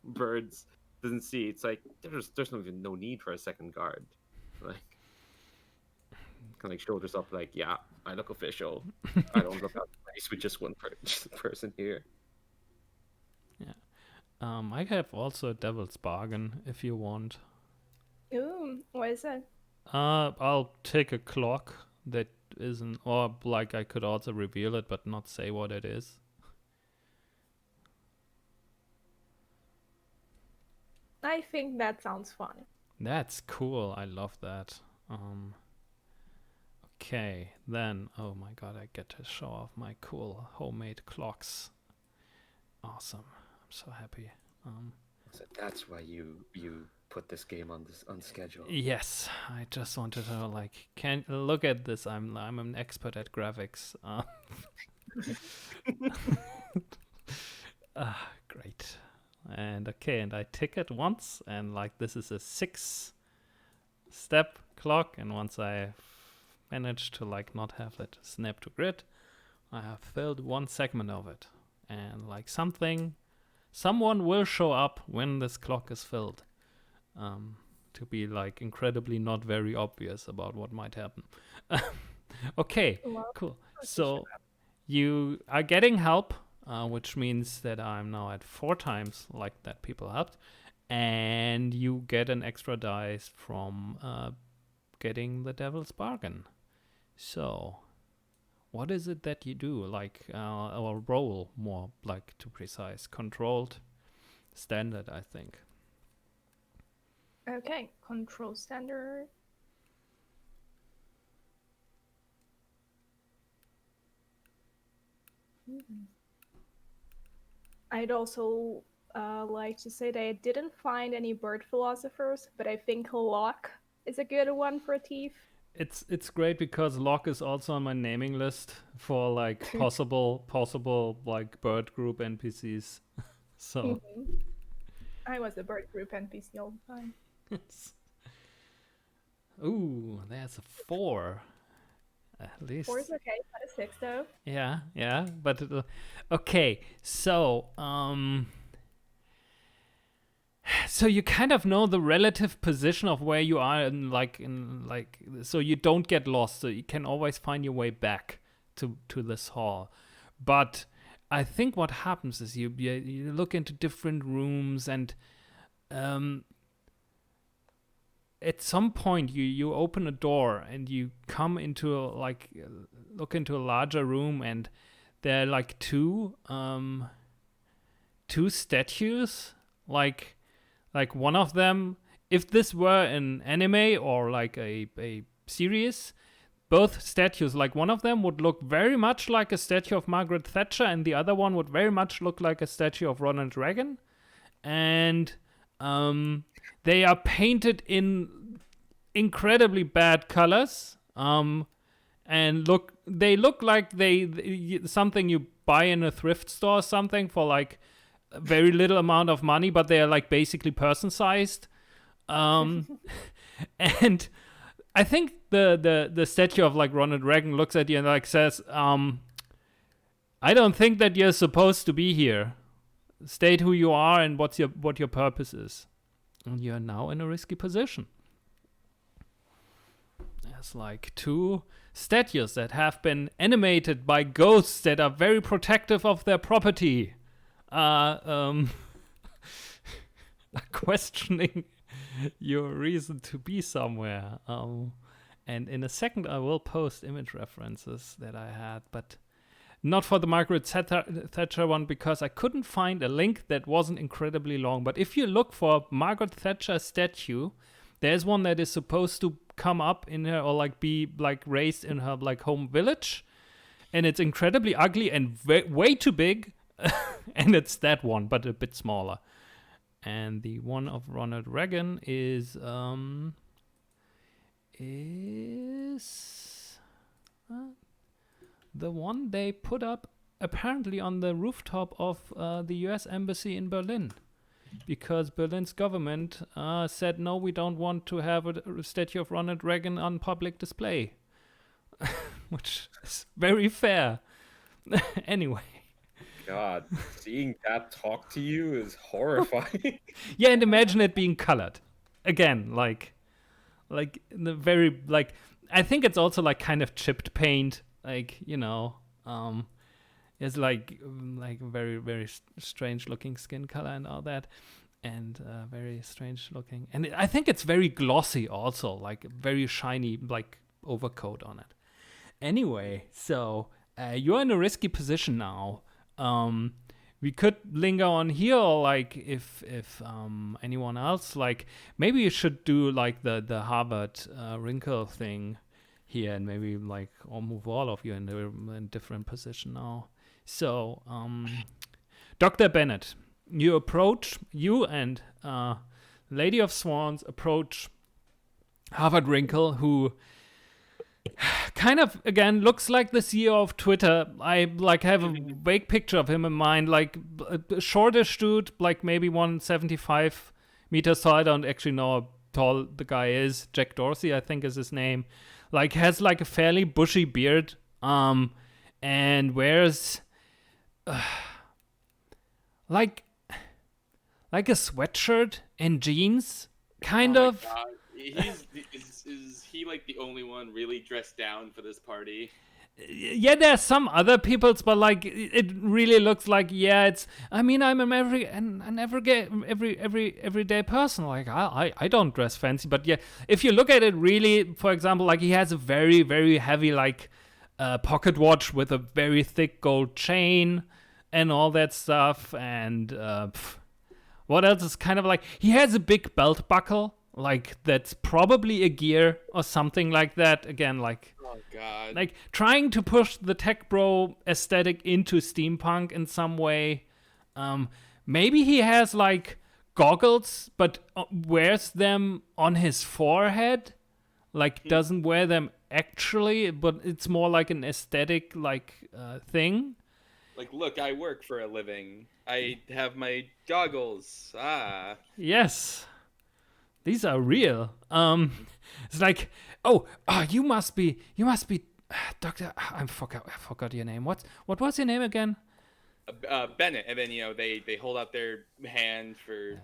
birds doesn't see, it's like there's no need for a second guard. Like kind of like shoulders up, like yeah, I look official. I don't look out of place with just one person here. I have also a Devil's Bargain if you want. Ooh, what is that? I'll take a clock that isn't, or like I could also reveal it but not say what it is. I think that sounds fun. That's cool. I love that. Okay, then, oh my god, I get to show off my cool homemade clocks. Awesome. I'm so happy. So that's why you put this game on schedule. Yes, I just wanted to like, can look at this. I'm an expert at graphics. Great. And okay, and I tick it once, and like this is a 6-step clock, and once I manage to like not have it snap to grid, I have filled one segment of it, and like someone will show up when this clock is filled, to be like incredibly not very obvious about what might happen. Okay, cool. So you are getting help, which means that I'm now at 4 times like that people helped, and you get an extra dice from getting the Devil's Bargain. So what is it that you do? Like, or roll more, like, to precise. Controlled standard, I think. Okay, control standard. I'd also like to say that I didn't find any bird philosophers, but I think Locke is a good one for a thief. It's great because Locke is also on my naming list for like possible like bird group NPCs. So I was a bird group NPC all the time. ooh, there's a 4. At least. 4 is okay, not a 6 though. Yeah, but okay. So, so you kind of know the relative position of where you are so you don't get lost. So you can always find your way back to this hall. But I think what happens is you look into different rooms, and at some point you open a door and you come into look into a larger room, and there are like two statues, like one of them, if this were an anime or like a series, both statues, like one of them would look very much like a statue of Margaret Thatcher, and the other one would very much look like a statue of Ronald Reagan. And they are painted in incredibly bad colors. And they look like they something you buy in a thrift store or something for like a very little amount of money, but they are like basically person-sized. And I think the statue of like Ronald Reagan looks at you and like says, I don't think that you're supposed to be here. State who you are and what your purpose is. And you're now in a risky position. There's like two statues that have been animated by ghosts that are very protective of their property. Are questioning your reason to be somewhere. And in a second I will post image references that I had, but not for the Margaret Thatcher one, because I couldn't find a link that wasn't incredibly long. But if you look for Margaret Thatcher statue, there's one that is supposed to come up in her, or like be like raised in her like home village, and it's incredibly ugly and way too big. And it's that one, but a bit smaller. And the one of Ronald Reagan is the one they put up apparently on the rooftop of the US Embassy in Berlin, because Berlin's government said, no, we don't want to have a statue of Ronald Reagan on public display, which is very fair. Anyway. God, seeing that talk to you is horrifying. Yeah, and imagine it being colored. Again, like the very, like, I think it's also like kind of chipped paint, like, you know, it's like very, very strange looking skin color and all that, and very strange looking. And I think it's very glossy also, like very shiny, like overcoat on it. Anyway, so you're in a risky position now. We could linger on here, or like if anyone else, like maybe you should do like the Harvard wrinkle thing here, and maybe like or move all of you in a different position now. So Dr. Bennett, you and Lady of Swans approach Harvard Wrinkle, who kind of, again, looks like the CEO of Twitter. I like have a vague picture of him in mind, like a shortish dude, like maybe 175 meters tall. I don't actually know how tall the guy is. Jack Dorsey, I think, is his name. Like, has like a fairly bushy beard, and wears like a sweatshirt and jeans, kind of. God. Is he like the only one really dressed down for this party? Yeah, there are some other peoples, but like it really looks like, yeah, it's. I mean, I'm an everyday person. Like I don't dress fancy, but yeah, if you look at it really, for example, like he has a very, very heavy like pocket watch with a very thick gold chain and all that stuff, and what else is kind of like, he has a big belt buckle. Like, that's probably a gear or something like that. Again, like, oh god, like trying to push the tech bro aesthetic into steampunk in some way. Maybe he has like goggles, but wears them on his forehead. Like, doesn't wear them actually, but it's more like an aesthetic like thing. Like, look, I work for a living. I have my goggles. Ah. Yes. These are real. It's like, you must be Doctor, I forgot your name. What was your name again? Bennett, and then they hold out their hand for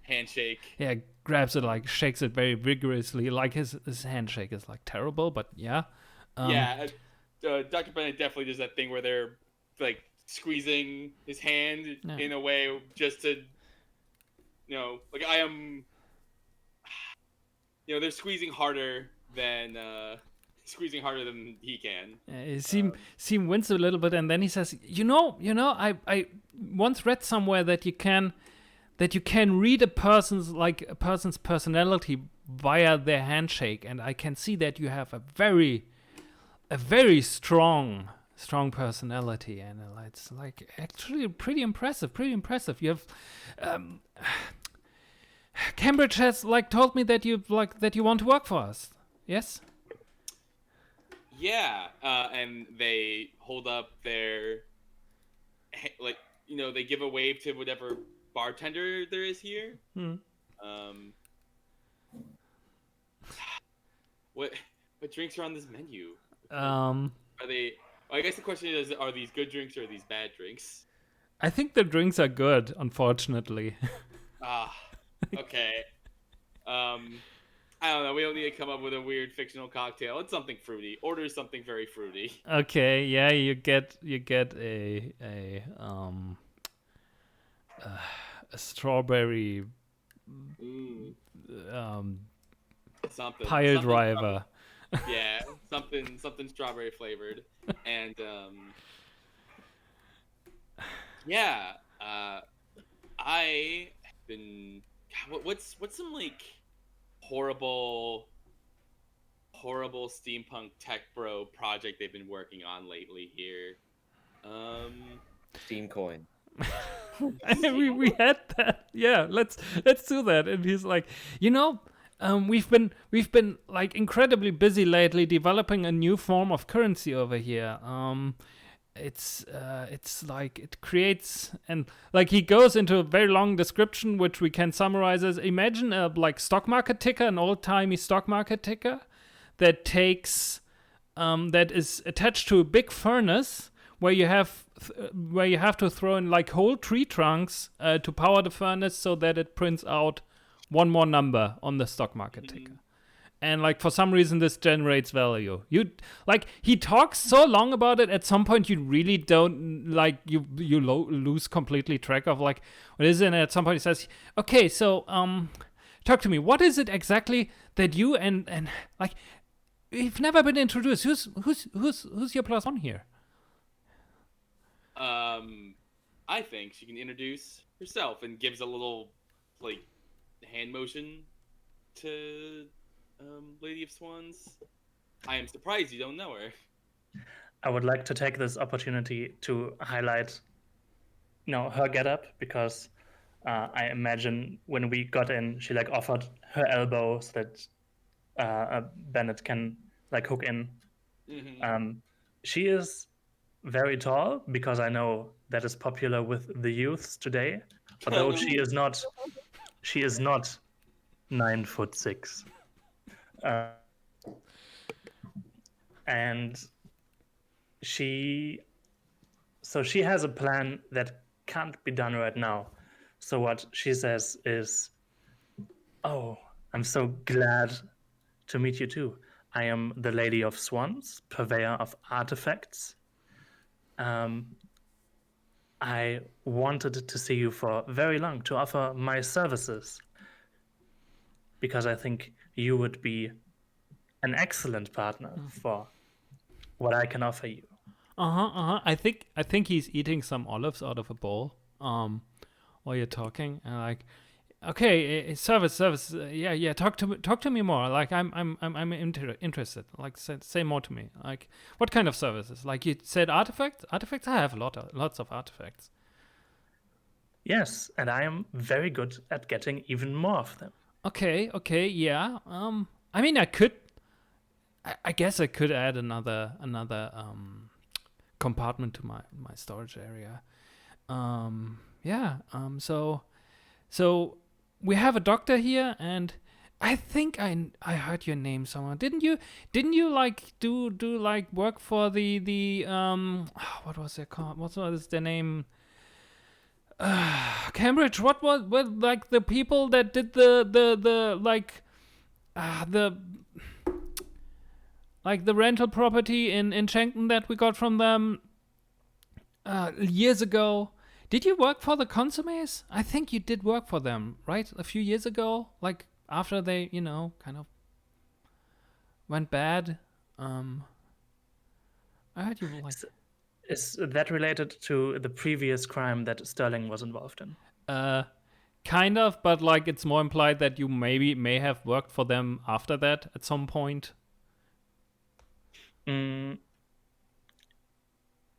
handshake. Yeah, grabs it, like shakes it very vigorously. Like his handshake is like terrible, but yeah. Dr. Bennett definitely does that thing where they're like squeezing his hand in a way just to, like I am. They're squeezing harder than he can. He wince a little bit, and then he says, I once read somewhere that you can read a person's personality via their handshake, and I can see that you have a very strong personality, and it's like actually pretty impressive. You have Cambridge has told me that you want to work for us. Yes? Yeah, and they hold up their they give a wave to whatever bartender there is here. What drinks are on this menu? Are they? I guess the question is: are these good drinks or are these bad drinks? I think the drinks are good, unfortunately. Okay. I don't know. We don't need to come up with a weird fictional cocktail. It's something fruity. Order something very fruity. Okay. Yeah, you get a strawberry something pile driver. Yeah, something strawberry flavored, and I have been. God, what's some horrible steampunk tech bro project they've been working on lately here? Steam coin. we had that. Yeah, let's do that. And he's like, we've been incredibly busy lately developing a new form of currency over here. It's like it creates, and he goes into a very long description which we can summarize as: imagine a stock market ticker, an old-timey stock market ticker that takes that is attached to a big furnace where you have to throw in whole tree trunks to power the furnace so that it prints out one more number on the stock market ticker. And for some reason this generates value. He talks so long about it, at some point you really don't you lose completely track of what is it. And at some point he says, okay, so talk to me. What is it exactly that you and we've never been introduced. Who's your plus one here? I think she can introduce herself and gives a little hand motion to Lady of Swans. I am surprised you don't know her. I would like to take this opportunity to highlight her getup, because I imagine when we got in, she offered her elbow so that Bennett can hook in. She is very tall, because I know that is popular with the youths today. Although she is not 9'6". And she has a plan that can't be done right now. So what she says is, "Oh, I'm so glad to meet you too. I am the Lady of Swans, purveyor of artifacts. I wanted to see you for very long, to offer my services, because I think you would be an excellent partner for what I can offer you." I think he's eating some olives out of a bowl while you're talking, and okay, service, yeah, talk to me more. I'm interested. Say more to me. What kind of services? You said artifacts. I have lots of artifacts. Yes, and I am very good at getting even more of them. Okay, yeah. I mean, I guess I could add another compartment to my storage area. So we have a doctor here, and I think I heard your name somewhere. Didn't you like do like work for the what was it called? What was their name? Cambridge. What like the people that did the the like the rental property in Shankton that we got from them years ago. Did you work for the Consummates? I think you did work for them, right? A few years ago, like after they, kind of went bad. I heard you were like, Is that related to the previous crime that Sterling was involved in? kind of, but like it's more implied that you may have worked for them after that at some point.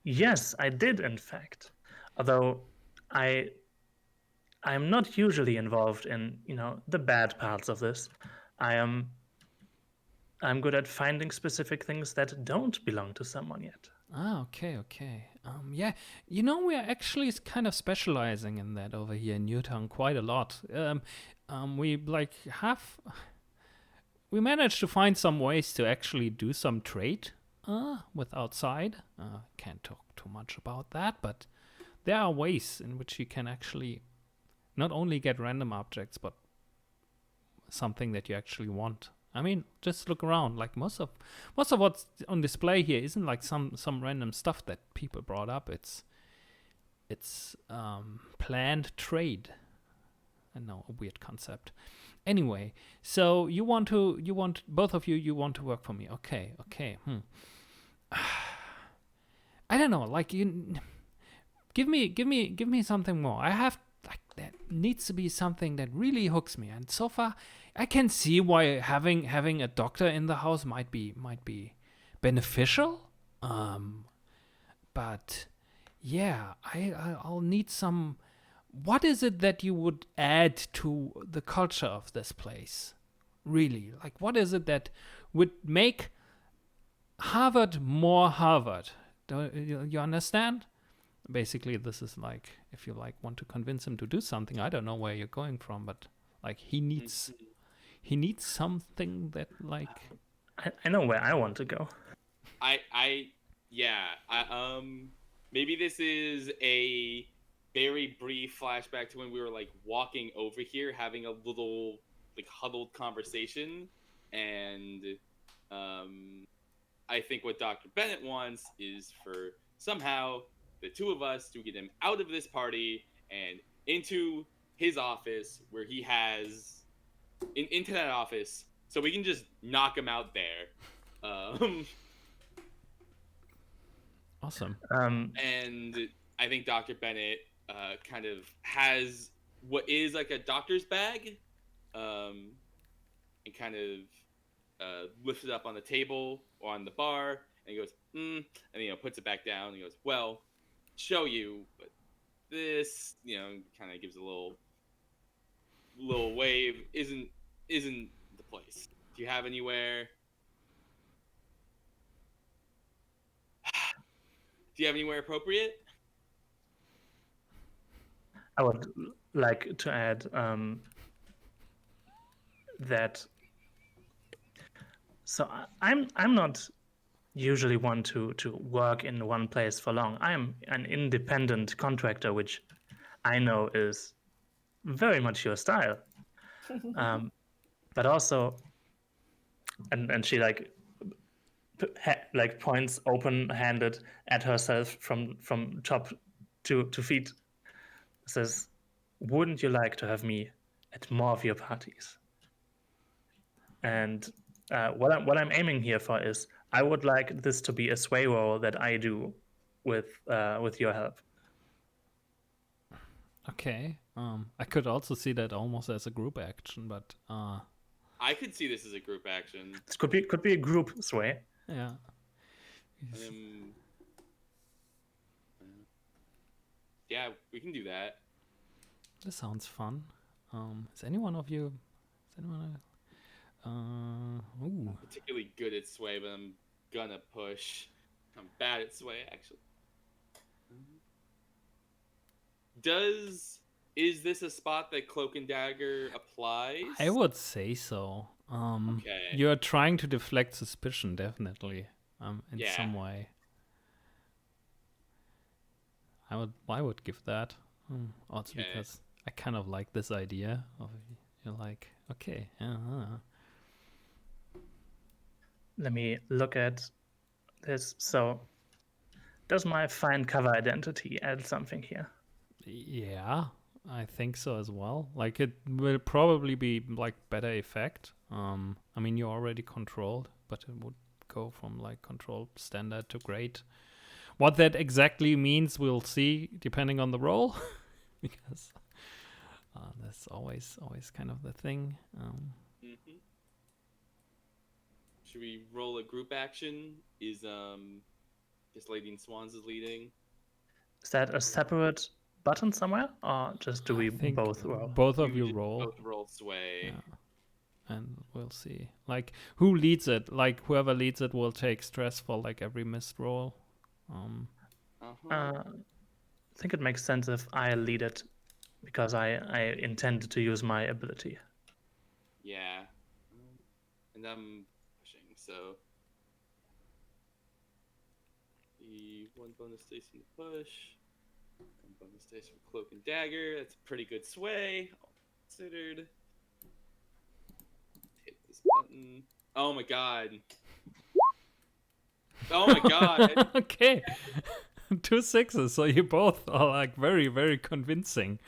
Yes, I did, in fact. Although I'm not usually involved in, the bad parts of this. I'm good at finding specific things that don't belong to someone yet. Ah, okay. Yeah, we are actually kind of specializing in that over here in Newtown quite a lot. We managed to find some ways to actually do some trade with outside. Can't talk too much about that, but there are ways in which you can actually not only get random objects, but something that you actually want. I mean, just look around. Like most of what's on display here isn't like some random stuff that people brought up. It's planned trade. I know, a weird concept. Anyway, so both of you want to work for me. Okay. I don't know. Like give me something more. I have like that needs to be something that really hooks me. And so far, I can see why having a doctor in the house might be beneficial. But yeah, I'll need some. What is it that you would add to the culture of this place? Really, like what is it that would make Harvard more Harvard? Do you understand? Basically, this is like if you like want to convince him to do something. I don't know where you're going from, but like he needs something that like. I know where I want to go. Maybe this is a very brief flashback to when we were like walking over here, having a little like huddled conversation, and I think what Dr. Bennett wants is for somehow the two of us to get him out of this party and into his office where he has into that office so we can just knock him out there. Awesome. And I think Dr. Bennett kind of has what is like a doctor's bag, and kind of lifts it up on the table or on the bar, and he goes, and puts it back down. And he goes, well, show you, but this, kind of gives a little wave. Isn't the place? Do you have anywhere? Do you have anywhere appropriate? I would like to add that. So I'm not usually one to work in one place for long. I'm an independent contractor, which I know is very much your style. But also, and she like points open-handed at herself from top to feet. Says, "Wouldn't you like to have me at more of your parties?" And what I'm aiming here for is I would like this to be a sway role that I do with your help. Okay. I could also see that almost as a group action, but I could see this as a group action. This could be a group sway. Yeah. Yeah, we can do that. This sounds fun. Is anyone? Ooh. I'm particularly good at sway, but I'm gonna push. I'm bad at sway, actually. Does Is this a spot that Cloak and Dagger applies? I would say so. Okay. You're trying to deflect suspicion, definitely. In Yeah. some way. I would give that. Also Okay. because I kind of like this idea of you're like, okay, Let me look at this. So, does my find cover identity add something here? yeah, I think so as well. Like it will probably be like better effect. I mean you're already controlled, but it would go from like controlled standard to great. What that exactly means, we'll see depending on the role, because that's always kind of the thing. Mm-hmm. Should we roll a group action? Is this Lady in Swans is leading? Is that a separate button somewhere, or just do we I think both roll? both of We you just roll. Both roll sway. Yeah. And we'll see. Like who leads it? Like whoever leads it will take stress for like every missed roll. I think it makes sense if I lead it, because I intended to use my ability. Yeah. And I'm pushing, so the 1 bonus dice from the push, 1 bonus dice from Cloak and Dagger. That's a pretty good sway, all considered. Hit this button. Oh my god. Oh my god. Okay. 2 6s, so you both are like very, very convincing.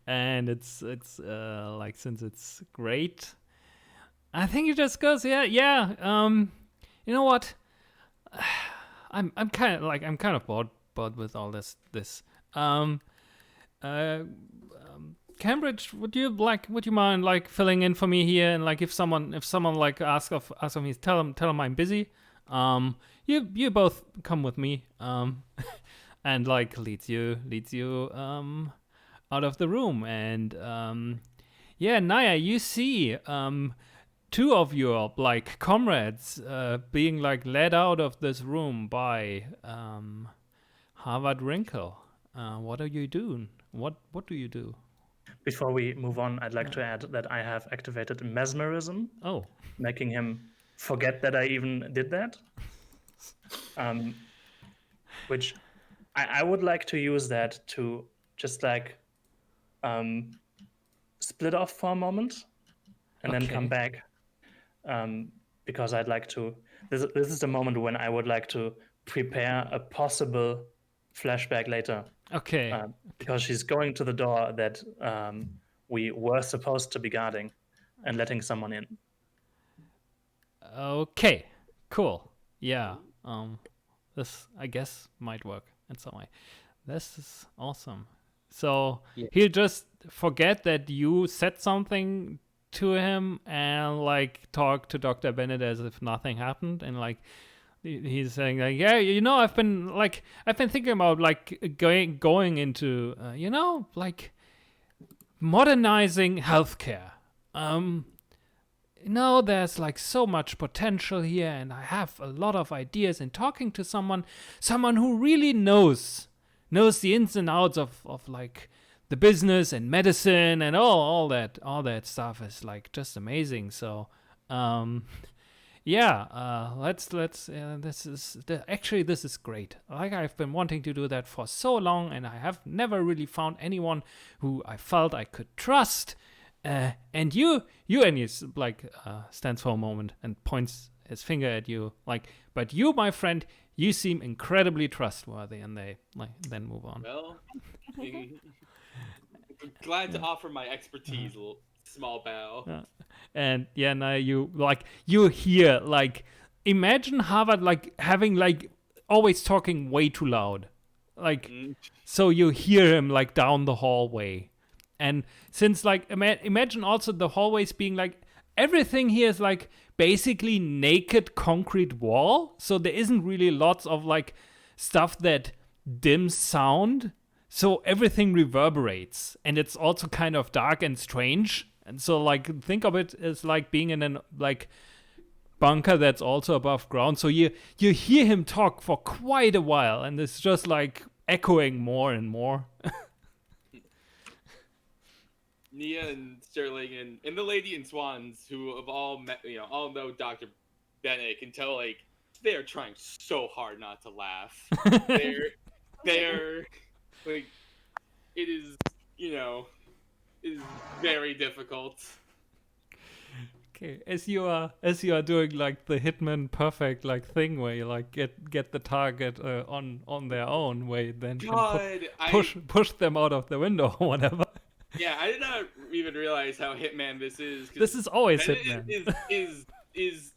And it's like, since it's great, I think it just goes, yeah. You know what? I'm kind of bored with all this. Cambridge, would you mind like filling in for me here? And like if someone like asks of me, tell them I'm busy. You both come with me. And like leads you out of the room. And yeah, Naya, you see 2 of your like comrades being like led out of this room by Harvard Wrinkle. What are you doing? What do you do? Before we move on, I'd like to add that I have activated mesmerism, Oh, making him forget that I even did that. Which I would like to use that to just like split off for a moment and then come Okay. back, because I'd like to. This is the moment when I would like to prepare a possible flashback later. okay. Because she's going to the door that we were supposed to be guarding and letting someone in. Okay, cool. Yeah. This I guess might work in some way. This is awesome. So Yeah. he'll just forget that you said something to him and like talk to Dr. Bennett as if nothing happened, and like he's saying like, yeah, I've been thinking about like going into like modernizing healthcare. There's like so much potential here, and I have a lot of ideas. And talking to someone who really knows the ins and outs of like the business and medicine and all that stuff is like just amazing. So, this is great. Like I've been wanting to do that for so long, and I have never really found anyone who I felt I could trust. And you and he like stands for a moment and points his finger at you, like, but you, my friend, you seem incredibly trustworthy. And they like then move on. Well, glad to offer my expertise. A little small bow. And yeah, now you hear like, imagine Harvard like having like always talking way too loud, like so you hear him like down the hallway. And since like imagine also the hallways being like, everything here is like basically naked concrete wall, so there isn't really lots of like stuff that dims sound, so everything reverberates, and it's also kind of dark and strange. And so like think of it as like being in an like bunker that's also above ground, so you hear him talk for quite a while, and it's just like echoing more and more. Nia and Sterling and the Lady and Swans, who have all met, all know Dr. Bennett, can tell like they are trying so hard not to laugh. They're like it is is very difficult. Okay, as you are doing like the Hitman perfect like thing where you like get the target on their own, where you then can push them out of the window or whatever. Yeah, I did not even realize how Hitman this is. This is always Bennett Hitman. Is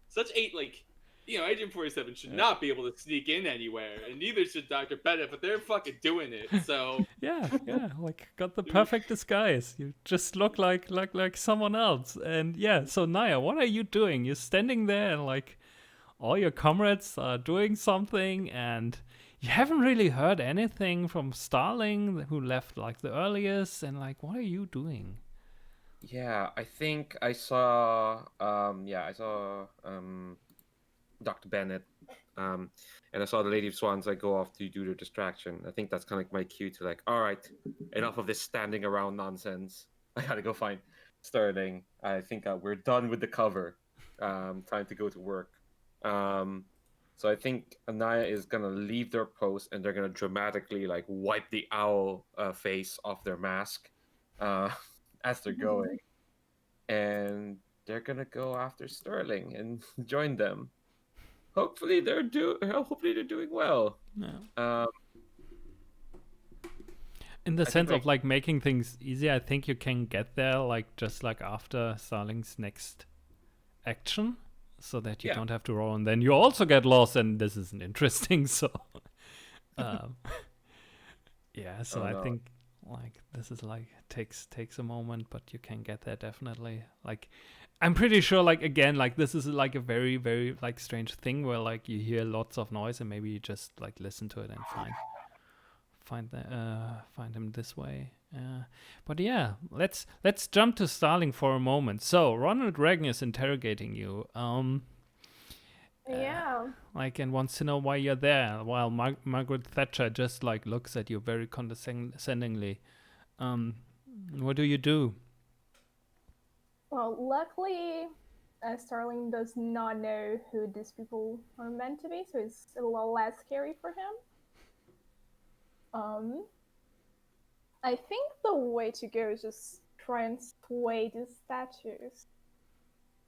such a like. Agent 47 should not be able to sneak in anywhere, and neither should Dr. Bennett, but they're fucking doing it, so... Yeah, like, got the perfect disguise. You just look like someone else. And yeah, so Naya, what are you doing? You're standing there and, like, all your comrades are doing something, and you haven't really heard anything from Starling, who left, like, the earliest, and, like, what are you doing? Yeah, I think I saw, Dr. Bennett, and I saw the Lady of Swans like go off to do their distraction. I think that's kind of like my cue to like, all right, enough of this standing around nonsense. I gotta go find Sterling. I think we're done with the cover. Time to go to work. So I think Anaya is gonna leave their post and they're gonna dramatically like wipe the owl face off their mask as they're going, and they're gonna go after Sterling and join them. Hopefully they're doing well. Yeah. In the sense of like making things easier, I think you can get there like just like after Starling's next action, so that you don't have to roll, and then you also get lost, and this isn't interesting. So, yeah. So I think like this is like takes a moment, but you can get there definitely. Like, I'm pretty sure, like, again, like, this is, like, a very, very, like, strange thing where, like, you hear lots of noise and maybe you just, like, listen to it and find him this way. But, yeah, let's jump to Starling for a moment. So, Ronald Reagan is interrogating you. Yeah. Like, and wants to know why you're there, while Margaret Thatcher just, like, looks at you very condescendingly. What do you do? Well, luckily, Starling does not know who these people are meant to be, so it's a little less scary for him. I think the way to go is just try and sway these statues.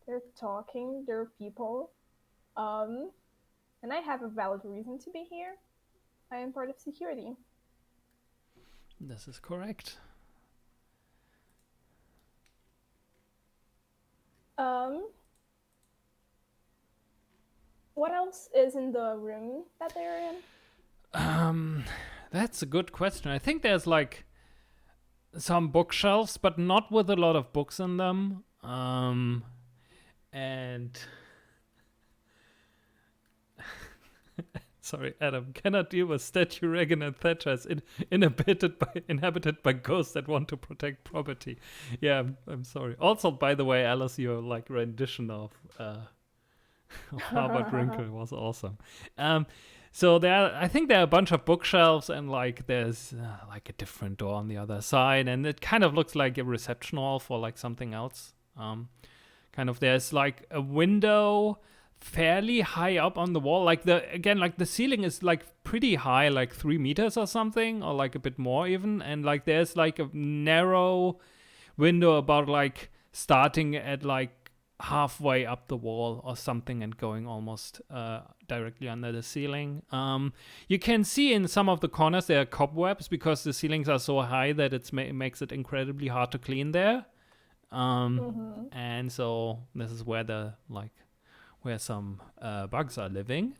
They're talking, they're people. And I have a valid reason to be here. I am part of security. This is correct. What else is in the room that they're in? That's a good question. I think there's like some bookshelves, but not with a lot of books in them. And sorry, Adam, cannot deal with statue Reagan and Thatcher as inhabited by ghosts that want to protect property. Yeah, I'm sorry. Also, by the way, Alice, your like rendition of Harvard Wrinkle was awesome. So I think there are a bunch of bookshelves, and like there's like a different door on the other side, and it kind of looks like a reception hall for like something else. Kind of there's like a window fairly high up on the wall, like the ceiling is like pretty high, like 3 meters or something, or like a bit more even, and like there's like a narrow window about like starting at like halfway up the wall or something and going almost directly under the ceiling. You can see in some of the corners there are cobwebs because the ceilings are so high that it makes it incredibly hard to clean there. And so this is where where some bugs are living.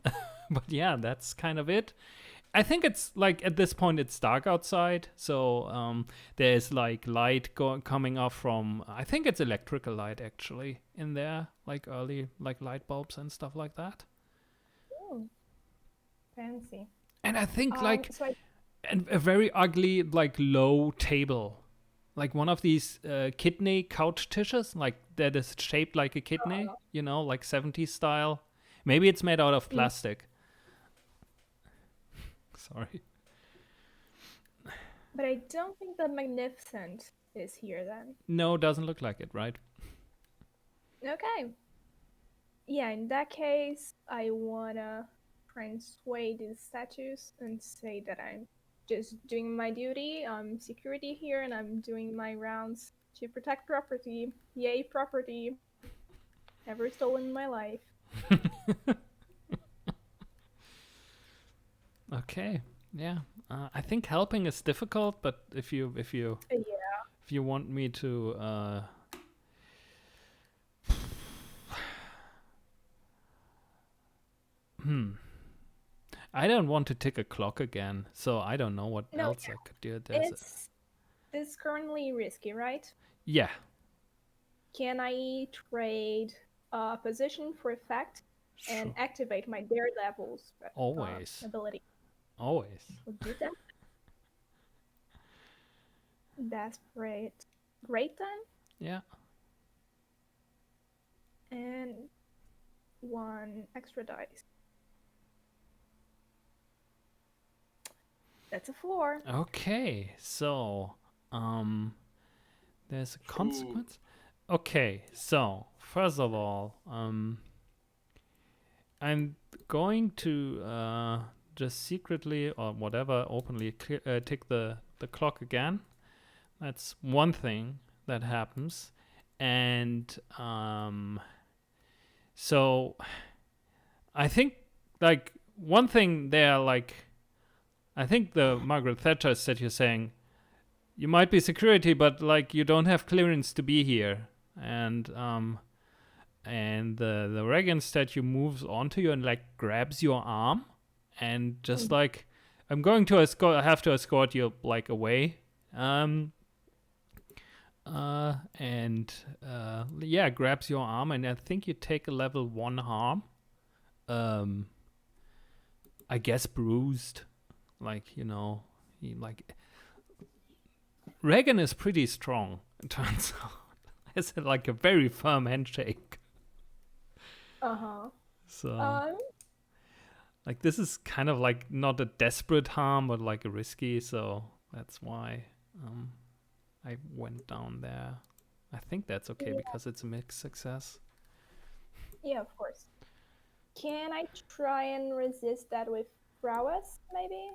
But yeah, that's kind of it. I think it's like at this point it's dark outside, so there's like light coming off from, I think it's electrical light actually in there, like early like light bulbs and stuff like that. Ooh. Fancy. And I think and a very ugly like low table, like one of these kidney couch dishes, like that is shaped like a kidney, you know, like 70s style. Maybe it's made out of plastic. Sorry. But I don't think the Magnificent is here then. No, doesn't look like it, right? Okay. Yeah, in that case, I wanna try and sway these statues and say that I'm just doing my duty. I'm security here and I'm doing my rounds to protect property. Yay, property. Never stolen in my life. Okay. Yeah. I think helping is difficult, but if you want me to I don't want to tick a clock again, so I don't know what else I could do. It's currently risky, right? Yeah. Can I trade a position for effect and activate my Daredevil's Always. ability? Always. We'll do that. Desperate. Great then. Yeah. And 1 extra dice. That's a 4. Okay. So, there's a consequence. Okay. So, first of all, I'm going to just secretly or whatever openly tick the clock again. That's one thing that happens. And so I think like one thing there, like I think the Margaret Thatcher said you're saying you might be security, but like you don't have clearance to be here. And the Reagan statue moves onto you and like grabs your arm and just like I'm going to have to escort you like away. Yeah, grabs your arm, and I think you take a level 1 harm. I guess bruised, like he like Reagan is pretty strong. It turns out, it's like a very firm handshake. So, like this is kind of like not a desperate harm, but like a risky. So that's why. I went down there. I think that's okay because it's a mixed success. Yeah, of course. Can I try and resist that with prowess, maybe?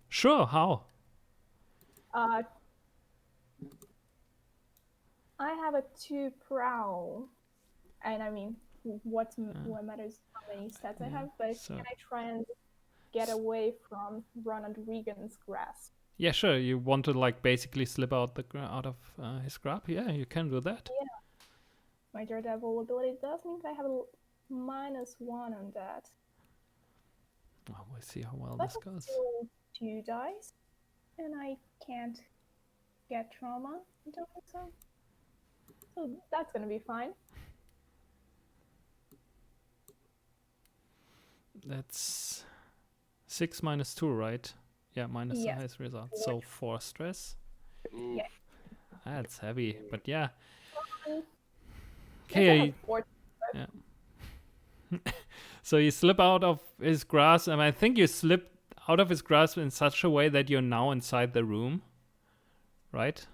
Sure. How? I have a 2 prowl, and I mean, what matters how many stats I have, but can I try and get away from Ronald Reagan's grasp? Yeah, sure. You want to like basically slip out of his grasp? Yeah, you can do that. Yeah. My Daredevil ability does mean I have a -1 on that. Well, we'll see how well But this goes. Still 2 dice, and I can't get trauma. I don't think so. So that's gonna be fine. That's 6 minus 2, right? Yeah, minus the highest result. So 4 stress. Yeah. That's heavy, but yeah. Okay. Yeah. So you slip out of his grasp, and I think you slip out of his grasp in such a way that you're now inside the room, right?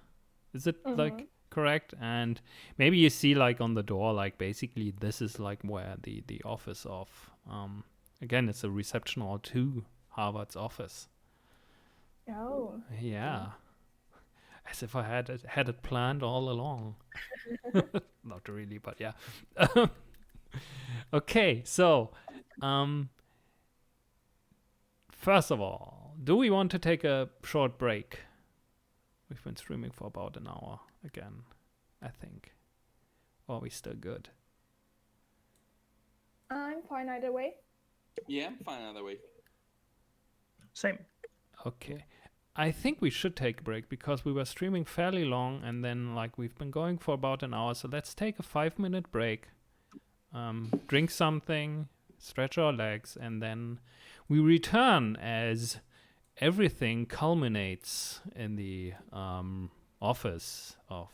Is it like correct? And maybe you see like on the door, like basically this is like where the office of again, it's a reception hall to Harvard's office. Oh. Yeah. As if I had it planned all along. Not really, but yeah. Okay, so first of all, do we want to take a short break? We've been streaming for about an hour again, I think. Or are we still good? I'm fine either way. Yeah, I'm fine either way. Same. Okay. I think we should take a break because we were streaming fairly long and then like we've been going for about an hour. So let's take a 5-minute break, drink something, stretch our legs, and then we return as everything culminates in the office of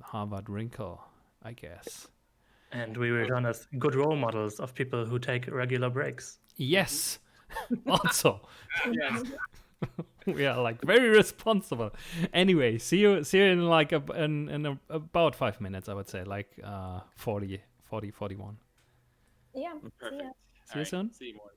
Harvard Wrinkle, I guess. And we return as good role models of people who take regular breaks. Yes. Also. Yes. We are like very responsible. Anyway, see you in like about 5 minutes, I would say, like 41. Yeah. Perfect. Yeah. See you soon. See you more.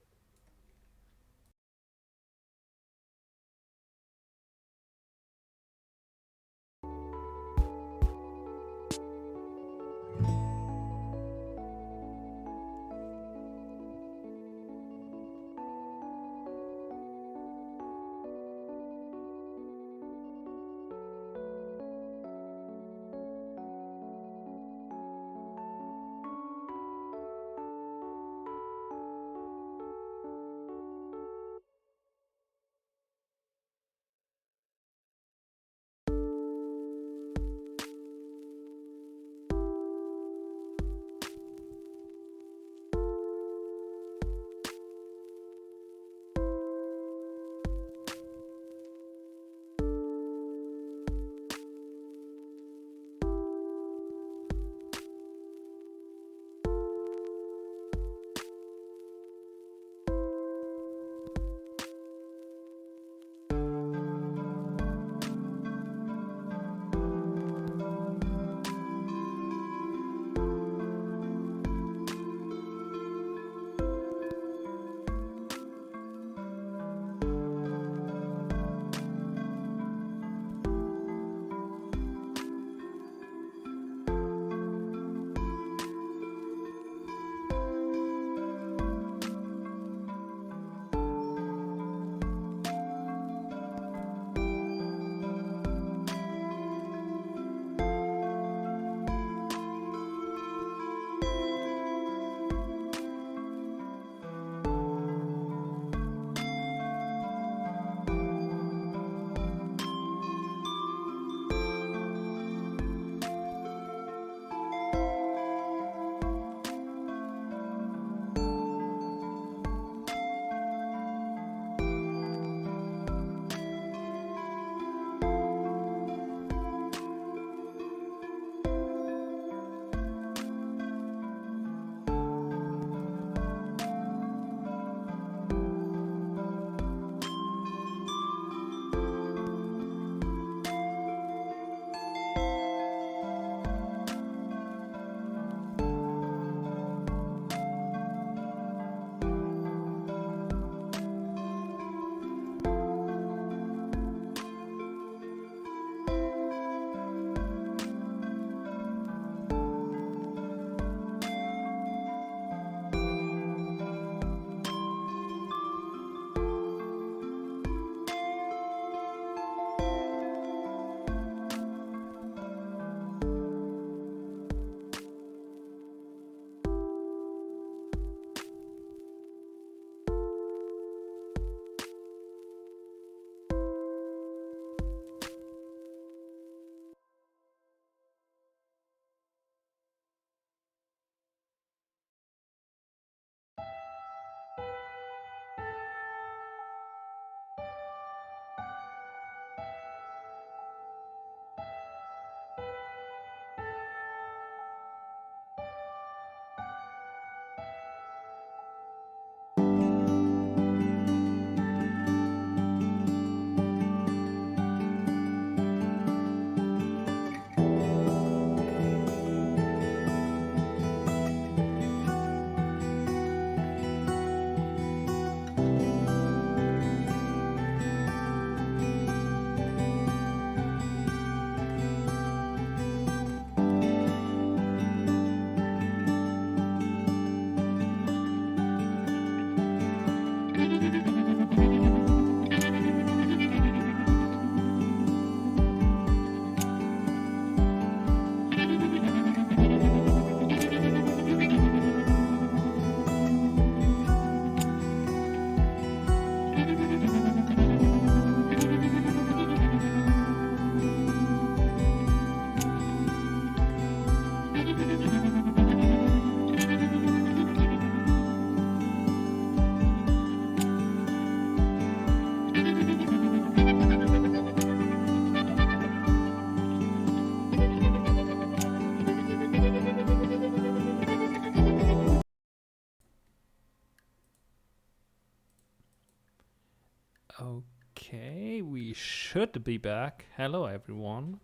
should be back. Hello, everyone.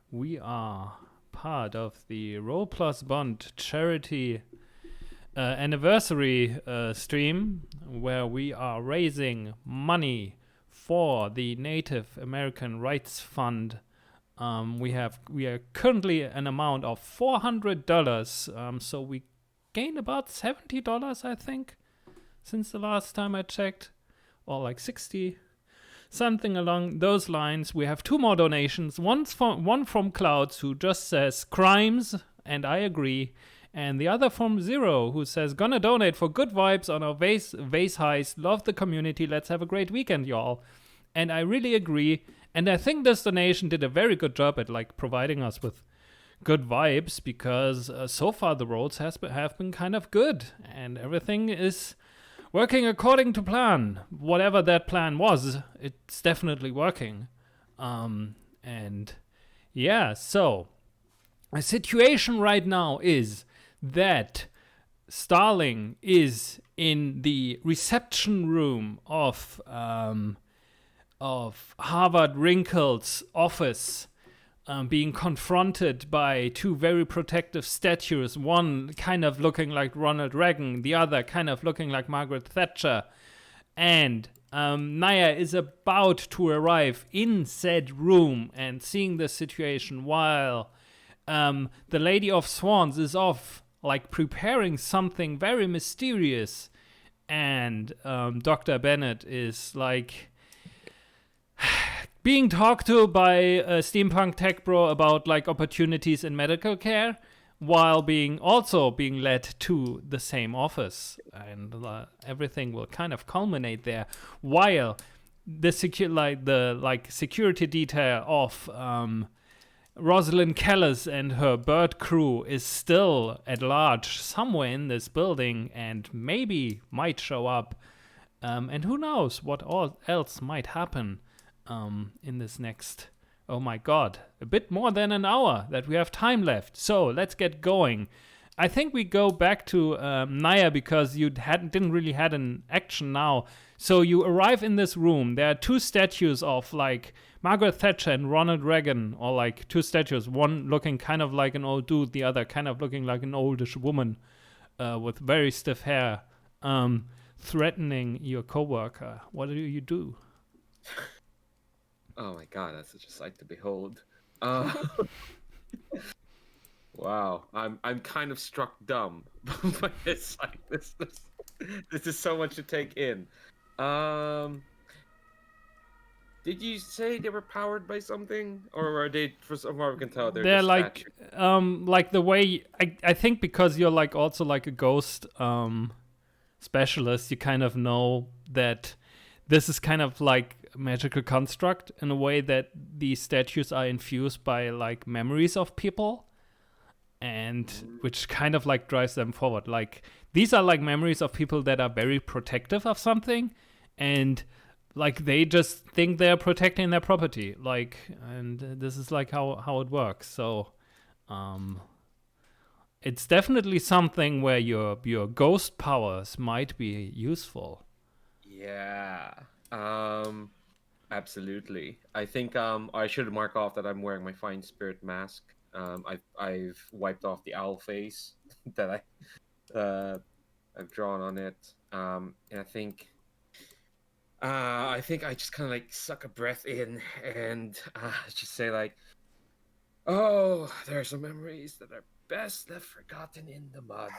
We are part of the Roll Plus Bond charity anniversary stream, where we are raising money for the Native American Rights Fund. We are currently an amount of $400. So we gained about $70, I think, since the last time I checked, or like 60. Something along those lines. We have 2 more donations. One from Clouds, who just says crimes, and I agree. And the other from Zero, who says, gonna donate for good vibes on our vase heist. Love the community. Let's have a great weekend, y'all. And I really agree. And I think this donation did a very good job at like providing us with good vibes, because so far the rolls have been kind of good. And everything is working according to plan. Whatever that plan was, it's definitely working. And yeah, so the situation right now is that Starling is in the reception room of Harvard Wrinkle's office, being confronted by 2 very protective statues, one kind of looking like Ronald Reagan, the other kind of looking like Margaret Thatcher. And Naya is about to arrive in said room and seeing the situation, while the Lady of Swans is off, like preparing something very mysterious. And Dr. Bennett is like being talked to by a steampunk tech bro about like opportunities in medical care, while being led to the same office, and everything will kind of culminate there, while the security detail of Rosalind Kellis and her bird crew is still at large somewhere in this building, and maybe might show up, and who knows what all else might happen in this next, oh my god, a bit more than an hour that we have time left. So let's get going. I think we go back to Naya, because you didn't really had an action now. So you arrive in this room. There are 2 statues of like Margaret Thatcher and Ronald Reagan, or like 2 statues, one looking kind of like an old dude, the other kind of looking like an oldish woman with very stiff hair, threatening your coworker. What do you do? Oh my god, that's such a sight to behold. Wow, I'm kind of struck dumb by this. Like this is so much to take in. Did you say they were powered by something, or are they, for some far we can tell, they're just like statues? like the way I think, because you're like also like a ghost specialist, you kind of know that this is kind of like a magical construct, in a way that these statues are infused by like memories of people, and which kind of like drives them forward. Like these are like memories of people that are very protective of something, and like they just think they're protecting their property, like, and this is like how it works. So it's definitely something where your ghost powers might be useful. Yeah. Absolutely. I think I should mark off that I'm wearing my fine spirit mask. I've wiped off the owl face that I've drawn on it. And I think I just kind of like suck a breath in and just say like, oh, there are some memories that are best left forgotten in the mud.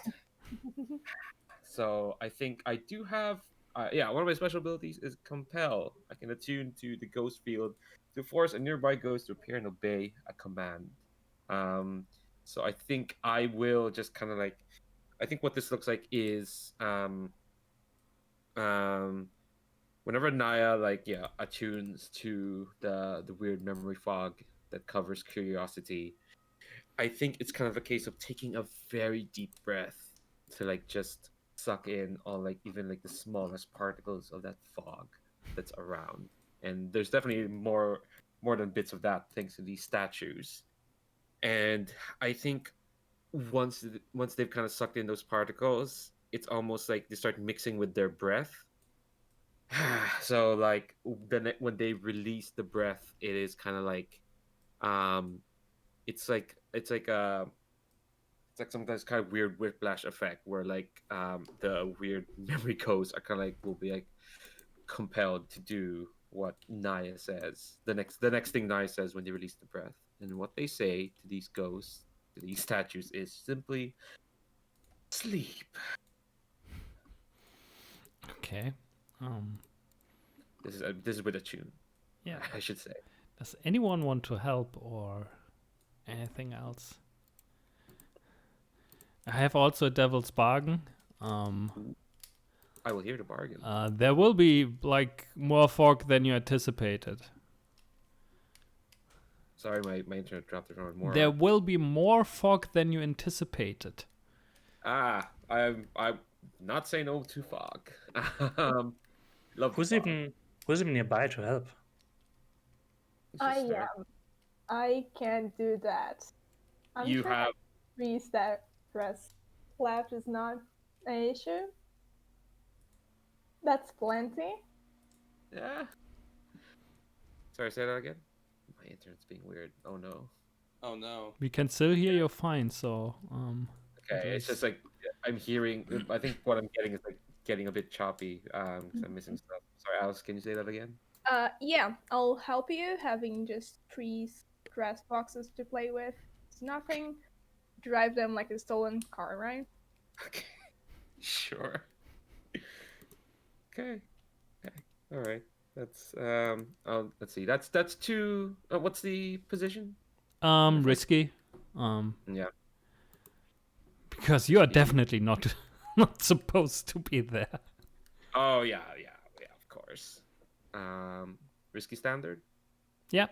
So I think I do have, one of my special abilities is Compel. I can attune to the ghost field to force a nearby ghost to appear and obey a command. So I think I will just kind of like, I think what this looks like is, whenever Naya attunes to the weird memory fog that covers curiosity, I think it's kind of a case of taking a very deep breath to like just suck in all like even like the smallest particles of that fog that's around. And there's definitely more than bits of that thanks to these statues. And I think once they've kind of sucked in those particles, it's almost like they start mixing with their breath. So like when they release the breath, it is kind of like, um, it's like some kind of weird whiplash effect where like the weird memory codes are kind of like will be like compelled to do what Naya says. The next thing Naya says when they release the breath, and what they say to these ghosts, to these statues, is simply sleep. Okay. This is with a tune. Yeah. I should say. Does anyone want to help or anything else? I have also a Devil's Bargain. I will hear the bargain. There will be like more fog than you anticipated. Sorry, my internet dropped around more. There will be more fog than you anticipated. I'm not saying no to fog. Love Who's fog. even nearby to help? It's I just there. am. I can't do that. I'm You sure have 3 rest left is not an issue. That's plenty. yeah. Sorry, say that again. My internet's being weird. Oh no. Oh no. We can still hear you fine, so Okay, it's just like I'm hearing. I think what I'm getting is like getting a bit choppy. 'Cause I'm missing stuff. Sorry, Alice. Can you say that again? Yeah, I'll help you. Having just 3 grass boxes to play with, it's nothing. Drive them like a stolen car, right? Okay. Sure. Okay. Okay. All right. That's let's see. That's 2. What's the position? risky. Yeah. Because you are definitely not not supposed to be there. Oh yeah. Of course. Risky standard. Yeah.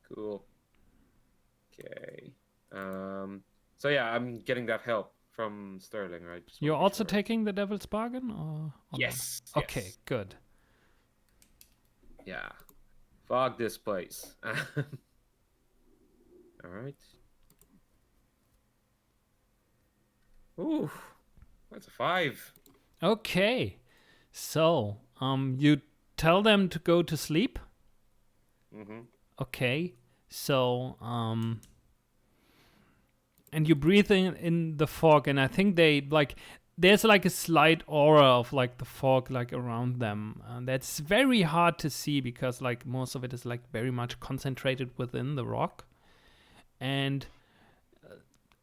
Cool. Okay. So yeah, I'm getting that help from Sterling, right? Just wanna You're be also sure. taking the Devil's Bargain, or not? Yes. Okay, yes. good. Yeah. Fog this place. All right. Ooh, that's a 5. Okay, so you tell them to go to sleep. Mm-hmm. Okay, so and you breathe in the fog, and I think they like there's like a slight aura of like the fog like around them, and that's very hard to see because like most of it is like very much concentrated within the rock, and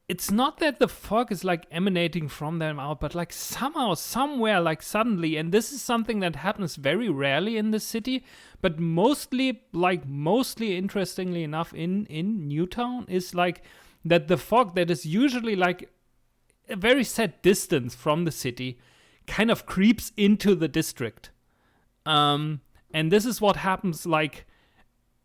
it's not that the fog is like emanating from them out, but like somehow, somewhere, like suddenly, and this is something that happens very rarely in the city, but mostly interestingly enough in Newtown is like that the fog that is usually like a very set distance from the city kind of creeps into the district. And this is what happens like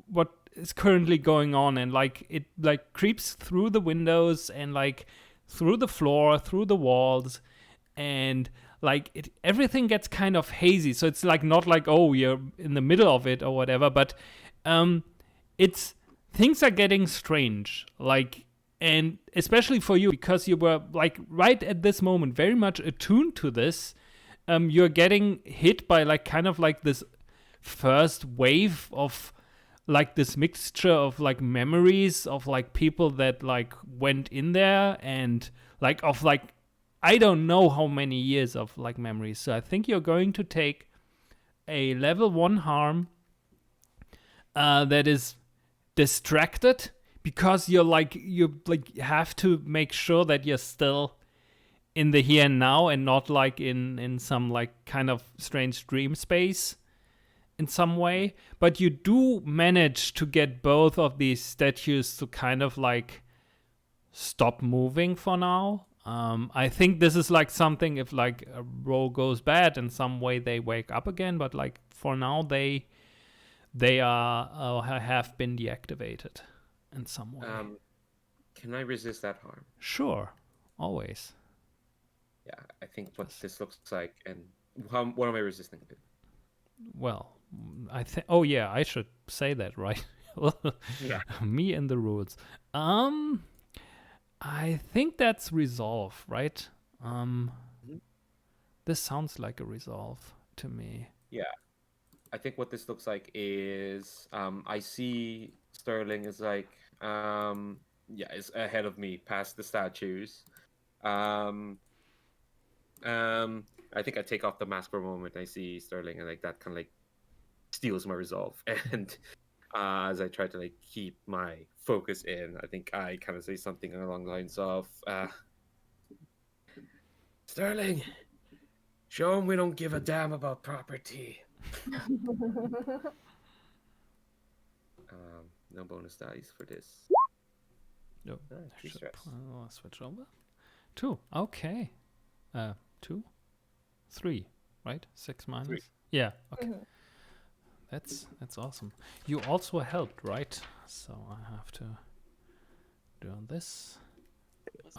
what is currently going on, and like it like creeps through the windows and like through the floor, through the walls, and like everything gets kind of hazy. So it's like not like, oh, you're in the middle of it or whatever, but it's things are getting strange, like, and especially for you because you were like right at this moment very much attuned to this. You're getting hit by like kind of like this first wave of like this mixture of like memories of like people that like went in there, and like of like I don't know how many years of like memories. So I think you're going to take a level 1 harm that is distracted, because you have to make sure that you're still in the here and now and not like in some like kind of strange dream space in some way. But you do manage to get both of these statues to kind of like stop moving for now. I think this is like something if like a roll goes bad in some way they wake up again, but like for now they are have been deactivated in some way. Can I resist that harm? Sure, always. Yeah, I think what this looks like, and what am I resisting to? Well, I think. Oh yeah, I should say that, right? Yeah. Me and the rules. I think that's resolve, right? This sounds like a resolve to me. I think what this looks like is I see Sterling is like is ahead of me past the statues. Um, I think I take off the mask for a moment. I see Sterling, and like that kind of like steals my resolve. And as I try to like keep my focus in, I think I kind of say something along the lines of, "Sterling, show him we don't give a damn about property." No bonus dice for this. No, Ah, I three should stress. switch over. 2. Okay. 2, 3. Right? 6 minus. Three. Yeah. Okay. That's awesome. You also helped, right? So I have to do this.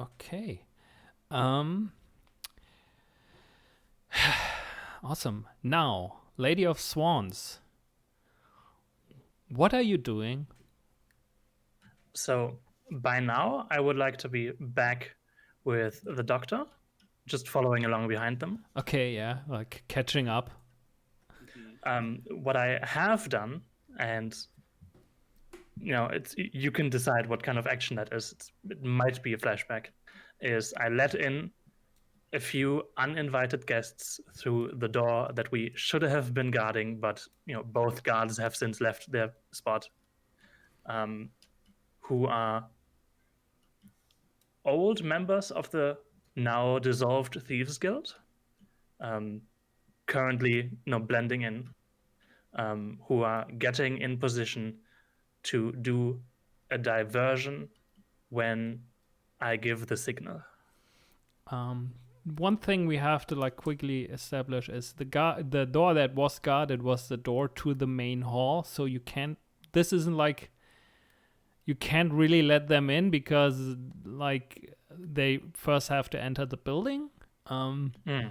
Okay. Awesome. Now, Lady of Swans. What are you doing? So by now, I would like to be back with the doctor, just following along behind them. Okay, yeah, like catching up. What I have done, and you can decide what kind of action that is. It might be a flashback. Is I let in a few uninvited guests through the door that we should have been guarding, but both guards have since left their spot. Who are old members of the now dissolved Thieves Guild, currently blending in, who are getting in position to do a diversion when I give the signal. One thing we have to like quickly establish is the door that was guarded was the door to the main hall, so you can't. This isn't like you can't really let them in because like they first have to enter the building.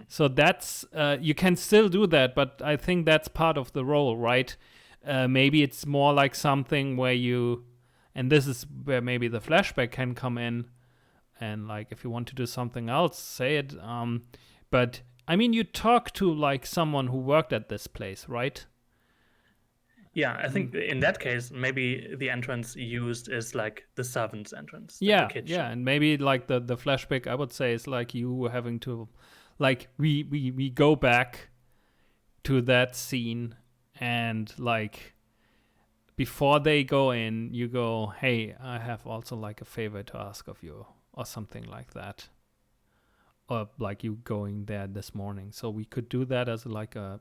So that's you can still do that, but I think that's part of the role, right? Maybe it's more like something where you, and this is where maybe the flashback can come in, and like if you want to do something else, say it. But I mean, you talk to like someone who worked at this place, right? Yeah, I think in that case, maybe the entrance used is like the servant's entrance. Yeah, the kitchen. yeah, and maybe like the flashback I would say is like you having to, like we go back to that scene, and like before they go in, you go, hey, I have also like a favor to ask of you, or something like that, or like you going there this morning. So we could do that as like a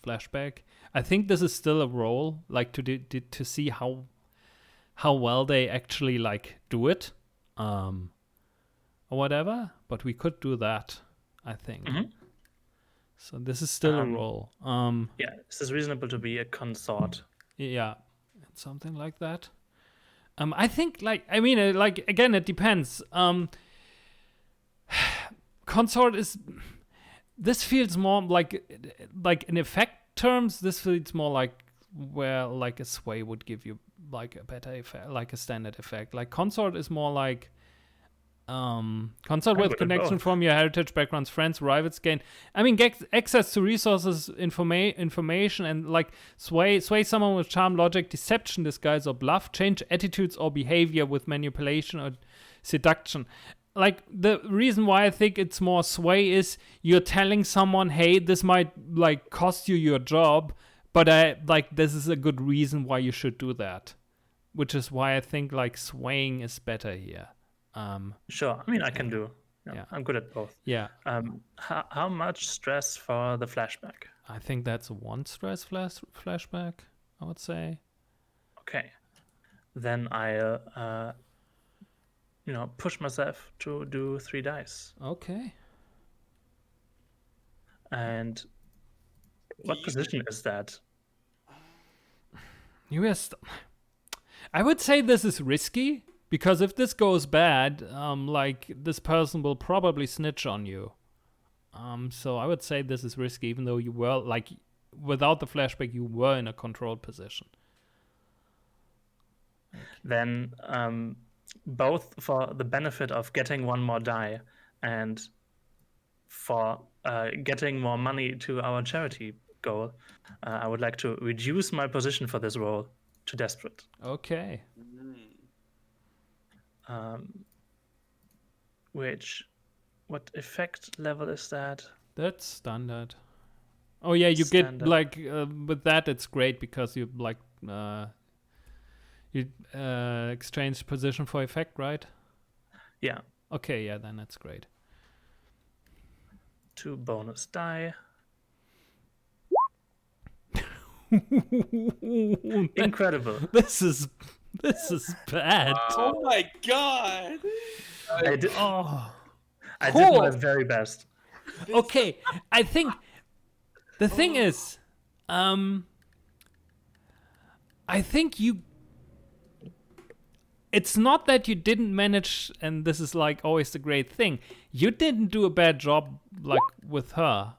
flashback. I think this is still a role, like to see how well they actually like do it, or whatever. But we could do that, I think. So this is still a role. Yeah, this is reasonable to be a consort. Yeah, something like that. I think like I mean like again it depends. Consort is. This feels more like in effect terms. This feels more like where like a sway would give you like a better effect, like a standard effect. Like consort is more like consort with connection from your heritage, backgrounds, friends, rivals gain. I mean, get access to resources, information, and like sway someone with charm, logic, deception, disguise, or bluff. Change attitudes or behavior with manipulation or seduction. Like the reason why I think it's more sway is you're telling someone, hey, this might like cost you your job, but I like this is a good reason why you should do that, which is why I think like swaying is better here. Sure, I mean I can do. Yeah, I'm good at both. Yeah. How much stress for the flashback? I think that's a 1 stress flashback, I would say. Okay, then I'll push myself to do 3 dice. Okay. And what position is that? I would say this is risky, because if this goes bad, like this person will probably snitch on you. So I would say this is risky, even though you were like without the flashback you were in a controlled position. Then both for the benefit of getting 1 more die and for getting more money to our charity goal. I would like to reduce my position for this role to desperate. Okay. What effect level is that? That's standard. Oh yeah, you Standard. get like with that it's great because you like you exchange position for effect, right? Yeah, Okay, yeah, then that's great. 2 bonus die. Incredible. This is bad. Oh my god! I did Oh. my Cool. very best. Okay, I think the thing is, I think it's not that you didn't manage, and this is like always the great thing. You didn't do a bad job like with her.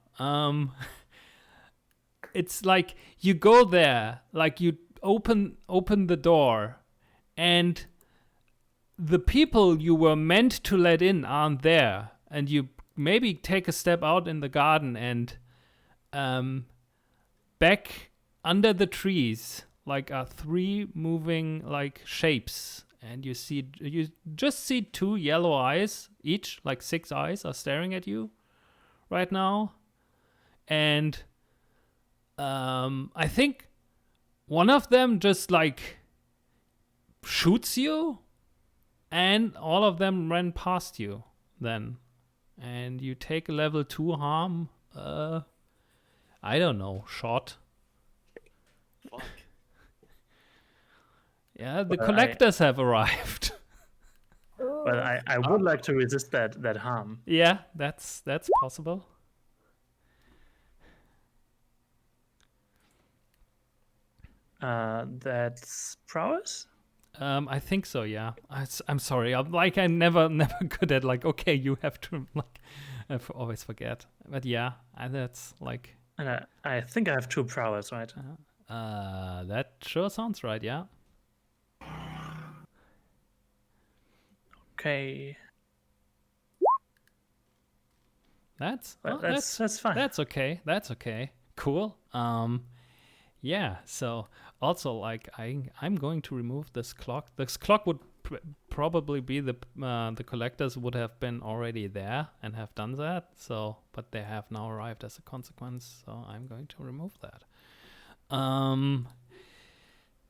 It's like you go there, like you open the door, and the people you were meant to let in aren't there, and you maybe take a step out in the garden and back under the trees like are 3 moving like shapes, and you just see 2 yellow eyes each, like 6 eyes are staring at you right now, and I think one of them just like shoots you, and all of them ran past you then, and you take a level 2 harm. I don't know, shot. Fuck. Yeah, the Well, collectors have arrived. Ooh. Well, I would like to resist that harm. Yeah, that's possible. That's prowess? I think so. Yeah. I'm sorry. I'm never good at like. Okay, you have to like. Always forget. But yeah, that's like. And I think I have 2 prowess, right? That sure sounds right. Yeah. Okay. That's fine. That's okay. That's okay. Cool. Yeah. So also like I'm going to remove this clock. This clock would probably be the collectors would have been already there and have done that. So, but they have now arrived as a consequence. So I'm going to remove that.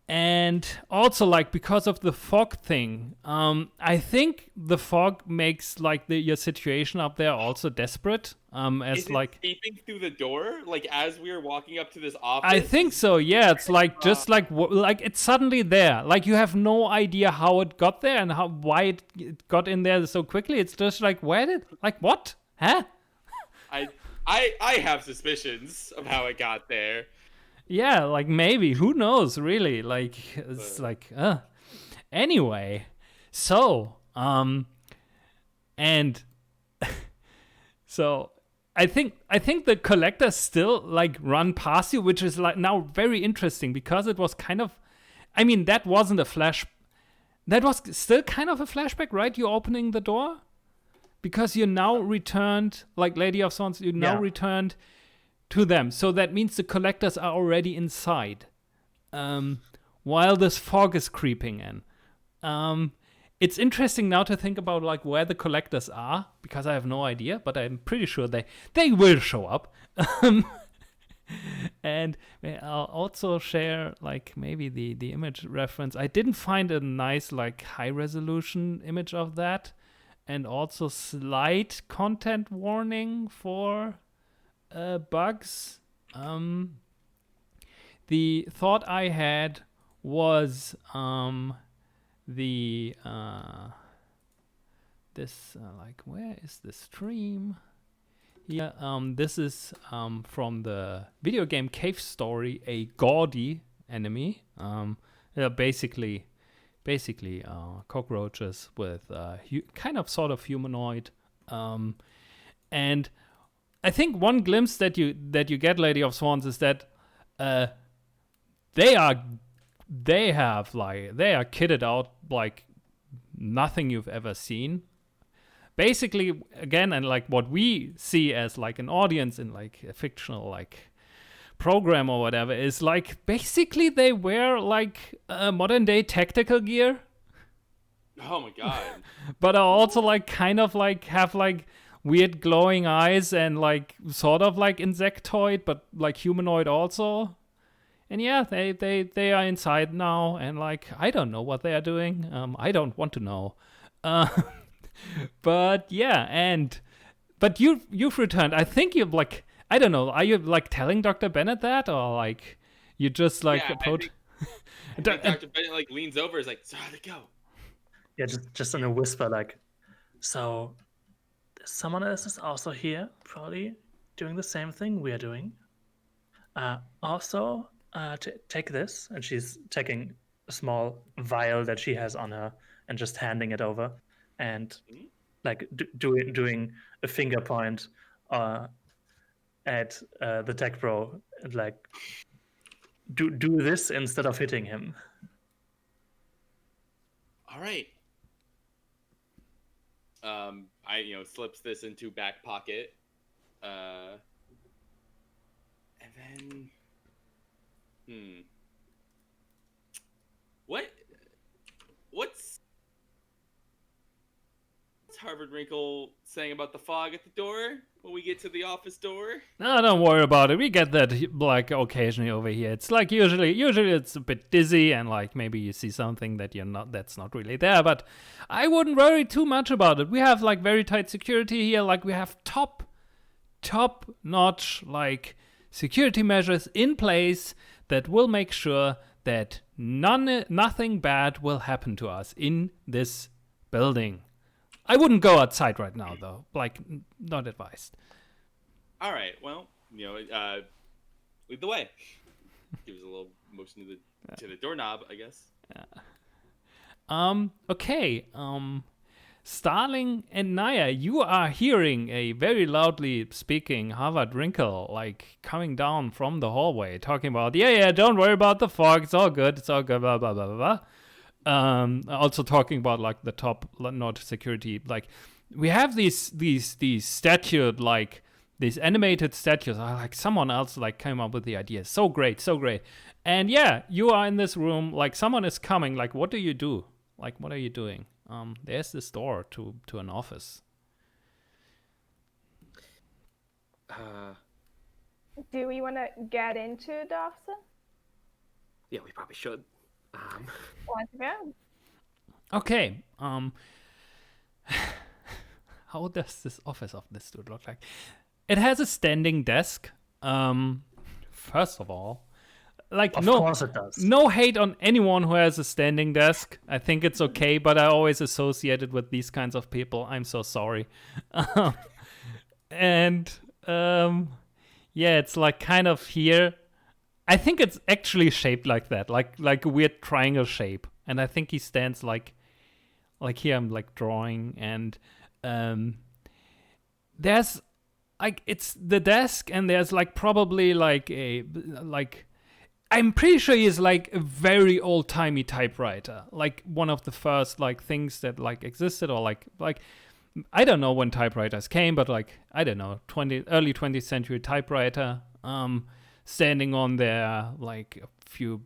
And also like because of the fog thing, I think the fog makes like your situation up there also desperate. As Is like it seeping through the door, like as we were walking up to this office? I think so. Yeah, it's like just like it's suddenly there. Like you have no idea how it got there and why it got in there so quickly. It's just like what? Huh? I have suspicions of how it got there. Yeah, like maybe. Who knows? Really? Like it's like. Anyway, so and so. I think the collectors still like run past you, which is like now very interesting because it was kind of, I mean, that wasn't a flash, that was still kind of a flashback, right? You opening the door because you now returned, like Lady of Swans, you now returned to them. So that means the collectors are already inside, while this fog is creeping in. It's interesting now to think about like where the collectors are because I have no idea, but I'm pretty sure they will show up. And I'll also share like maybe the image reference. I didn't find a nice like high resolution image of that, and also slight content warning for bugs. The thought I had was where is the stream? Yeah, this is from the video game Cave Story, a gaudy enemy. Basically cockroaches with kind of sort of humanoid. And I think one glimpse that you get, Lady of Swans, is that they are kitted out like nothing you've ever seen. Basically, again, and like what we see as like an audience in like a fictional like program or whatever is like basically they wear like modern day tactical gear, Oh my god. but are also like kind of like have like weird glowing eyes and like sort of like insectoid but like humanoid also. And yeah, they are inside now, and like I don't know what they are doing. I don't want to know. Uh, but yeah, but you've returned. I think you've like I don't know. Are you like telling Dr. Bennett that, or like you just like Yeah, approach? I think Dr. Bennett like leans over, is like, so how'd it go? Yeah, just in a whisper, like, so someone else is also here, probably doing the same thing we're doing. Also, take this, and she's taking a small vial that she has on her and just handing it over, and like doing a finger point at the tech bro, and like do this instead of hitting him. All right. I slips this into back pocket, and then, what's Harvard Wrinkle saying about the fog at the door when we get to the office door? No, don't worry about it. We get that like occasionally over here. It's like usually it's a bit dizzy and like maybe you see something that's not really there, but I wouldn't worry too much about it. We have like very tight security here. Like we have top notch like security measures in place that will make sure that nothing bad will happen to us in this building. I wouldn't go outside right now, though. Like, not advised. All right. Well, lead the way. Gives a little motion to the doorknob, I guess. Okay. Starling and Naya, you are hearing a very loudly speaking Harvard Wrinkle, like coming down from the hallway, talking about, yeah, don't worry about the fog. It's all good, blah blah blah blah blah. Also talking about like the top notch security, like we have these statued like these animated statues. Like someone else like came up with the idea. So great. And yeah, you are in this room. Like someone is coming. Like what do you do? Like what are you doing? There's this door to an office. Do we want to get into the office? Yeah, we probably should. Let's go. Okay. How does this office of this dude look like? It has a standing desk. First of all, like Of course it does. no hate on anyone who has a standing desk. I think it's okay, but I always associate it with these kinds of people. I'm so sorry. Yeah, it's like kind of here. I think it's actually shaped like that, like a weird triangle shape. And I think he stands like here I'm like drawing, and there's like it's the desk, and there's like probably like I'm pretty sure he's like a very old timey typewriter, like one of the first like things that like existed, or like I don't know when typewriters came, but like I don't know, early 20th century typewriter. Standing on there, like a few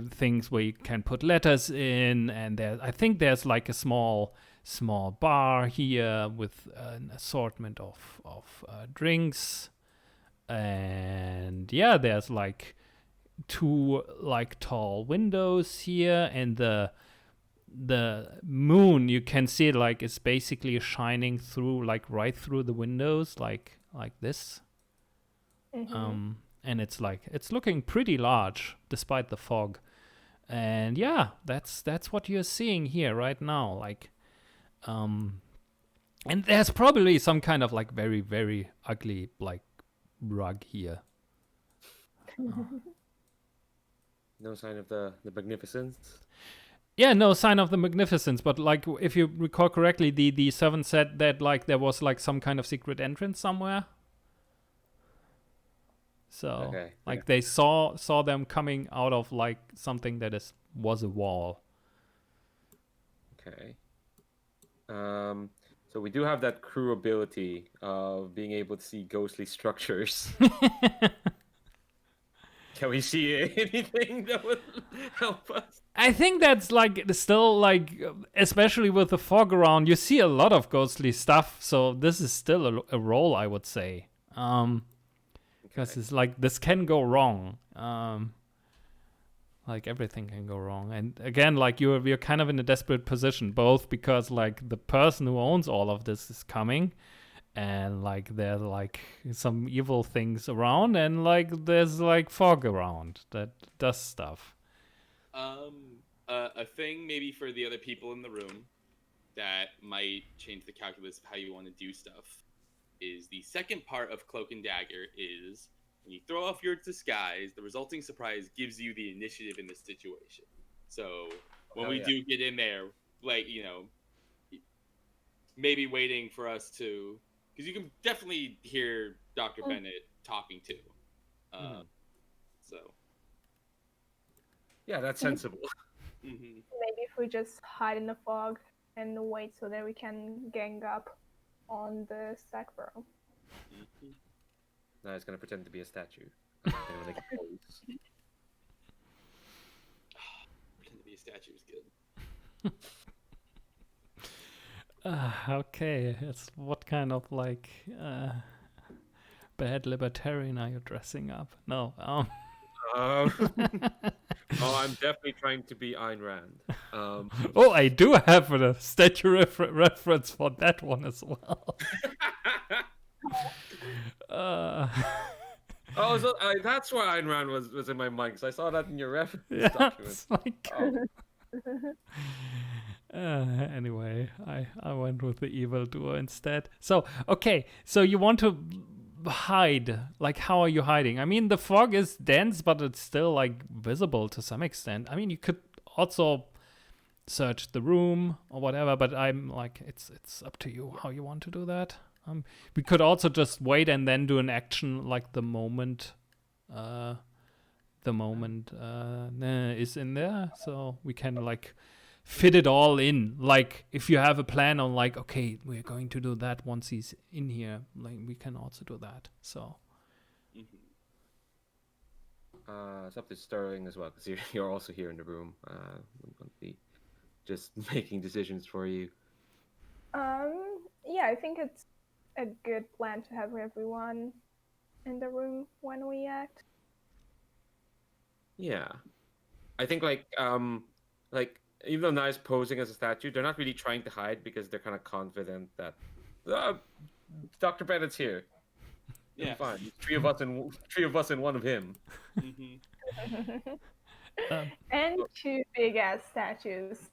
things where you can put letters in, and I think there's like a small bar here with an assortment of drinks, and yeah, there's like two like tall windows here, and the moon, you can see it like it's basically shining through, like right through the windows, like this. Mm-hmm. And it's looking pretty large despite the fog, and yeah, that's what you're seeing here right now, like, and there's probably some kind of like very very ugly like rug here. No sign of the magnificence. Yeah, no sign of the magnificence, but like if you recall correctly, the servant said that like there was like some kind of secret entrance somewhere. So, Okay, like they saw them coming out of like something that was a wall. Okay. So we do have that crew ability of being able to see ghostly structures. Can we see anything that would help us? I think that's like still like, especially with the fog around, you see a lot of ghostly stuff. So this is still a roll, I would say. Because it's like this can go wrong. Like everything can go wrong. And again, like we're kind of in a desperate position, both because like the person who owns all of this is coming, and like there's like some evil things around, and like there's like fog around that does stuff. A thing maybe for the other people in the room that might change the calculus of how you want to do stuff is the second part of Cloak and Dagger is when you throw off your disguise, the resulting surprise gives you the initiative in the situation. So when we do get in there, like, you know, maybe waiting for us to, because you can definitely hear Dr. Bennett talking too. So. Yeah, that's sensible. Maybe if we just hide in the fog and wait so that we can gang up on the Sackborough. No, it's gonna pretend to be a statue. Pretend to be a statue is good. Okay, it's what kind of like bad libertarian are you dressing up? No. Oh, I'm definitely trying to be Ayn Rand. Oh, I do have a statue reference for that one as well. Oh, so that's why Ayn Rand was in my mind, because I saw that in your reference document. It's like, anyway, I went with the evildoer instead. So, okay, so you want to hide. Like, how are you hiding? I mean, the fog is dense, but it's still, like, visible to some extent. I mean, you could also search the room or whatever, but I'm like, it's up to you how you want to do that. We could also just wait and then do an action like the moment is in there, so we can like fit it all in. Like if you have a plan on like, okay, we're going to do that once he's in here, like we can also do that. So it's up to Sterling as well, because you're also here in the room. Won't be just making decisions for you. Yeah, I think it's a good plan to have everyone in the room when we act. Yeah, I think like even though Nai's posing as a statue, they're not really trying to hide because they're kind of confident that Dr. Bennett's here. Yeah, fine. Three of us and one of him. And two big ass statues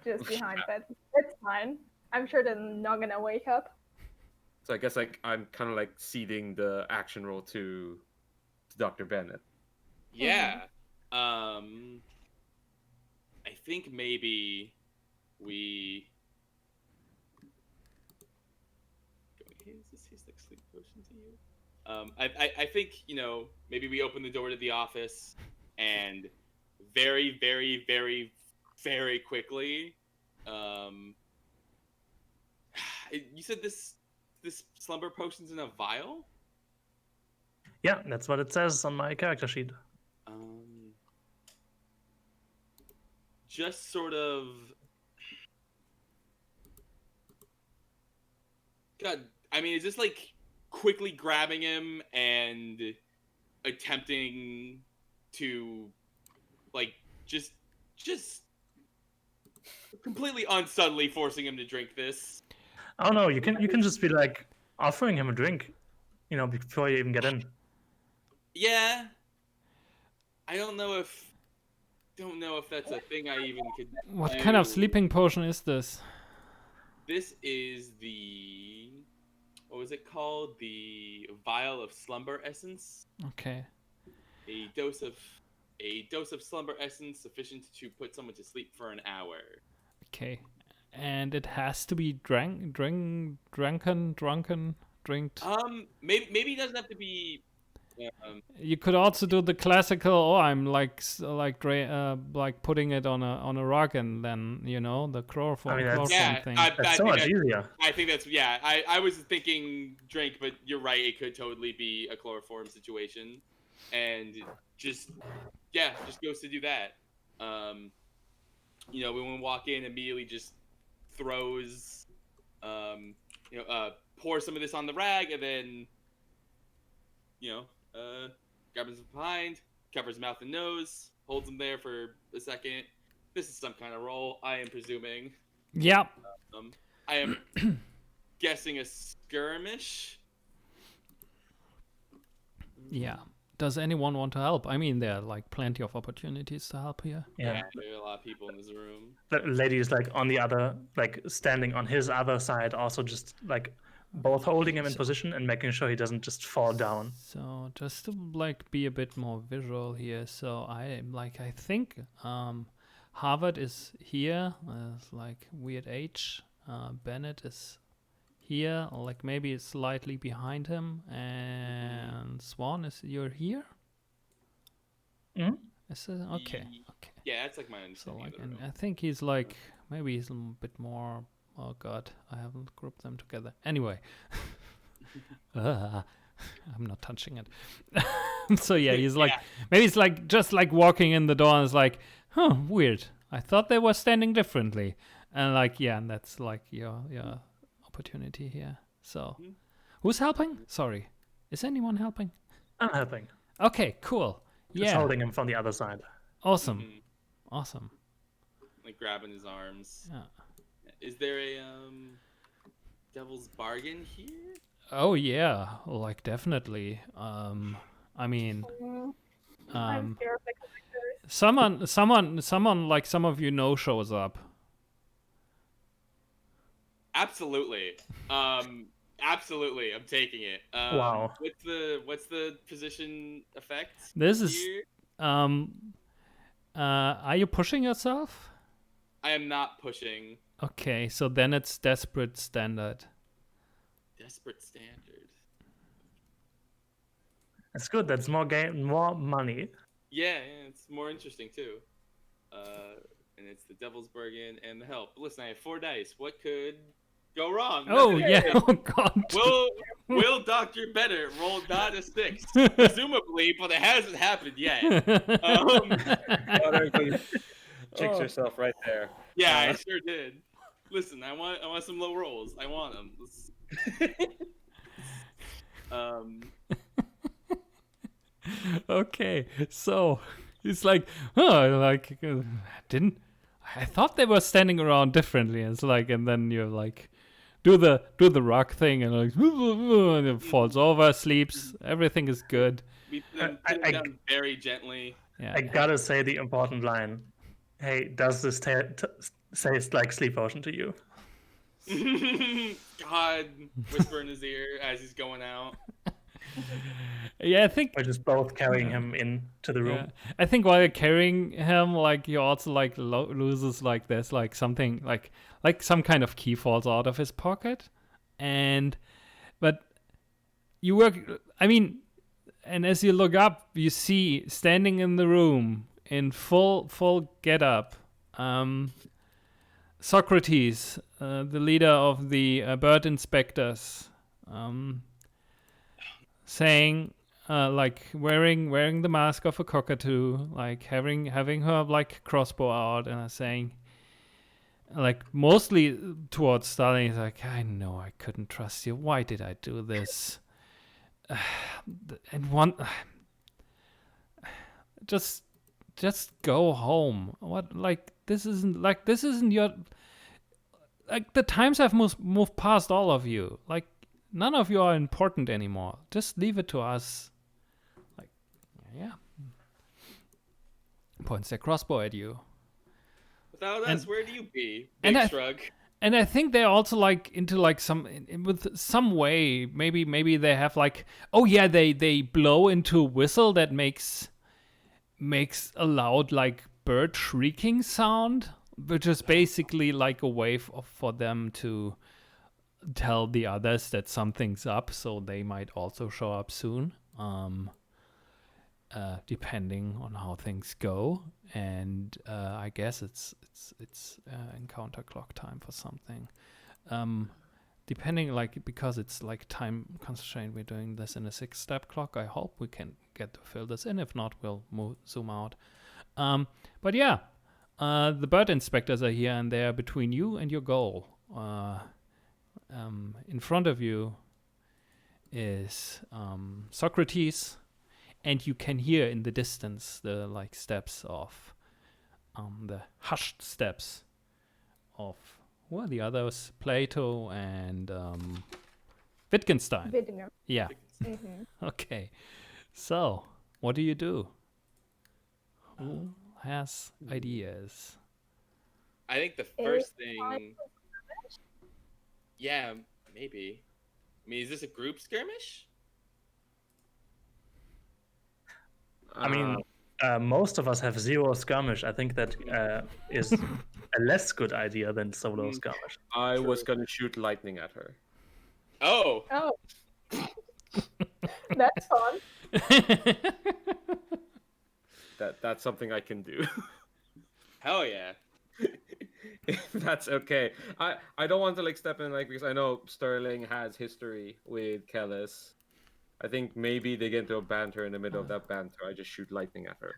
just behind, but it's fine. I'm sure they're not gonna wake up. So I guess like I'm kind of like ceding the action role to Dr. Bennett. Yeah. I think maybe we. Is this his like sleep potion to you? I think, you know, maybe we open the door to the office and very, very, very, very quickly. You said this slumber potion's in a vial? Yeah, that's what it says on my character sheet. Just sort of. God, I mean, is this like quickly grabbing him and attempting to, like, just completely unsuddenly forcing him to drink this? Oh no, you can just be like offering him a drink, you know, before you even get in. Yeah. I don't know if that's a thing I even could what do. kind of sleeping potion is this? This is the, what was it called? The vial of slumber essence. Okay. A dose of slumber essence sufficient to put someone to sleep for an hour. Okay. And it has to be drinked. Maybe it doesn't have to be. You could also do the classical. I'm like putting it on a rug and then, you know, the chloroform thing. That's so much easier. I think that's I was thinking drink, but you're right. It could totally be a chloroform situation, and just goes to do that. When we walk in, immediately just throws, pours some of this on the rag, and then, grabs him from behind, covers mouth and nose, holds him there for a second. This is some kind of roll, I am presuming. Yep. I am guessing a skirmish. Yeah. Does anyone want to help? I mean, there are like plenty of opportunities to help here. Yeah. There are a lot of people in this room. The lady is like on the other, like standing on his other side, also just like both holding him in position and making sure he doesn't just fall down. So just to like be a bit more visual here, so I think Harvard is here, like weird H. Bennett is here, like maybe slightly behind him, and Swan you're here. Mhm. Is it? Okay. Yeah, that's like my So understanding. like, of the and room. I think he's like maybe he's a bit more. Oh God, I haven't grouped them together. Anyway, I'm not touching it. So yeah, he's like maybe it's like just like walking in the door and it's like, huh, weird. I thought they were standing differently, and like and that's like your opportunity here. So, who's helping? Sorry, is anyone helping? I'm helping. Okay, cool. Just Yeah, holding him from the other side. awesome, Mhm. awesome. Like grabbing his arms. Yeah. Is there a devil's bargain here? Oh yeah, like definitely. I mean, I'm scared of the characters. someone like some of you know shows up. Absolutely. Absolutely. I'm taking it. Wow. What's the position effect? This is here? Are you pushing yourself? I am not pushing. Okay, so then it's desperate standard. Desperate standard. That's good. That's more money. Yeah, it's more interesting too. And it's the devil's bargain and the help. Listen, I have 4 dice. What could go wrong? Oh Nothing. yeah, oh God. Will Dr. Bennett roll not a 6? Presumably, but it hasn't happened yet. Jinx yourself right there. Yeah, I sure did. Listen, I want some low rolls. I want them. Okay, so he's like, oh, like I thought they were standing around differently. It's like, and then you're like, do the rock thing, and like, and it falls over, sleeps. Everything is good. We put him down very gently. Yeah. I gotta say the important line. Hey, does this taste like sleep potion to you? God, whisper in his ear as he's going out. Yeah, I think. We're just both carrying him into the room. Yeah. I think while you're carrying him, like you also like loses like there's like something like some kind of key falls out of his pocket, but you work. I mean, and as you look up, you see standing in the room in full get up, Socrates, the leader of the bird inspectors, saying. Like wearing the mask of a cockatoo, like having her like crossbow out, and saying, like mostly towards Stalin, he's like, I know I couldn't trust you. Why did I do this? And just go home. What like this isn't your like the times have moved past all of you. Like none of you are important anymore. Just leave it to us. Yeah. Points their crossbow at you. Without us, where do you be? and Big shrug. And I think they're also like into like with some way. Maybe they have like, oh yeah, they blow into a whistle that makes a loud like bird shrieking sound, which is basically like a way for them to tell the others that something's up, so they might also show up soon. Depending on how things go, and I guess it's encounter clock time for something. depending, like, because it's like time constraint, we're doing this in a 6-step clock. I hope we can get to fill this in. If not, we'll zoom out. But yeah, the bird inspectors are here, and they are between you and your goal. In front of you is Socrates, and you can hear in the distance the like steps of the hushed steps of who are the others? Plato and Wittgenstein. Wittgenstein. Yeah. Mm-hmm. Okay. So, what do you do? Who has ideas? I think the first thing. Yeah, maybe. I mean, is this a group skirmish? I mean, most of us have 0 skirmish. I think that is a less good idea than solo skirmish. I was gonna shoot lightning at her. Oh, Oh. That's fun. That's something I can do. hell yeah. If that's okay. I don't want to like step in like because I know Sterling has history with Kellis. I think maybe they get into a banter in the middle of that banter. I just shoot lightning at her.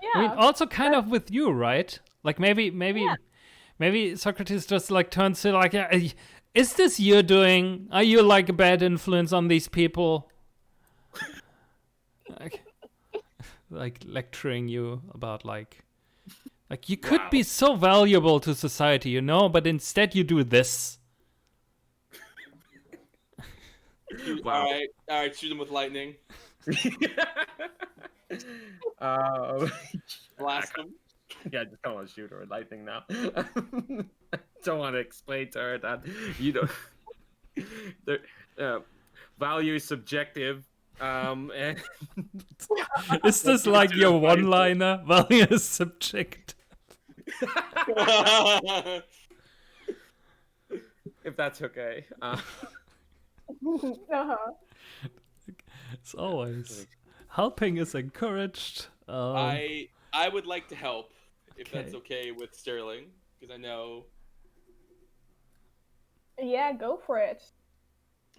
Yeah. I mean, also kind of with you, right? Like maybe Socrates just like turns to like, is this you doing? Are you like a bad influence on these people? like lecturing you about like you could be so valuable to society, you know, but instead you do this. Wow. All right, shoot him with lightning. Blast him. Yeah, I just don't want to shoot her with lightning now. Don't want to explain to her that value is subjective. And Is this like your one-liner? Value is subjective. if that's okay. Uh-huh. It's always helping is encouraged. I would like to help if Okay. that's okay with Sterling, because I know. Yeah, go for it.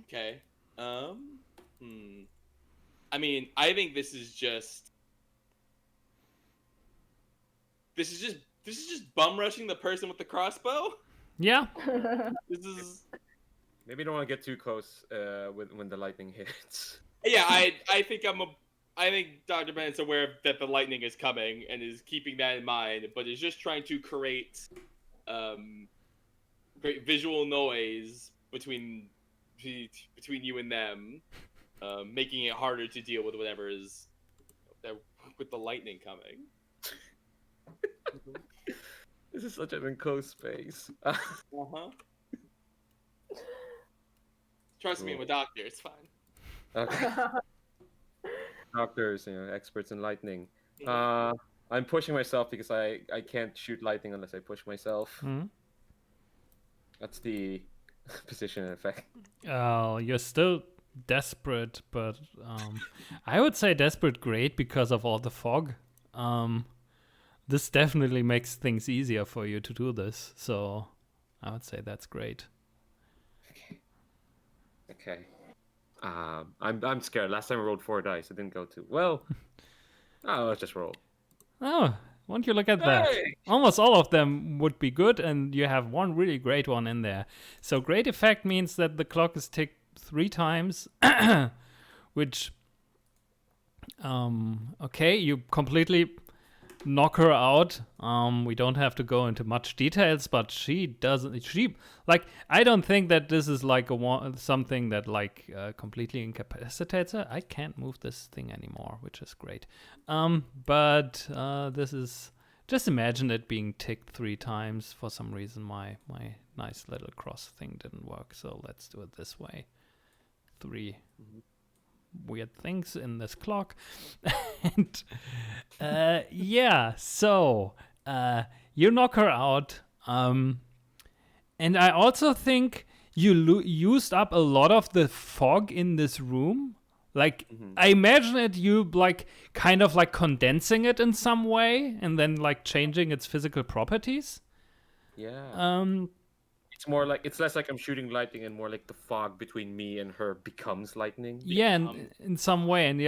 Okay. I mean, I think this is just bum rushing the person with the crossbow. Yeah. This is. Maybe don't want to get too close when the lightning hits. Yeah, I think I think Dr. Bennett's aware that the lightning is coming and is keeping that in mind, but is just trying to create visual noise between you and them, making it harder to deal with whatever is with the lightning coming. This is such an enclosed space. Uh-huh. Trust me, I'm a doctor. It's fine. Okay. Doctors, experts in lightning. I'm pushing myself because I can't shoot lightning unless I push myself. Mhm. That's the position and effect. Oh, you're still desperate, but I would say desperate great because of all the fog. This definitely makes things easier for you to do this. So I would say that's great. Okay. I'm scared. Last time I rolled 4 dice. It didn't go too well. Let's just roll. Oh, won't you look at that? Hey! Almost all of them would be good, and you have one really great one in there. So great effect means that the clock is ticked 3 times, which, okay, you completely knock her out. We don't have to go into much details, but she I don't think that this is like something that like completely incapacitates her. I can't move this thing anymore, which is great. But this is, just imagine it being ticked 3 times. For some reason my nice little cross thing didn't work, so let's do it this way. 3 weird things in this clock. And yeah, so you knock her out, and I also think you used up a lot of the fog in this room. Like, I imagine it you like kind of like condensing it in some way and then like changing its physical properties. Yeah. it's less like I'm shooting lightning and more like the fog between me and her becomes lightning. Yeah, in some way, and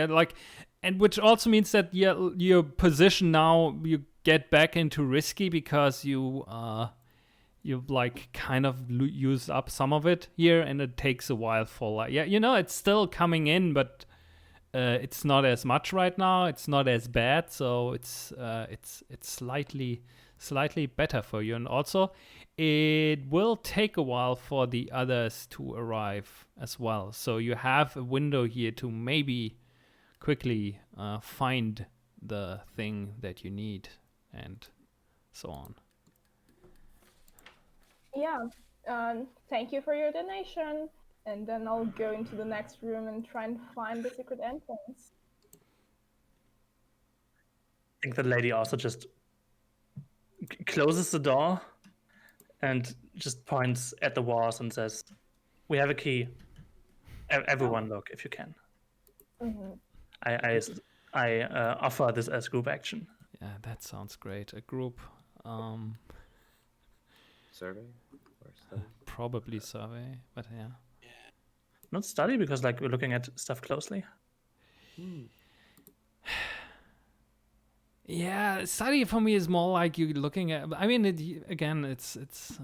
and which also means that your position now, you get back into risky because you've like kind of used up some of it here, and it takes a while for it's still coming in, but it's not as much right now. It's not as bad, so it's slightly better for you, and also it will take a while for the others to arrive as well. So you have a window here to maybe quickly find the thing that you need, and so on. Yeah. Thank you for your donation. And then I'll go into the next room and try and find the secret entrance. I think the lady also just closes the door and just points at the walls and says, "We have a key. Everyone look if you can." Mm-hmm. I offer this as group action. Yeah, that sounds great. A group, Survey or study? probably survey, but yeah. Not study, because like we're looking at stuff closely. Yeah, study for me is more like you looking at. I mean, it's.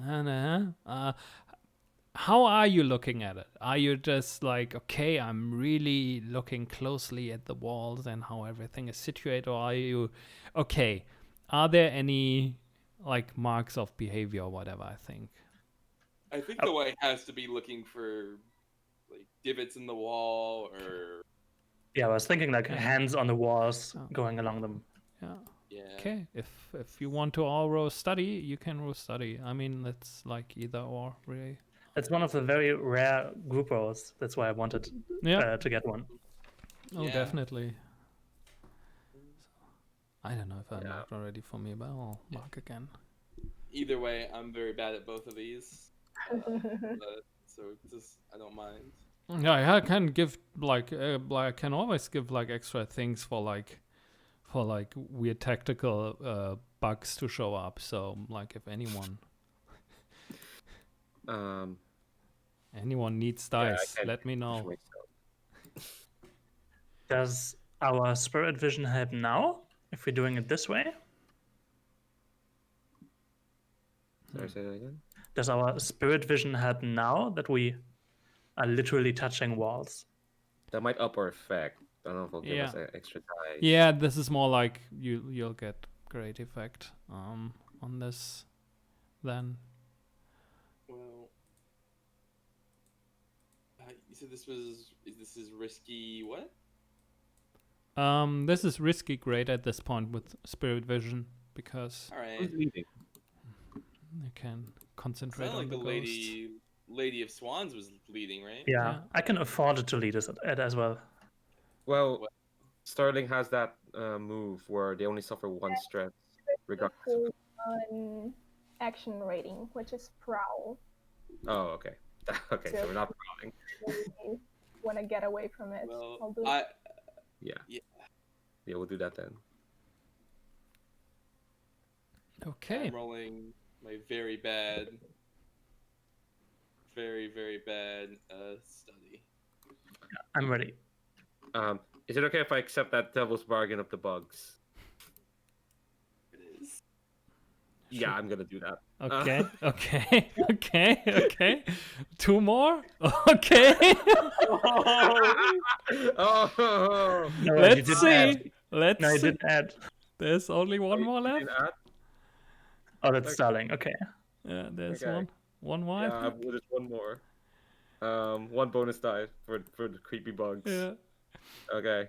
How are you looking at it? Are you just like, okay, I'm really looking closely at the walls and how everything is situated, or are you, okay, are there any like marks of behavior or whatever? I think the way has to be looking for like divots in the wall or. Yeah, I was thinking like hands on the walls Oh. going along them. Yeah. Okay, if you want to all row study, you can row study. I mean, it's like either or, really. It's one of the very rare group roles. That's why I wanted to get one. Oh, Yeah. definitely. I don't know if I marked already for me, but I'll mark again. Either way, I'm very bad at both of these, so just I don't mind. Yeah, I can give I can always give like extra things for weird tactical bugs to show up. So like if anyone needs dice, let me know. Does our spirit vision help now if we're doing it this way? Sorry, say that again? Does our spirit vision help now that we are literally touching walls? That might up our effect. I don't know if it'll give us extra dice. Yeah, this is more like you'll get great effect on this then. Well, you said this is risky. What? This is risky great at this point with spirit vision because All right. Who's leading? you can concentrate Sounded on like the the ghost. lady of Swans was leading, right? Yeah, I can afford it to lead us at as well. Well, What? Sterling has that move where they only suffer one stress, regardless. Full on action rating, which is prowl. Oh, okay. Okay, so we're not prowling. Want to get away from it? Well, I'll do it. Yeah, we'll do that then. Okay. I'm rolling my very bad study. I'm ready. Is it okay if I accept that devil's bargain of the bugs? It is. Yeah, I'm gonna do that. Okay, okay. 2 more? Okay. Oh, No, you Let's didn't see. add. Let's No, you see. didn't add. There's only one more you left. didn't add? Oh, that's Starling. Okay. Yeah, there's Okay. one more. I Yeah, think. there's one more. One bonus die for the creepy bugs. Yeah. Okay.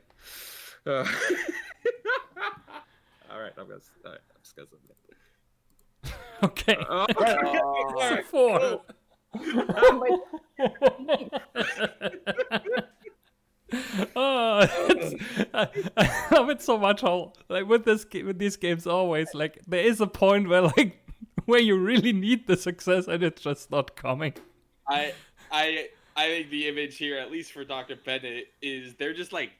All right, I'm just gonna submit. Okay. Oh, So 4. I love it so much how like with these games always like there is a point where like where you really need the success and it's just not coming. I think the image here, at least for Dr. Bennett, is they're just like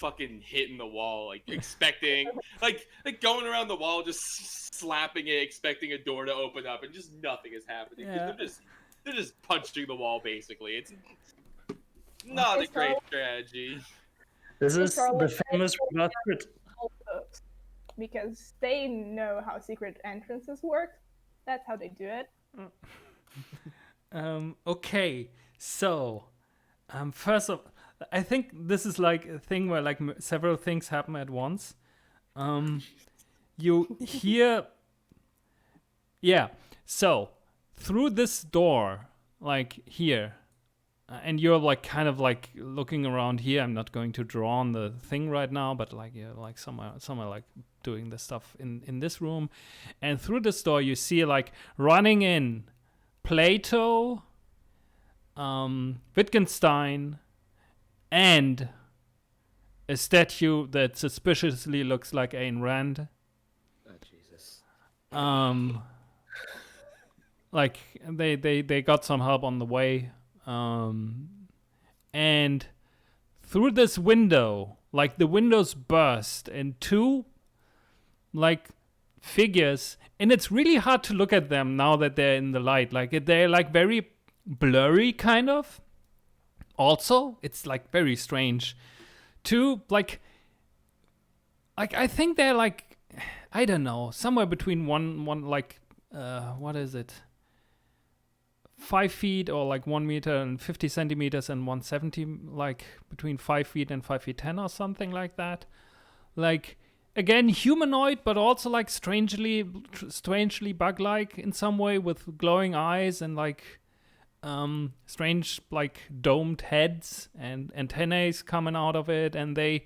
fucking hitting the wall, like expecting, like going around the wall, just slapping it, expecting a door to open up, and just nothing is happening. 'Cause they're just punching the wall basically. It's not a It's great all- strategy. This It's is all the like famous reverse crit. all books, because they know how secret entrances work. That's how they do it. Okay, so first of, I think this is like a thing where like several things happen at once. You hear, yeah. So through this door, like here, and you're like kind of like looking around here. I'm not going to draw on the thing right now, but like you're like somewhere like doing the stuff in this room, and through this door you see like running in Plato, Wittgenstein, and a statue that suspiciously looks like Ayn Rand. Oh, Jesus. Like they got some help on the way. And through this window, like the windows burst and two like figures, and it's really hard to look at them now that they're in the light. Like they're like very blurry kind of. Also, it's like very strange. Two like I think they're like, I don't know, somewhere between one like what is it? 5 feet or like 1 meter and 50 centimeters and 170, like between 5 feet and 5 feet 10 or something like that. Like again, humanoid, but also like strangely bug-like in some way, with glowing eyes and like strange like domed heads and antennae coming out of it, and they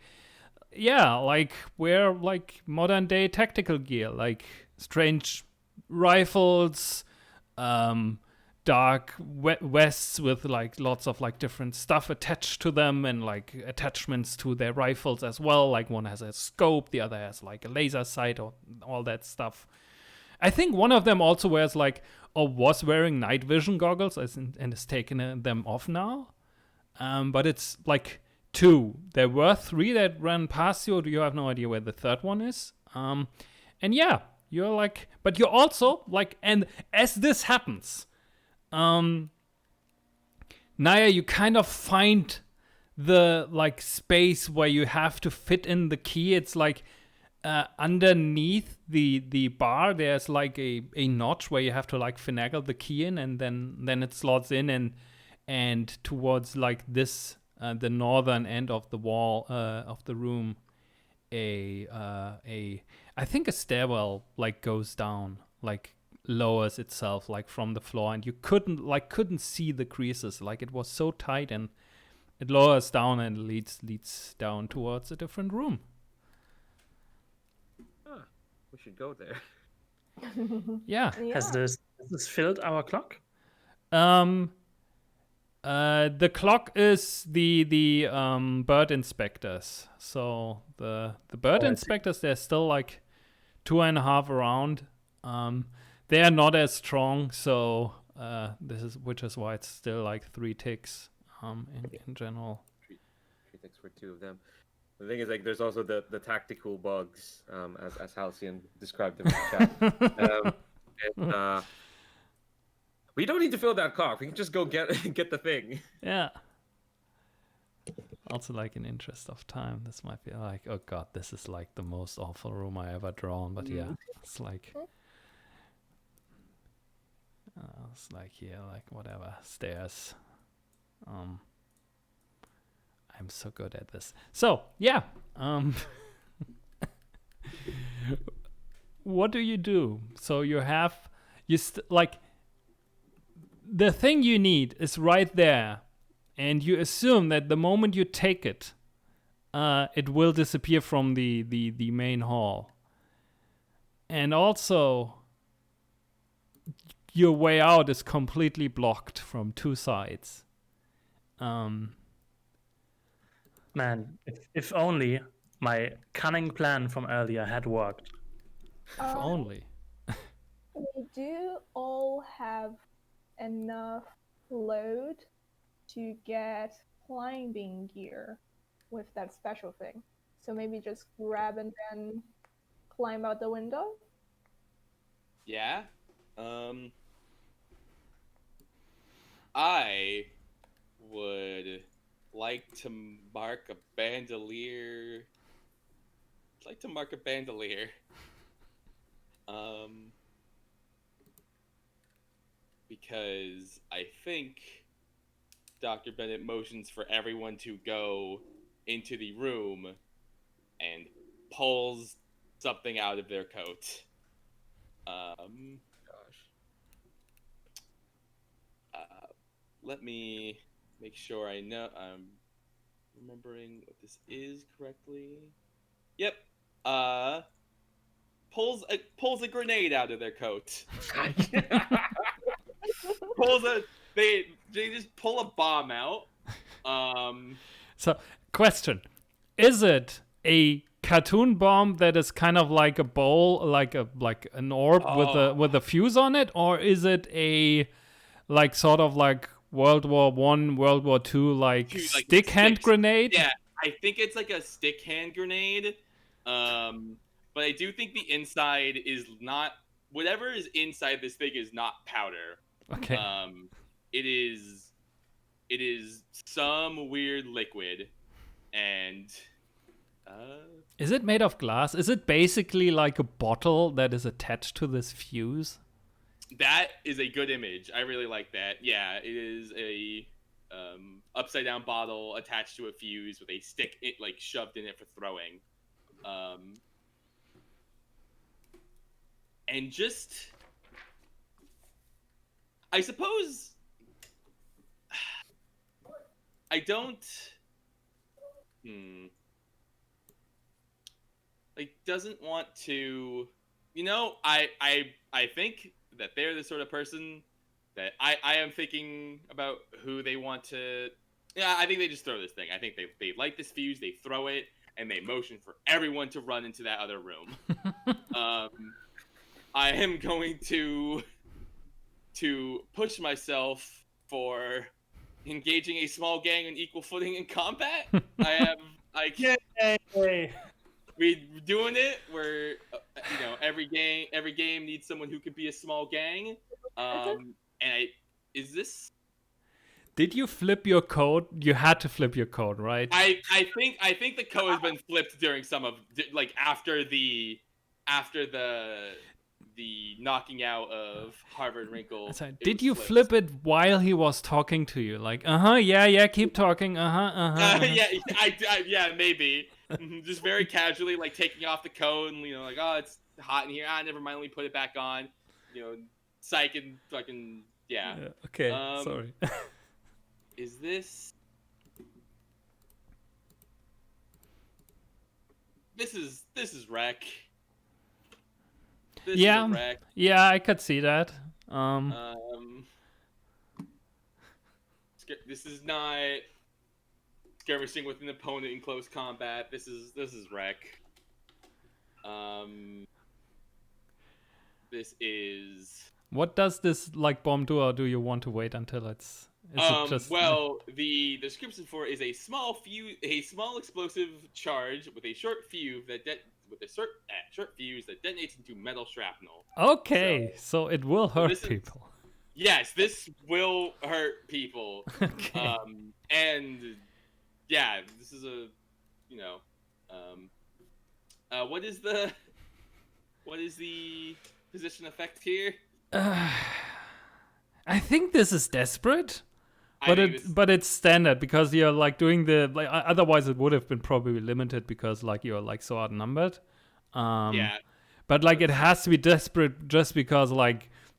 like wear like modern day tactical gear, like strange rifles, dark vests with like lots of like different stuff attached to them, and like attachments to their rifles as well. Like one has a scope, the other has like a laser sight, or all that stuff. I think one of them also wears like, or was wearing night vision goggles and is taking them off now. But it's like two. There were three that ran past you. You have no idea where the third one is. And yeah, you're like, but you're also like, and as this happens, Naya, you kind of find the like space where you have to fit in the key. It's like underneath the bar, there's like a notch where you have to like finagle the key in, and then it slots in, and towards like this the northern end of the wall of the room, I think a stairwell like goes down, like lowers itself like from the floor, and you couldn't see the creases, like it was so tight, and it lowers down and leads down towards a different room. We should go there. Yeah. Has this filled our clock? The clock is the bird inspectors. So the bird inspectors, they're still like 2.5 around. They are not as strong, so which is why it's still like 3 ticks in general. 3 ticks for 2 of them. The thing is, like, there's also the tactical bugs, as Halcyon described them in the chat. We don't need to fill that clock. We can just go get the thing. Yeah. Also, like, in interest of time, this might be like, oh god, this is like the most awful room I ever drawn. But yeah, it's like here, like whatever, stairs. I'm so good at this. So yeah, what do you do? So like the thing you need is right there, and you assume that the moment you take it, it will disappear from the main hall. And also, your way out is completely blocked from 2 sides. Man, if only my cunning plan from earlier had worked. If only. We do all have enough load to get climbing gear. with that special thing. So maybe just grab and then climb out the window. Yeah. I would like to mark a bandolier. I'd like to mark a bandolier. Because I think Dr. Bennett motions for everyone to go into the room and pulls something out of their coat. Gosh. Let me make sure I know I'm remembering what this is correctly. Yep. Pulls a grenade out of their coat. They just pull a bomb out. So, question: is it a cartoon bomb that is kind of like a bowl, like an orb with a fuse on it, or is it a sort of like World War I, World War II, like Dude, stick hand grenade? Yeah, I think it's like a stick hand grenade. But I do think the inside is not whatever is inside this thing is not powder. Okay. It is some weird liquid, and is it made of glass? Is it basically like a bottle that is attached to this fuse? That is a good image. I really like that. Yeah, it is a upside down bottle attached to a fuse with a stick shoved in it for throwing. And just, I suppose, I don't, doesn't want to, I think that they're the sort of person that I am thinking about who they want to, I think they just throw this thing. I think they light this fuse, they throw it, and they motion for everyone to run into that other room. I am going to push myself for engaging a small gang on equal footing in combat. We're doing it. We're every game needs someone who could be a small gang. Is this? Did you flip your code? You had to flip your code, right? I think the code has been flipped during some of after the knocking out of Harvard Wrinkle. Did you flip it while he was talking to you? Like, yeah, keep talking, yeah, maybe. Just very casually, taking off the coat and oh, it's hot in here. Never mind, let me put it back on. Psych and fucking yeah. Okay, sorry. Is this? This is wreck. This is a wreck. Yeah, I could see that. This is not skirmishing with an opponent in close combat. This is wreck. This is. What does this bomb do, or do you want to wait until it's? Well, the description for it is a small explosive charge with a short fuse that detonates into metal shrapnel. Okay, so it will hurt people. Yes, this will hurt people. Okay. And yeah, this is a what is the position effect here? I think this is desperate. But it's standard because you're doing the otherwise it would have been probably limited because you're so outnumbered. Yeah. But it has to be desperate just because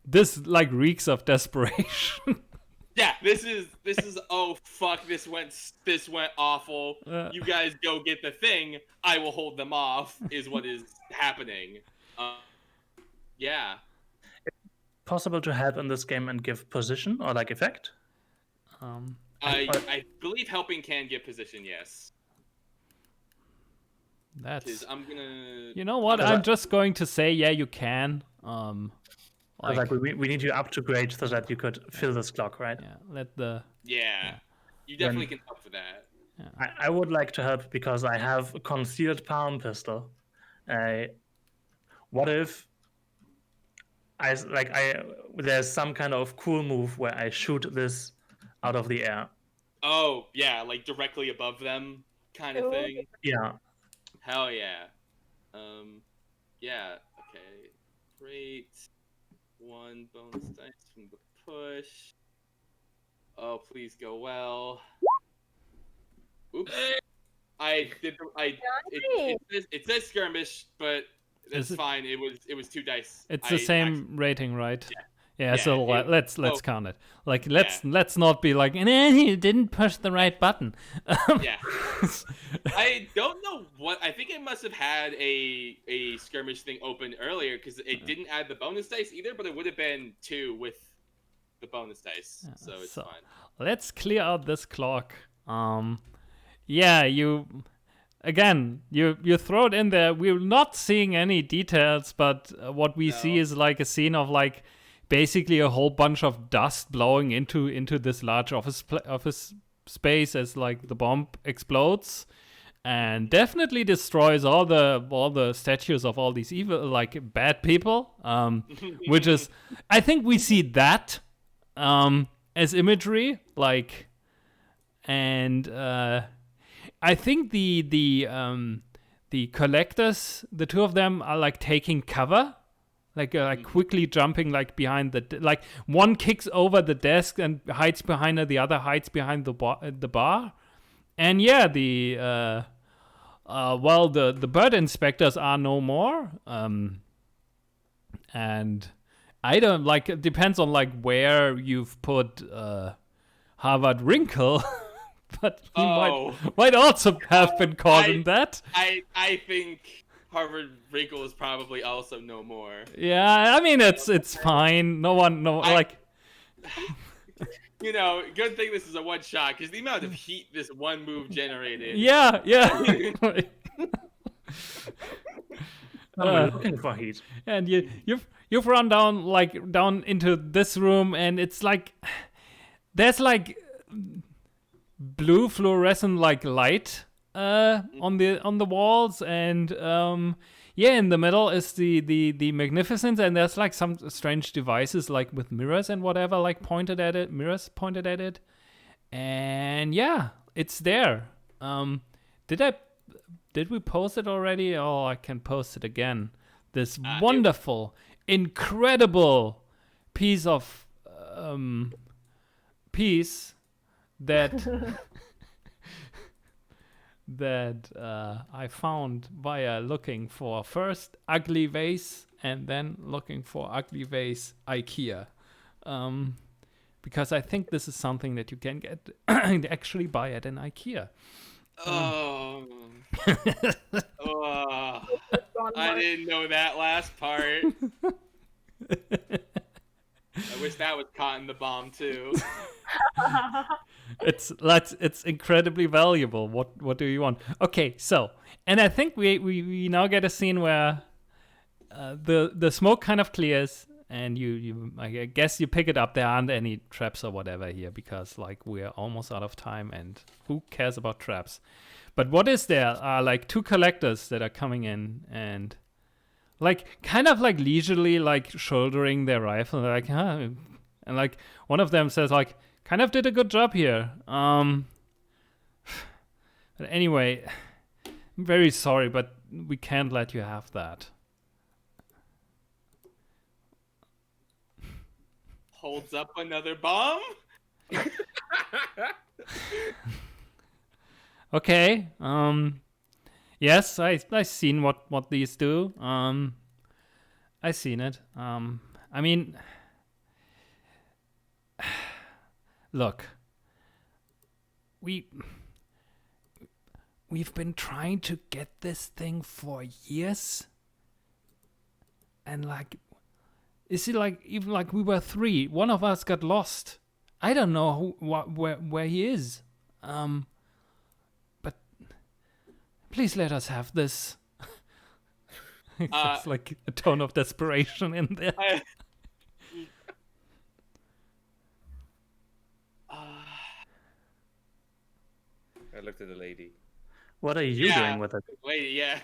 this reeks of desperation. Yeah, this is oh fuck, this went awful. You guys go get the thing. I will hold them off. Is what is happening. Yeah. Possible to help in this game and give position or effect? I believe helping can give position, yes. That's. I'm gonna. You know what? I'm just going to say, yeah, you can. We need you up to grade so that you could fill this clock, right? Yeah. Let the. Yeah. You definitely can help for that. I would like to help because I have a concealed palm pistol. What if there's some kind of cool move where I shoot this out of the air? Oh yeah, like directly above them, kind of Ooh. thing. Yeah. Hell yeah. Yeah. Okay. Great. 1 bonus dice from the push. Oh, please go well. Oops. I did. It says skirmish, but that's fine. It was 2 dice. It's the same rating, right? Yeah. So let's oh. count it. Like let's not be like, nah, you didn't push the right button. Yeah. I don't know what. I think it must have had a skirmish thing open earlier because it didn't add the bonus dice either, but it would have been 2 with the bonus dice, so it's fine. Let's clear out this clock. Yeah, you throw it in there. We're not seeing any details, but what we see is like a scene of like basically a whole bunch of dust blowing into this large office space as like the bomb explodes, and definitely destroys all the statues of all these evil, like, bad people. Which is, I think we see that as imagery, like, and I think the collectors, the 2 of them, are like taking cover, like quickly jumping like behind like one kicks over the desk and hides behind her, the other hides behind the bar, and yeah, the bird inspectors are no more, and I don't like. It depends on like where you've put Harvard Wrinkle, but he might also have been caught in that. I think Harvard Wrinkle is probably also no more. Yeah, I mean it's fine. Like. You know, good thing this is a one shot because the amount of heat this one move generated. Yeah. I'm looking for heat. And you've run down into this room, and it's like there's like blue fluorescent like light on the walls, and in the middle is the magnificence, and there's like some strange devices like with mirrors and whatever like pointed at it, and yeah, it's there. Did we post it already? Oh, I can post it again. This wonderful, incredible piece of that that I found via looking for first ugly vase and then looking for ugly vase IKEA, because I think this is something that you can get actually buy at an IKEA. I didn't know that last part. I wish that was caught in the bomb too. It's incredibly valuable. What do you want? Okay, so, and I think we now get a scene where the smoke kind of clears, and you I guess you pick it up. There aren't any traps or whatever here because like we're almost out of time, and who cares about traps? But what is there are like 2 collectors that are coming in and like kind of like leisurely like shouldering their rifle, like and like one of them says like, kind of did a good job here. But anyway, I'm very sorry, but we can't let you have that. Holds up another bomb? Okay. Yes, I seen what these do. I seen it. I mean, look, we've been trying to get this thing for years, and like, is it like even like we were 3? One of us got lost. I don't know where he is. But please let us have this. It's like a tone of desperation in there. I looked at the lady. What are you Yeah. doing with it? Wait, yeah.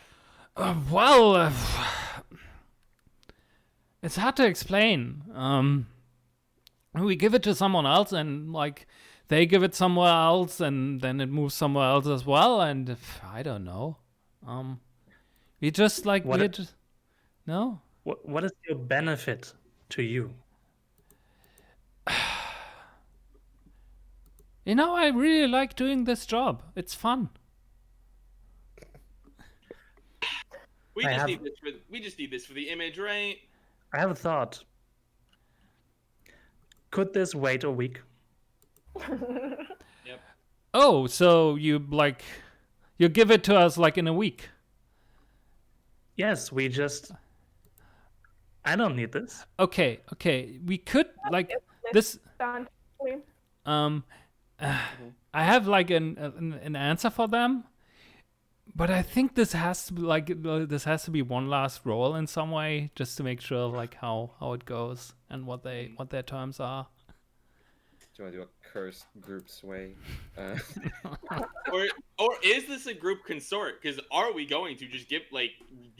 Well, it's hard to explain. We give it to someone else, and like they give it somewhere else, and then it moves somewhere else as well. And I don't know. We just like What we're it- just no. What is your benefit to you? You know, I really like doing this job. It's fun. We I just have- need this for the image, right? I have a thought. Could this wait a week? Yep. Oh, so you give it to us like in a week? Yes, I don't need this. Okay. We could like Yes, this. Done. I have like an answer for them, but I think this has to be this has to be one last roll in some way, just to make sure like how it goes and what their terms are. Do you want to do a cursed group sway? Or is this a group consort? Because are we going to just give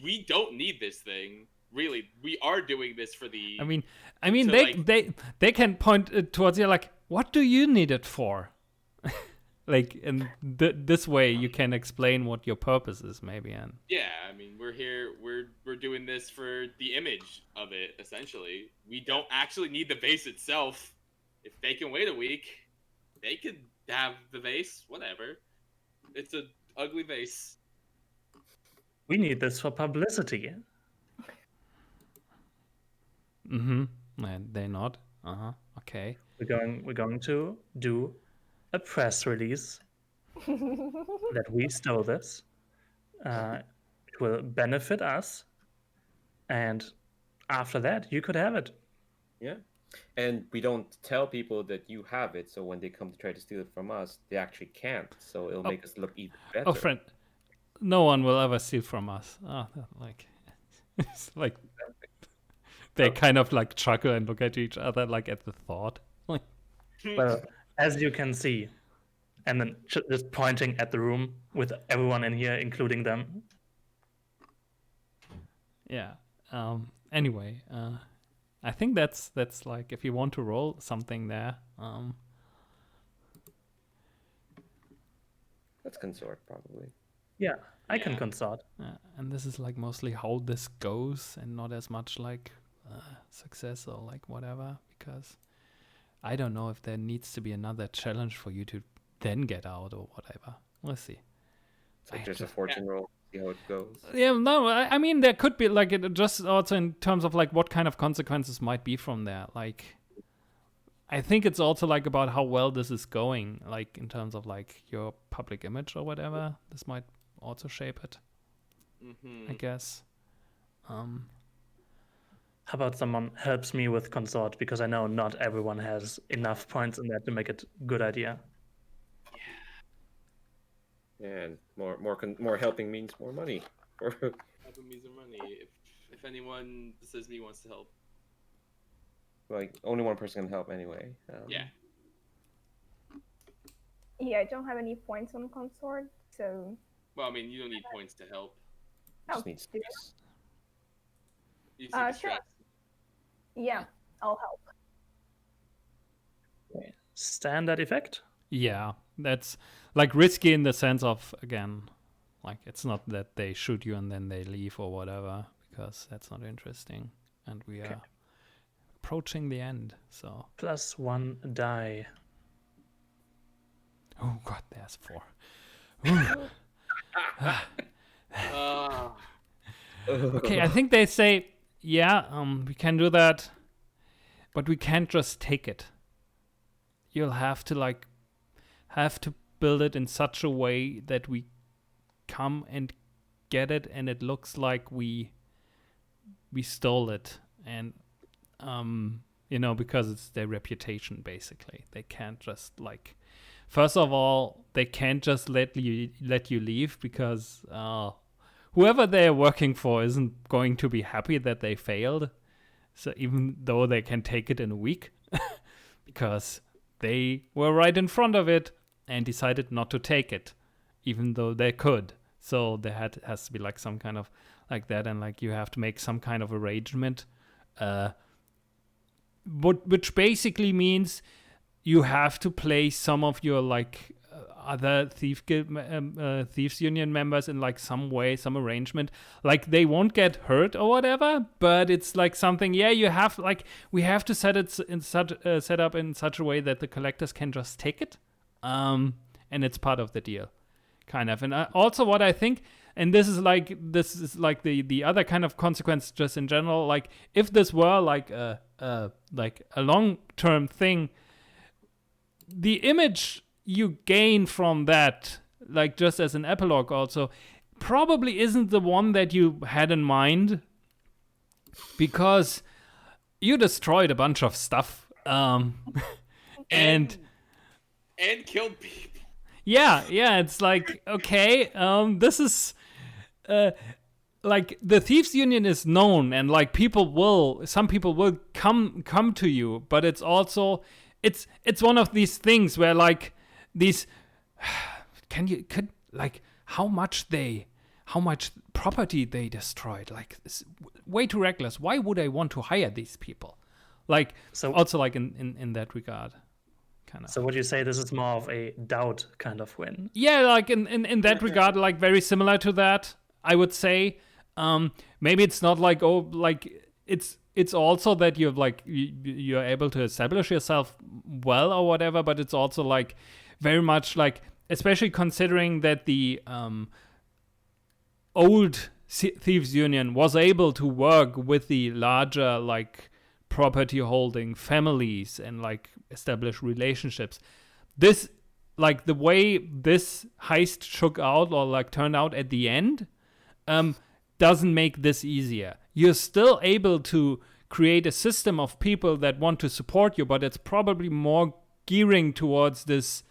we don't need this thing. Really, we are doing this for the. I mean, So, they can point it towards you like, what do you need it for? Like, in this way, you can explain what your purpose is, maybe. And Yeah, I mean, we're here. We're doing this for the image of it. Essentially, we don't actually need the vase itself. If they can wait a week, they could have the vase. Whatever. It's a ugly vase. We need this for publicity. and they nod. Okay. We're going to do a press release that we stole this. It will benefit us, and after that, you could have it. Yeah. And we don't tell people that you have it, so when they come to try to steal it from us, they actually can't. So it'll make us look even better. Oh, friend, no one will ever steal from us. Like, it's like they kind of like chuckle and look at each other like at the thought. Like, Well, as you can see, and then just pointing at the room with everyone in here, including them. yeah. Anyway, I think that's like if you want to roll something there. That's consort, probably. Yeah, I can Yeah. consort. And this is like mostly how this goes, and not as much like success or like whatever, because I don't know if there needs to be another challenge for you to then get out or whatever. We'll see. It's like I just a just- fortune roll, see how it goes. Yeah, no, I mean there could be like it just also in terms of like what kind of consequences might be from there. Like, I think it's also like about how well this is going, like in terms of like your public image or whatever. This might also shape it, I guess. How about someone helps me with consort, because I know not everyone has enough points in that to make it a good idea. And more helping means more money. Helping me some money. If anyone says me wants to help, Like only one person can help anyway. yeah. Yeah, I don't have any points on consort, so Well, I mean, you don't need points to help. Just Oh, needs yeah. space. You see Sure. distress. yeah, I'll help. Standard effect? Yeah, that's like risky in the sense of, again, like it's not that they shoot you and then they leave or whatever, because that's not interesting. And we are approaching the end, so. +1 die. Oh god, there's 4. Okay, I think they say, yeah, we can do that, but we can't just take it. You'll have to build it in such a way that we come and get it, and it looks like we stole it, and because it's their reputation basically. They can't just like, first of all, they can't just let you leave, because whoever they're working for isn't going to be happy that they failed. So even though they can take it in a week, because they were right in front of it and decided not to take it. even though they could. So there has to be like some kind of like that, and like you have to make some kind of arrangement, which basically means you have to place some of your like other thieves union members in like some way, some arrangement, like they won't get hurt or whatever, but it's like something, you have like, we have to set it in such set up in such a way that the collectors can just take it, and it's part of the deal, kind of. And also what I think, and this is like the other kind of consequence just in general, like if this were like a long-term thing, the image you gain from that, like just as an epilogue also, probably isn't the one that you had in mind, because you destroyed a bunch of stuff, and killed people. Yeah, it's like, okay, this is like the Thieves Union is known, and like some people will come to you, but it's also it's one of these things where like these could like how much property they destroyed, like it's way too reckless. Why would I want to hire these people? Like, so also like in that regard. Kind of. So would you say this is more of a doubt kind of win? Yeah, like in that regard, like very similar to that, I would say. Maybe it's not like, oh, like it's also that you're like you're able to establish yourself well or whatever, but it's also like very much like, especially considering that the old Thieves Union was able to work with the larger like property holding families and like establish relationships. This, like the way this heist shook out or like turned out at the end, doesn't make this easier. You're still able to create a system of people that want to support you, but it's probably more gearing towards this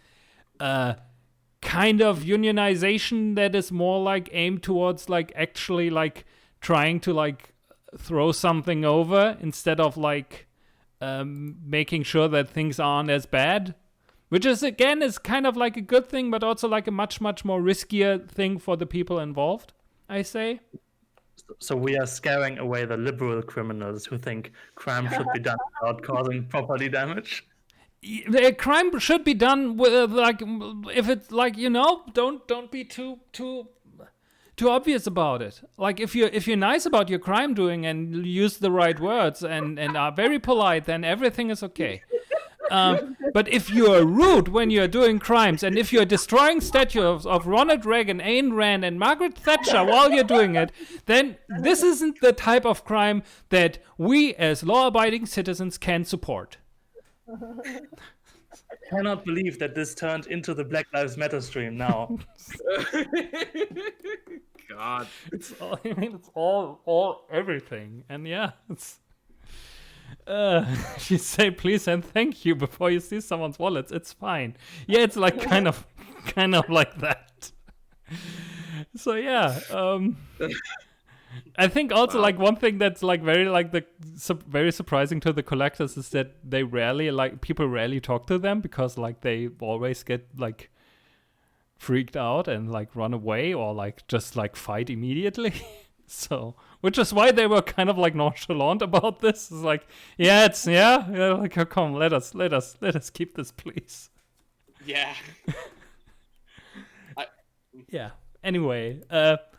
kind of unionization that is more like aimed towards like actually like trying to like throw something over instead of like making sure that things aren't as bad, which is again is kind of like a good thing, but also like a much more riskier thing for the people involved, I say. So we are scaring away the liberal criminals who think crime should be done without causing property damage. The crime should be done with like, if it's like, don't be too obvious about it. Like if you're nice about your crime doing and use the right words and are very polite, then everything is okay. But if you're rude when you're doing crimes, and if you're destroying statues of Ronald Reagan, Ayn Rand, and Margaret Thatcher while you're doing it, then this isn't the type of crime that we as law-abiding citizens can support. I cannot believe that this turned into the Black Lives Matter stream now. God. It's all everything. And yeah, it's you say please and thank you before you see someone's wallets. It's fine. Yeah, it's like kind of like that. So yeah, I think also like one thing that's like very like very surprising to the collectors is that they people rarely talk to them, because like they always get like freaked out and like run away or like just like fight immediately. So, which is why they were kind of like nonchalant about this. It's like, like, oh, come, let us keep this, please. Yeah. Yeah. Anyway,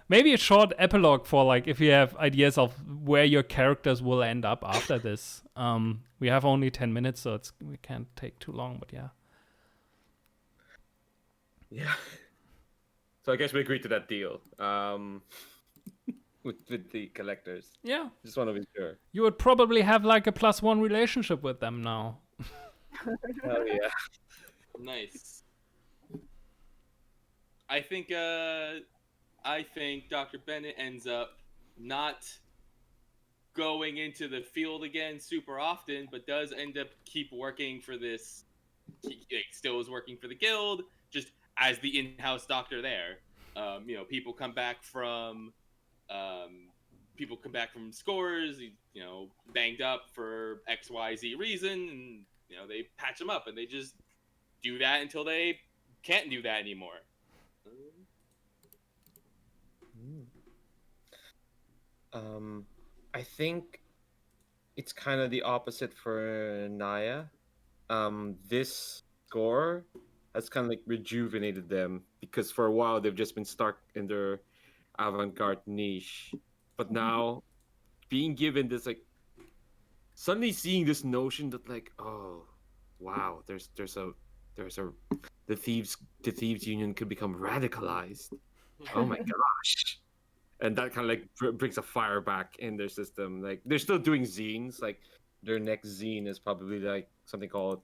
maybe a short epilogue for like if you have ideas of where your characters will end up after this. We have only 10 minutes, so we can't take too long, but yeah. Yeah. So I guess we agreed to that deal. With the collectors. Yeah. Just want to be sure. You would probably have like a +1 relationship with them now. Hell yeah. Nice. I think Dr. Bennett ends up not going into the field again super often, but does end up keep working for this. He still is working for the guild, just as the in-house doctor there. People come back from scores, banged up for XYZ reason, and they patch them up, and they just do that until they can't do that anymore. I think it's kind of the opposite for Naya. This score has kind of like rejuvenated them because for a while they've just been stuck in their avant-garde niche, but now being given this like suddenly seeing this notion that like, oh wow, there's a the thieves union could become radicalized. Oh my gosh. And that kind of like brings a fire back in their system. Like they're still doing zines. Like their next zine is probably like something called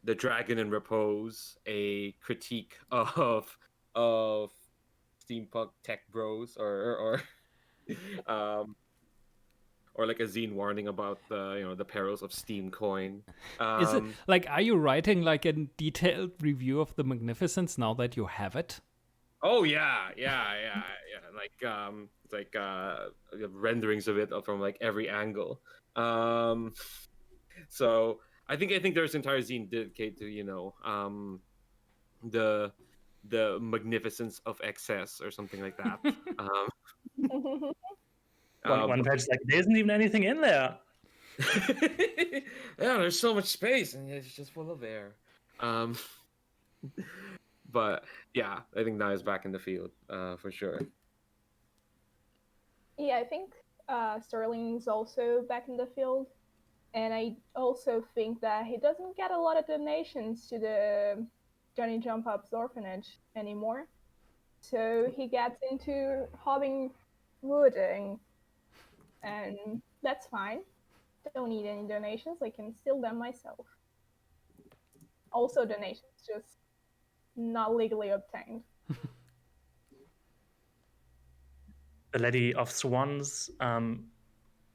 the Dragon in Repose, a critique of steampunk tech bros, um or like a zine warning about the perils of Steam coin. Is it like, are you writing like a detailed review of the Magnificence now that you have it? Oh yeah. Like it's like renderings of it from like every angle. So I think there's entire zine dedicated to the magnificence of excess or something like that. One page like there isn't even anything in there. Yeah, there's so much space and it's just full of air. But yeah, I think Naya's back in the field for sure. Yeah, I think Sterling's also back in the field. And I also think that he doesn't get a lot of donations to the Johnny Jump Up's orphanage anymore. So he gets into hobbing wooding. And that's fine. Don't need any donations. I can steal them myself. Also donations, just not legally obtained. The Lady of Swans,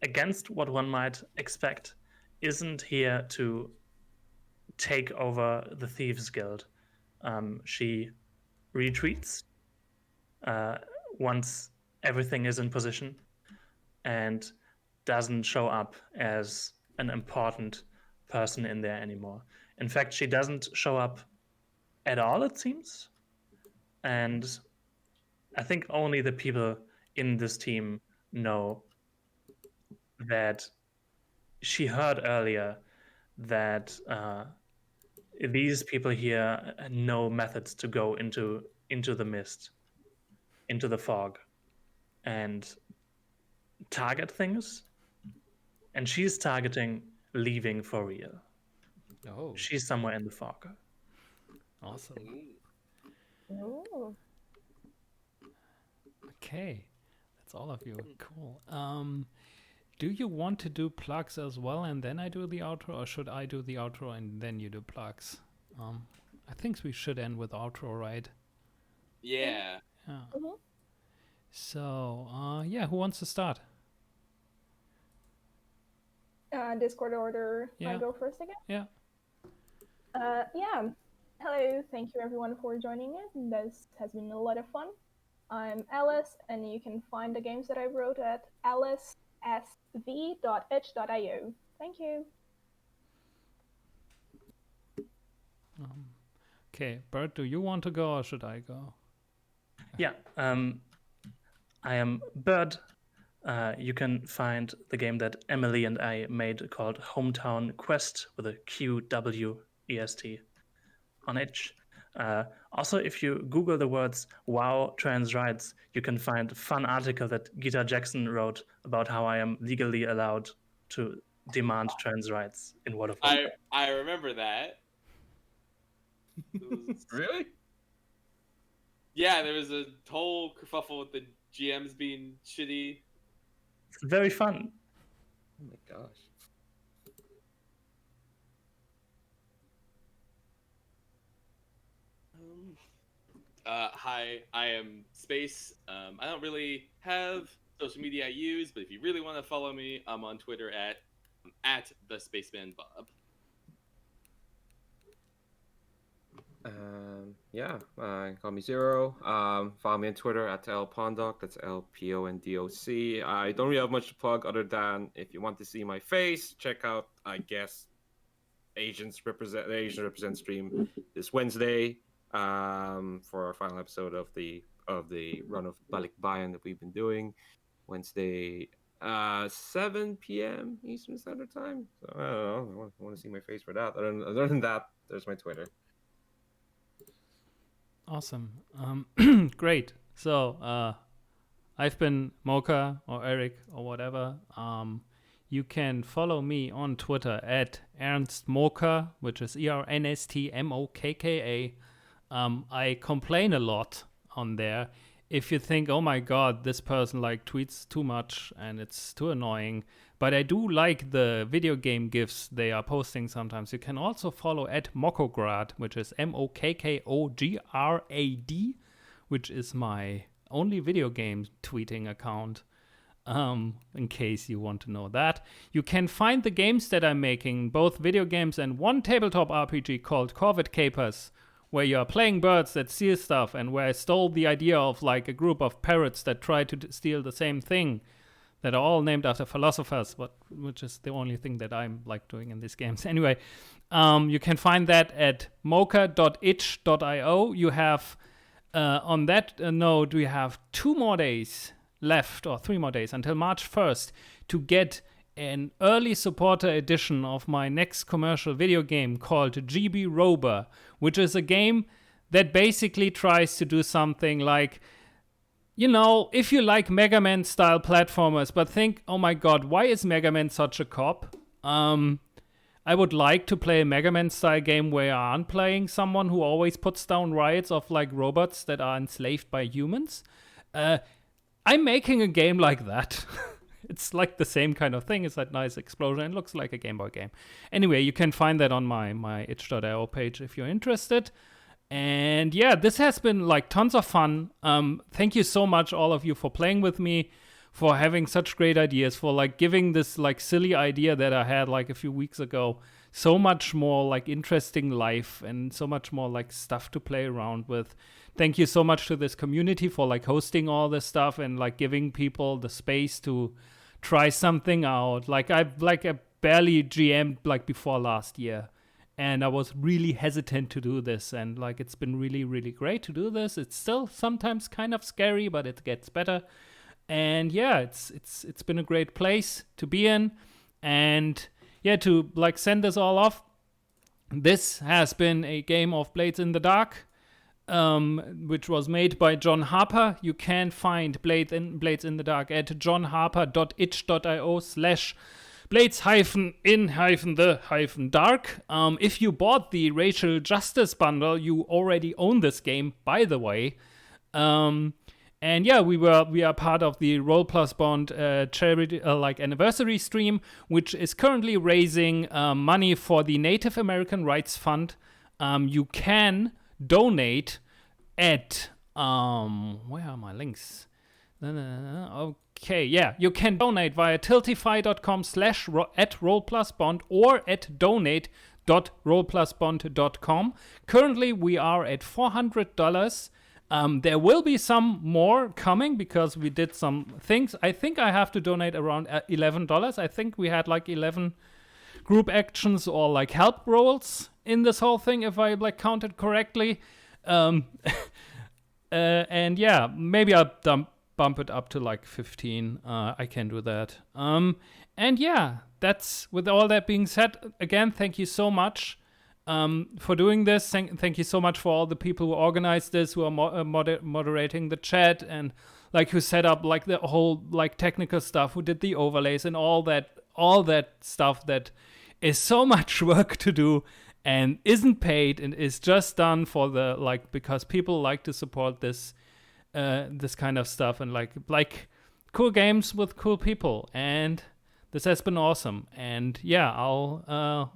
against what one might expect, isn't here to take over the Thieves Guild. She retreats once everything is in position and doesn't show up as an important person in there anymore. In fact, she doesn't show up at all, it seems. And I think only the people in this team know that she heard earlier that these people here know methods to go into the mist, into the fog, and target things. And she's targeting leaving for real. Oh, She's somewhere in the fog. awesome. Ooh. Okay, that's all of you. Cool. Do you want to do plugs as well, and then I do the outro, or should I do the outro and then you do plugs? I think we should end with outro, right? Yeah. Yeah. Mhm. So, yeah, who wants to start? Discord order. Yeah. I go first again? Yeah. Yeah. Hello, thank you everyone for joining in. This has been a lot of fun. I'm Alice, and you can find the games that I wrote at alicesv.itch.io. Thank you. Okay, Bert, do you want to go or should I go? Yeah, I am Bird. You can find the game that Emily and I made called Hometown Quest with a QWEST on itch. Also, if you Google the words "Wow trans rights," you can find a fun article that Gita Jackson wrote about how I am legally allowed to demand trans rights in World of Warcraft. I remember that. Really? Yeah, there was a whole kerfuffle with the GMs being shitty. It's very fun. Oh my gosh. Hi, I am Space. I don't really have social media I use, but if you really want to follow me, I'm on Twitter at the Spaceman Bob. Yeah, call me Zero. Follow me on Twitter at LPondoc. That's LPONDOC. I don't really have much to plug other than if you want to see my face, check out, I guess, Asian Represent stream this Wednesday for our final episode of the of the run of Balikbayan that we've been doing. Wednesday, 7 p.m. Eastern Standard Time. So I don't know. I want to see my face for that. Other than that, there's my Twitter. Awesome. Great. So I've been Mocha or Eric or whatever. You can follow me on Twitter at Ernst Mocha, which is ERNSTMOKKA. I complain a lot on there. If you think, oh my god, this person like tweets too much and it's too annoying, but I do like the video game GIFs they are posting sometimes. You can also follow at Mokograd, which is MOKKOGRAD, which is my only video game tweeting account. In case you want to know that. You can find the games that I'm making, both video games and one tabletop RPG called Corvid Capers, where you are playing birds that steal stuff, and where I stole the idea of like a group of parrots that try to steal the same thing, that are all named after philosophers, but which is the only thing that I'm like doing in these games. Anyway, you can find that at mocha.itch.io. You have on that note, we have 2 more days left, or 3 more days until March 1st to get an early supporter edition of my next commercial video game called GB Rober, which is a game that basically tries to do something like, you know, if you like Mega Man style platformers, but think, oh my god, why is Mega Man such a cop? I would like to play a Mega Man style game where I aren't playing someone who always puts down riots of like robots that are enslaved by humans. I'm making a game like that. It's like the same kind of thing. It's that nice explosion. It looks like a Game Boy game. Anyway, you can find that on my itch.io page if you're interested. And yeah, this has been like tons of fun. Thank you so much, all of you, for playing with me, for having such great ideas, for like giving this like silly idea that I had like a few weeks ago so much more like interesting life and so much more like stuff to play around with. Thank you so much to this community for like hosting all this stuff and like giving people the space to try something out. Like I barely GM'd like before last year, and I was really hesitant to do this, and like it's been really, really great to do this. It's still sometimes kind of scary, but it gets better. And yeah, it's been a great place to be in. And yeah, to like send this all off, this has been a game of Blades in the Dark, which was made by John Harper. You can find Blades in the Dark at johnharper.itch.io/blades-in-the-dark. If you bought the Racial Justice bundle, you already own this game, by the way. And yeah, we are part of the Roll Plus Bond charity like anniversary stream, which is currently raising money for the Native American Rights Fund. You can donate at where are my links? Okay, yeah, you can donate via tiltify.com/@rollplusbond or at donate.rollplusbond.com. Currently, we are at $400. There will be some more coming because we did some things. I think I have to donate around $11. I think we had like 11 group actions or like help rolls in this whole thing, if I like counted correctly. And yeah, maybe I'll bump it up to like 15. I can do that. And yeah, that's, with all that being said, again, thank you so much for doing this. Thank you so much for all the people who organized this, who are moderating the chat, and like who set up like the whole like technical stuff, who did the overlays and all that stuff that is so much work to do and isn't paid and is just done for the like, because people like to support this this kind of stuff and like cool games with cool people. And this has been awesome. And yeah, I'll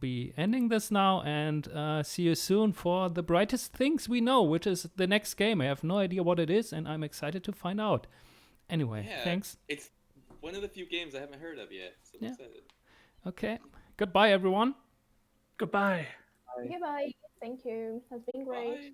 be ending this now, and see you soon for the Brightest Things We Know, which is the next game. I have no idea what it is, and I'm excited to find out. Anyway, Yeah, thanks. It's one of the few games I haven't heard of yet, so I'm excited. Okay. Goodbye, everyone. Goodbye. Goodbye. Thank you. Has been great. Bye.